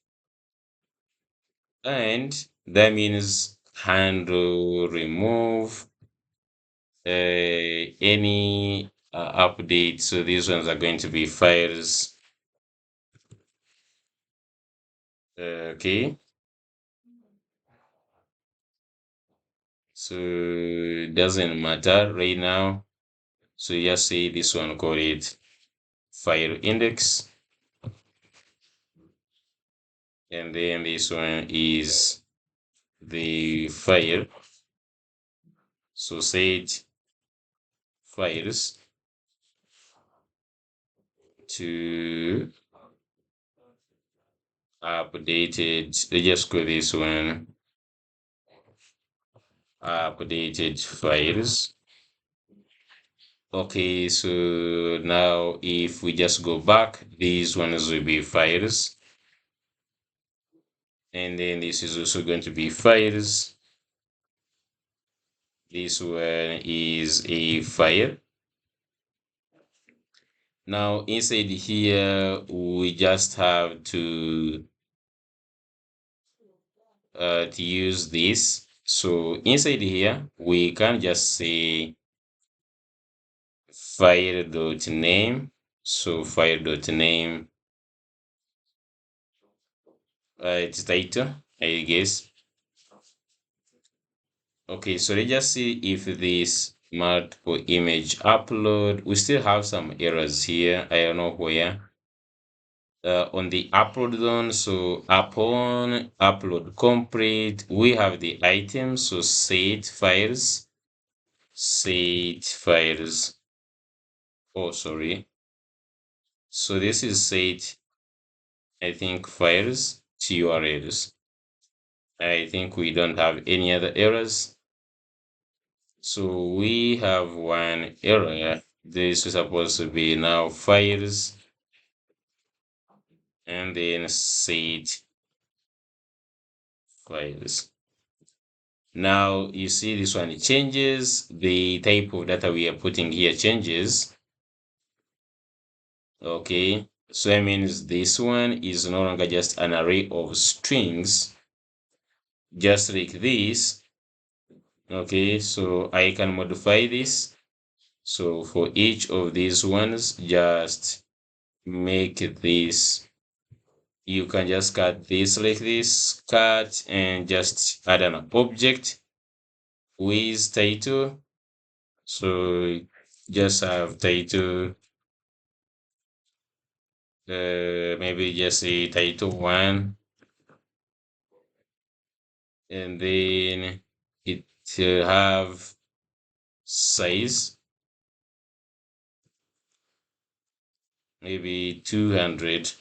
And that means handle remove any update. So these ones are going to be files. Okay. So it doesn't matter right now. So just say this one, call it file index. And then this one is the file. So set files to updated. Let's just call this one updated files. Okay, so now if we just go back, these ones will be files. And then this is also going to be files. This one is a file. Now inside here, we just have to use this. So inside here, we can just say file.name. So file.name, it's title, I guess. Okay, so let's just see if this multiple image upload, we still have some errors here. I don't know where. On the upload zone, so upon upload complete, we have the items. So set files. Oh, sorry. So this is set, I think, files to URLs. I think we don't have any other errors. So we have one error. This is supposed to be now files and then set files. Now you see this one, it changes. The type of data we are putting here changes. Okay, so that means this one is no longer just an array of strings, just like this. Okay, so I can modify this. So for each of these ones, just make this, you can just cut this like this, cut and just add an object with title. So just have title, maybe just a title one, and then it have size, maybe 200,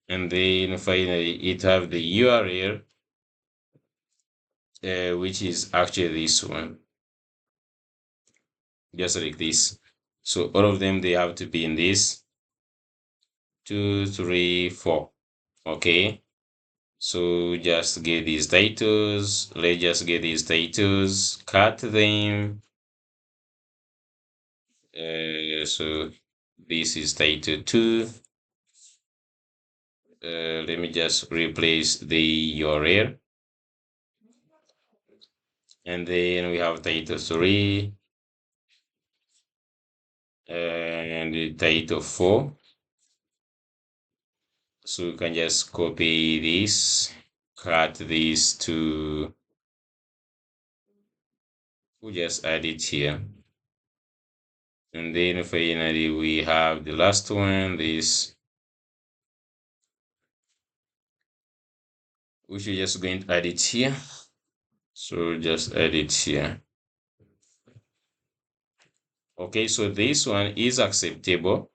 and then finally it have the URL, which is actually this one, just like this. So all of them, they have to be in this 2, 3, 4. Okay, so just get these titles. Let's just get these titles, cut them. So this is title 2. Let me just replace the URL, and then we have title 3 and the title 4. So you can just copy this, cut this to, we just add it here. And then finally we have the last one, this, which we're just going to add it here. So just add it here. Okay, so this one is acceptable.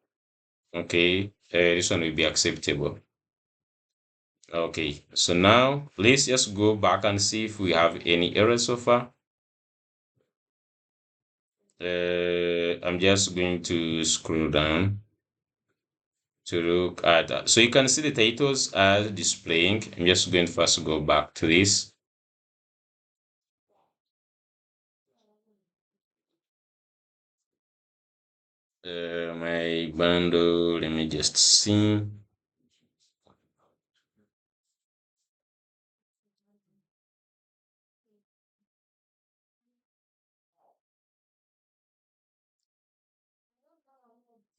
Okay, this one will be acceptable. Okay, so now let's just go back and see if we have any errors so far. I'm just going to scroll down to look at that. So you can see the titles are displaying. I'm just going to first go back to this. My bundle, let me just see.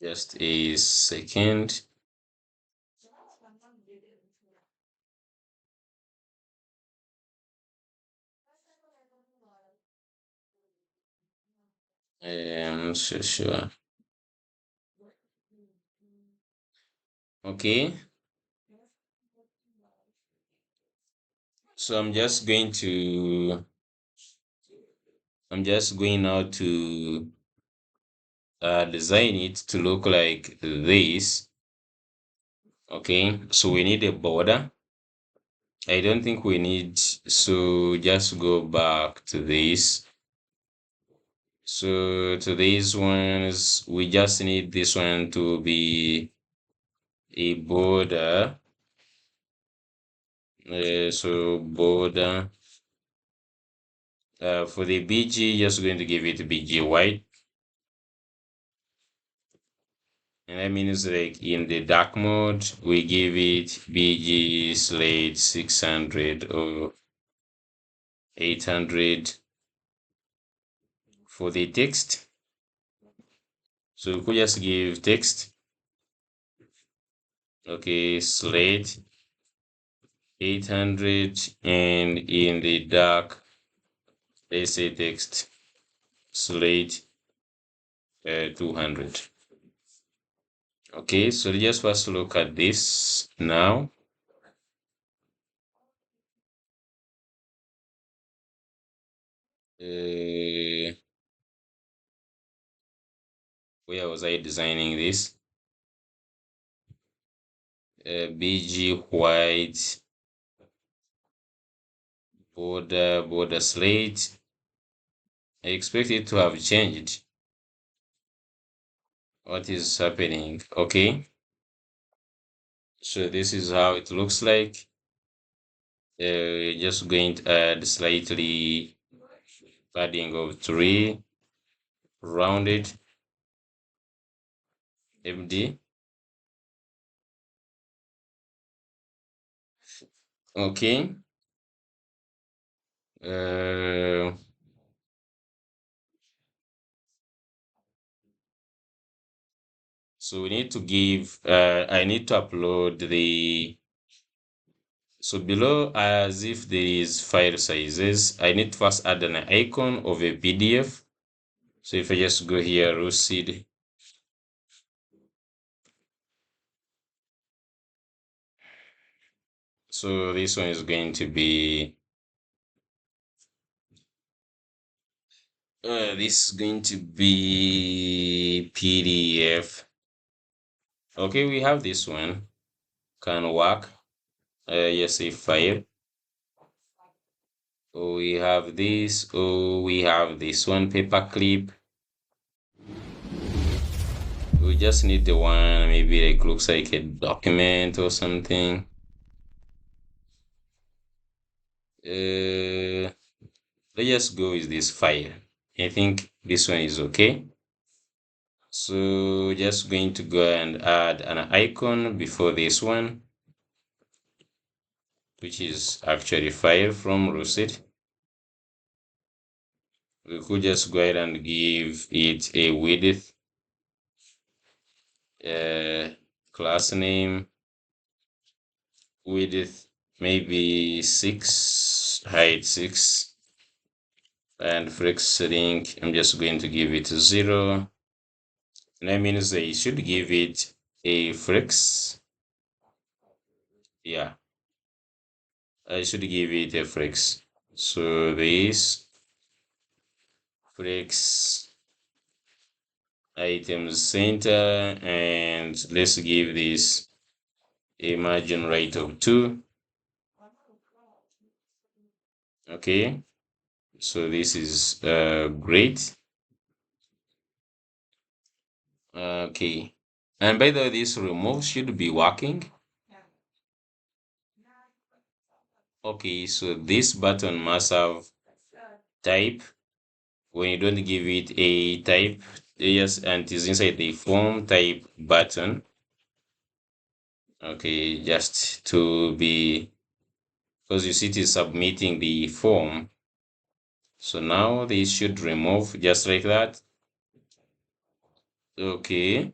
Just a second. Sure. Okay. So I'm just going now to design it to look like this. Okay. So we need a border. I don't think we need, so just go back to this. So to these ones, we just need this one to be a border. So border. For the BG, just going to give it BG white. And that means like in the dark mode, we give it BG slate 600 or 800 for the text. So we could just give text. Okay, slate 800, and in the dark, let's say text slate 200. Okay, so just first look at this now. Where was I designing this? BG white border slate. I expect it to have changed. What is happening? Okay, so this is how it looks like. Just going to add slightly padding of 3, rounded MD. Okay. So we need to give, I need to upload the, so below as if there is file sizes, I need to first add an icon of a PDF. So if I just go here, Lucid, so this one is going to be, this is going to be PDF. Okay, we have this one, can work. Yes, a file. Oh, we have this. Oh, we have this one, paperclip. We just need the one, maybe like looks like a document or something. Let's just go with this file. I think this one is okay. So just going to go and add an icon before this one, which is actually file from Lucid. We could just go ahead and give it a width, class name, width maybe 6, height 6, and flex link. I'm just going to give it 0. And that means they should give it a flex. Yeah, I should give it a flex. So this flex items center, and let's give this a margin right of 2. Okay, so this is great. Okay, and by the way, this remove should be working. Okay, so this button must have type. When you don't give it a type, yes, and it is inside the form type button. Okay, just to be, because you see it is submitting the form. So now they should remove just like that. Okay.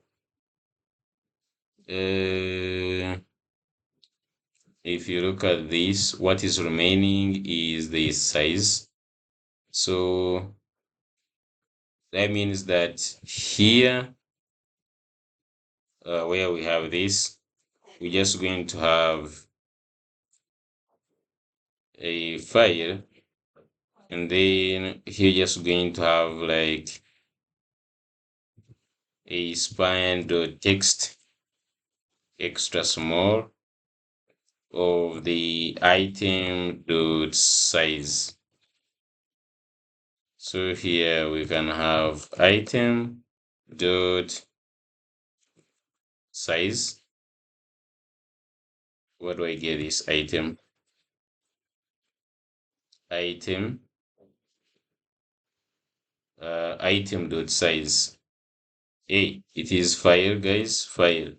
If you look at this, what is remaining is the size. So that means that here, where we have this, we're just going to have a file, and then here just going to have like a span.txt extra small of the item dot size. So here we can have item dot size. What do I get this item? Item item dot size. Hey, it is file, guys, file.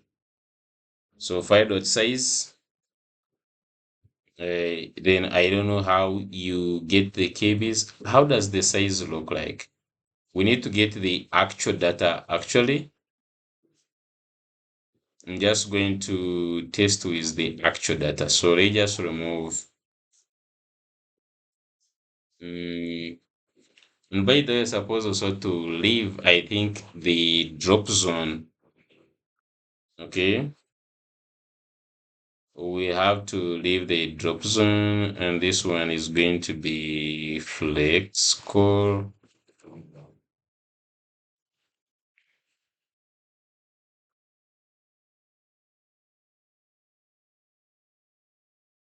So file dot size. Then I don't know how you get the KBs. How does the size look like? We need to get the actual data actually. I'm just going to test with the actual data. So let's just remove. And by the way, suppose also to leave, I think, the drop zone. Okay. We have to leave the drop zone, and this one is going to be flex core.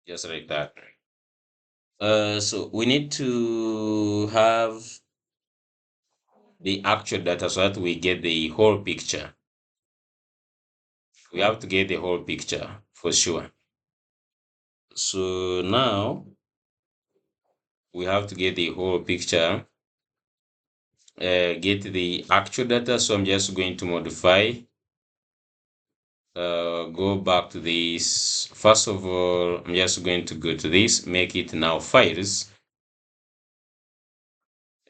Just like that. So we need to have the actual data so that we get the whole picture. We have to get the whole picture for sure. So now we have to get the whole picture, get the actual data. So I'm just going to modify, go back to this. First of all, I'm just going to go to this, make it now files.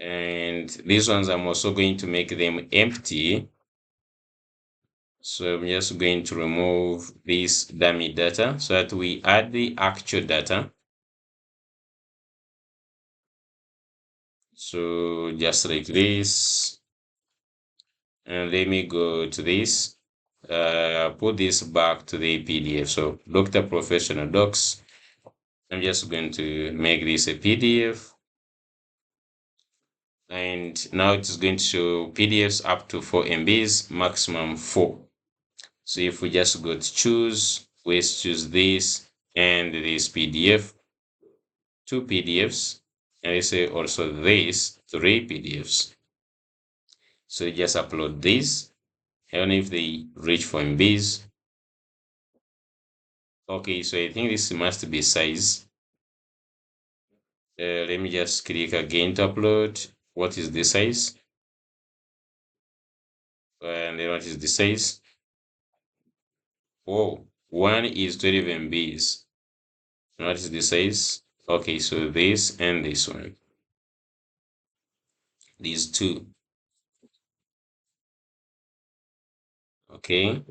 And these ones I'm also going to make them empty. So I'm just going to remove this dummy data so that we add the actual data. So just like this, and let me go to this, put this back to the PDF. So Dr. Professional Docs, I'm just going to make this a PDF. And now it is going to show PDFs up to 4 MBs, maximum 4. So if we just go to choose, we choose this and this PDF, 2 PDFs, and I say also this, 3 PDFs. So you just upload this. I don't know if they reach for MBs. Okay, so I think this must be size. Let me just click again to upload. What is the size? And then what is the size? Oh, one is 12 MBs. What is the size? Okay, so this and this one. These two. Okay.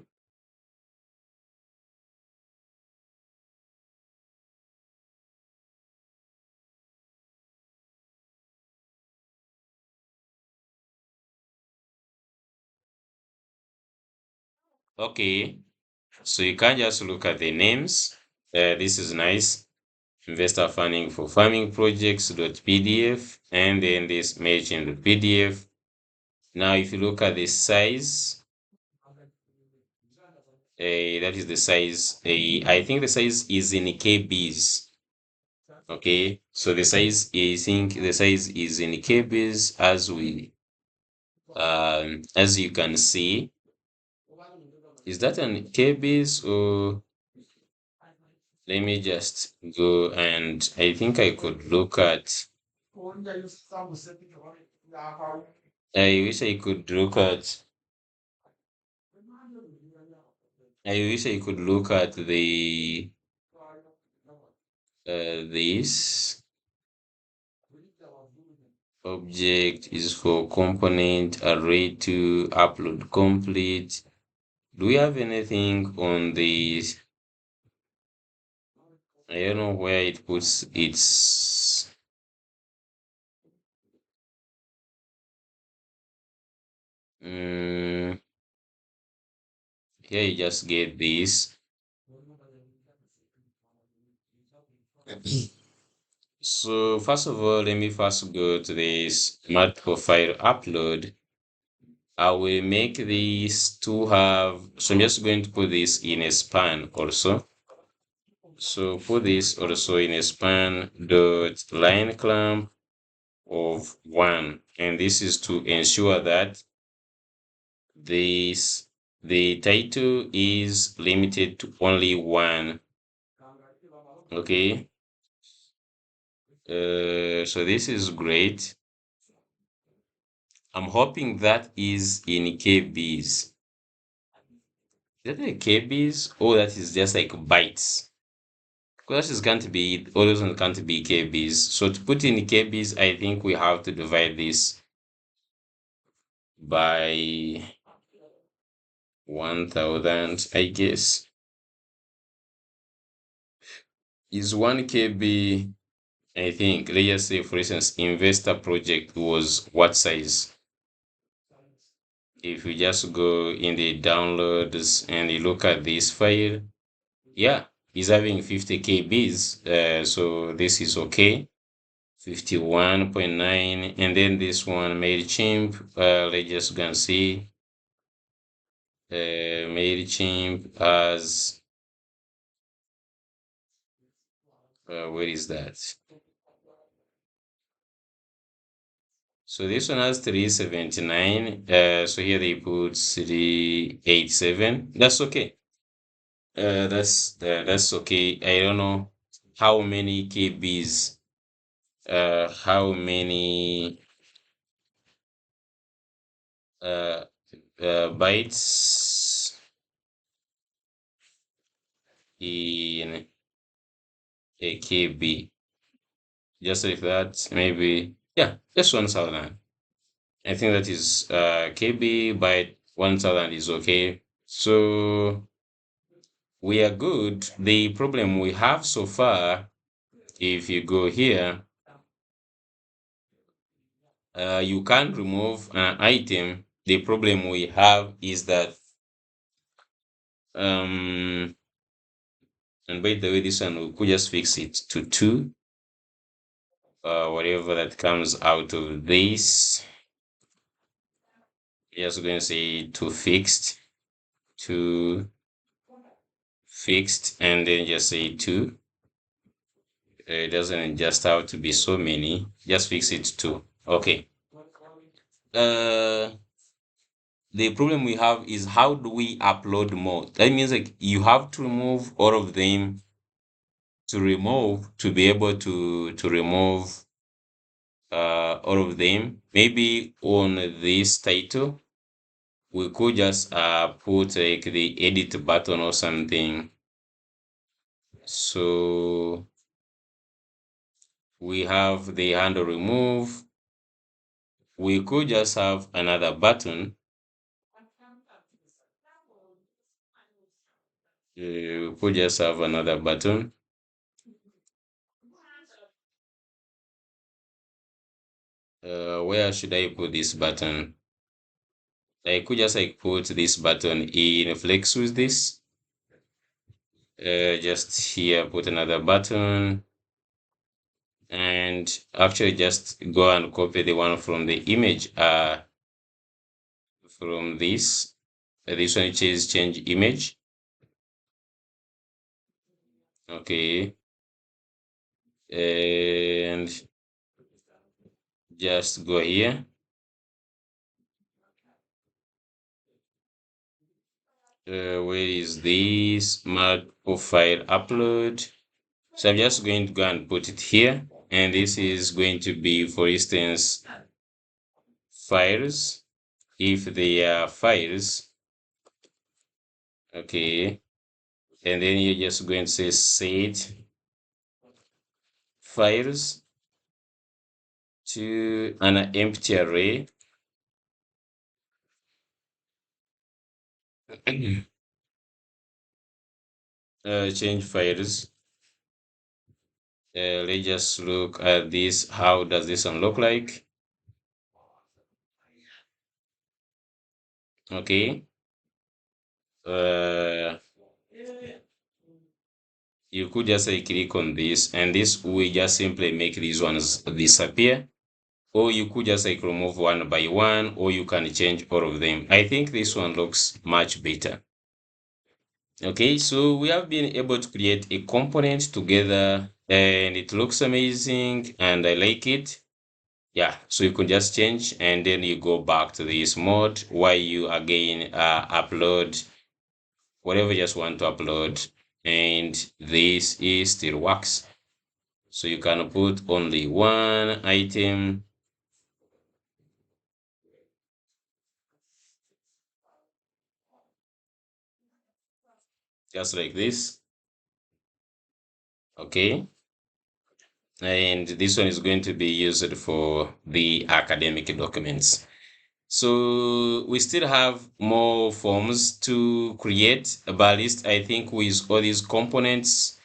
Okay. So you can just look at the names. This is nice. Investor funding for farming projects.pdf, and then this merchant.pdf. Now, if you look at the size, that is the size. I think the size is in KBs. Okay, so the size is, I think the size is in KBs as you can see. Is that an KBs or let me just go and I think I could look at. I wish I could look at. I wish I could look at the this object is for component array to upload complete. Do we have anything on this? I don't know where it puts its. Mm, here you just get this. So first of all, let me first go to this MultiFile Upload. I will make this to have, so I'm just going to put this in a span also. So put this also in a span dot line clamp of 1. And this is to ensure that this the title is limited to only 1. Okay. So this is great. I'm hoping that is in KBs. Is that like KBs? Oh, that is just like bytes. Because that is going to be, all those ones can't be KBs. So to put in KBs, I think we have to divide this by 1000, I guess. Is 1 KB, I think, let's just say, for instance, investor project was what size? If you just go in the downloads and you look at this file, yeah, it's having 50 KBs. So this is okay. 51.9, and then this one MailChimp, let's just go and see. MailChimp as where is that? So this one has 379. So here they put 387. That's okay. That's okay. I don't know how many KBs, how many uh, bytes in a KB. Just like that, maybe. Yeah, just 1000. I think that is KB byte 1000 is okay. So we are good. The problem we have so far, if you go here, you can't remove an item. The problem we have is that, and by the way, this one we could just fix it to 2, whatever that comes out of this. Just going to say to fixed, to fixed, and then just say 2. It doesn't just have to be so many. Just fix it to. Okay. Uh, the problem we have is how do we upload more? That means like you have to remove all of them to be able to remove all of them. Maybe on this title we could just put like the edit button or something. So we have the handle remove. We could just have another button. We could just have another button. Where should I put this button? I could just like put this button in flex with this. Just here, put another button, and actually just go and copy the one from the image. From this, this one which is change image. Okay, and just go here. Where is this MultiFile Upload? So I'm just going to go and put it here, and this is going to be, for instance, files. If they are files, okay, and then you're just going to say set files to an empty array. Change files. Let's just look at this. How does this one look like? Okay. You could just say click on this, and this will just simply make these ones disappear. Or you could just like remove one by one, or you can change all of them. I think this one looks much better. Okay, so we have been able to create a component together, and it looks amazing and I like it. Yeah, so you can just change and then you go back to this mode where you again upload whatever you just want to upload, and this is still works. So you can put only one item, just like this. Okay, and this one is going to be used for the academic documents. So we still have more forms to create, but at least I think with all these components,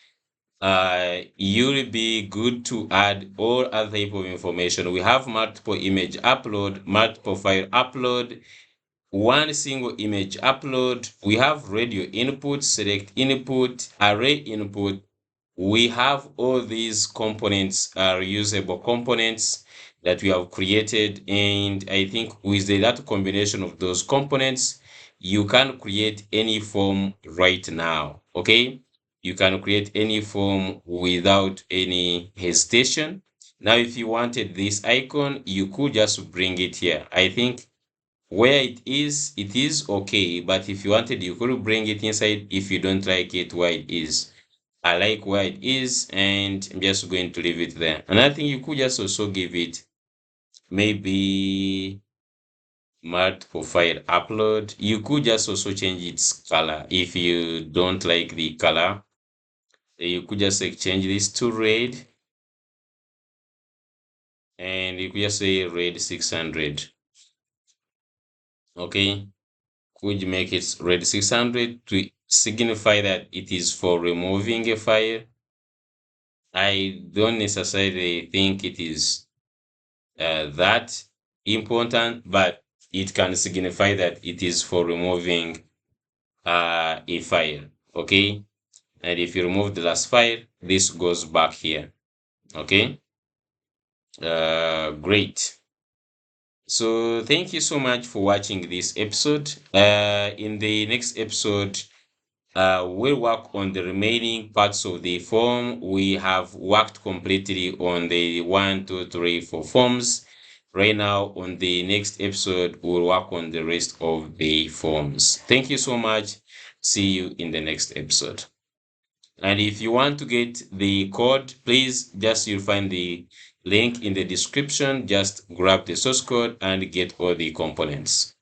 you'll be good to add all other type of information. We have multiple image upload, multiple file upload, one single image upload. We have radio input, select input, array input. We have all these components are reusable components that we have created, and I think with that combination of those components, you can create any form right now. Okay, you can create any form without any hesitation. Now if you wanted this icon, you could just bring it here. I think where it is okay, but if you wanted, you could bring it inside. If you don't like it where it is, I like where it is, and I'm just going to leave it there. Another thing, you could just also give it maybe MultiFile Upload. You could just also change its color. If you don't like the color, you could just like change this to red, and you could just say red 600. Okay, which make it red 600 to signify that it is for removing a file. I don't necessarily think it is that important, but it can signify that it is for removing a file. Okay, and if you remove the last file, this goes back here. Okay, great. So thank you so much for watching this episode. In the next episode, we'll work on the remaining parts of the form. We have worked completely on the 1, 2, 3, 4 forms. Right now, on the next episode, we'll work on the rest of the forms. Thank you so much. See you in the next episode. And if you want to get the code, please you'll find the link in the description. Just grab the source code and get all the components.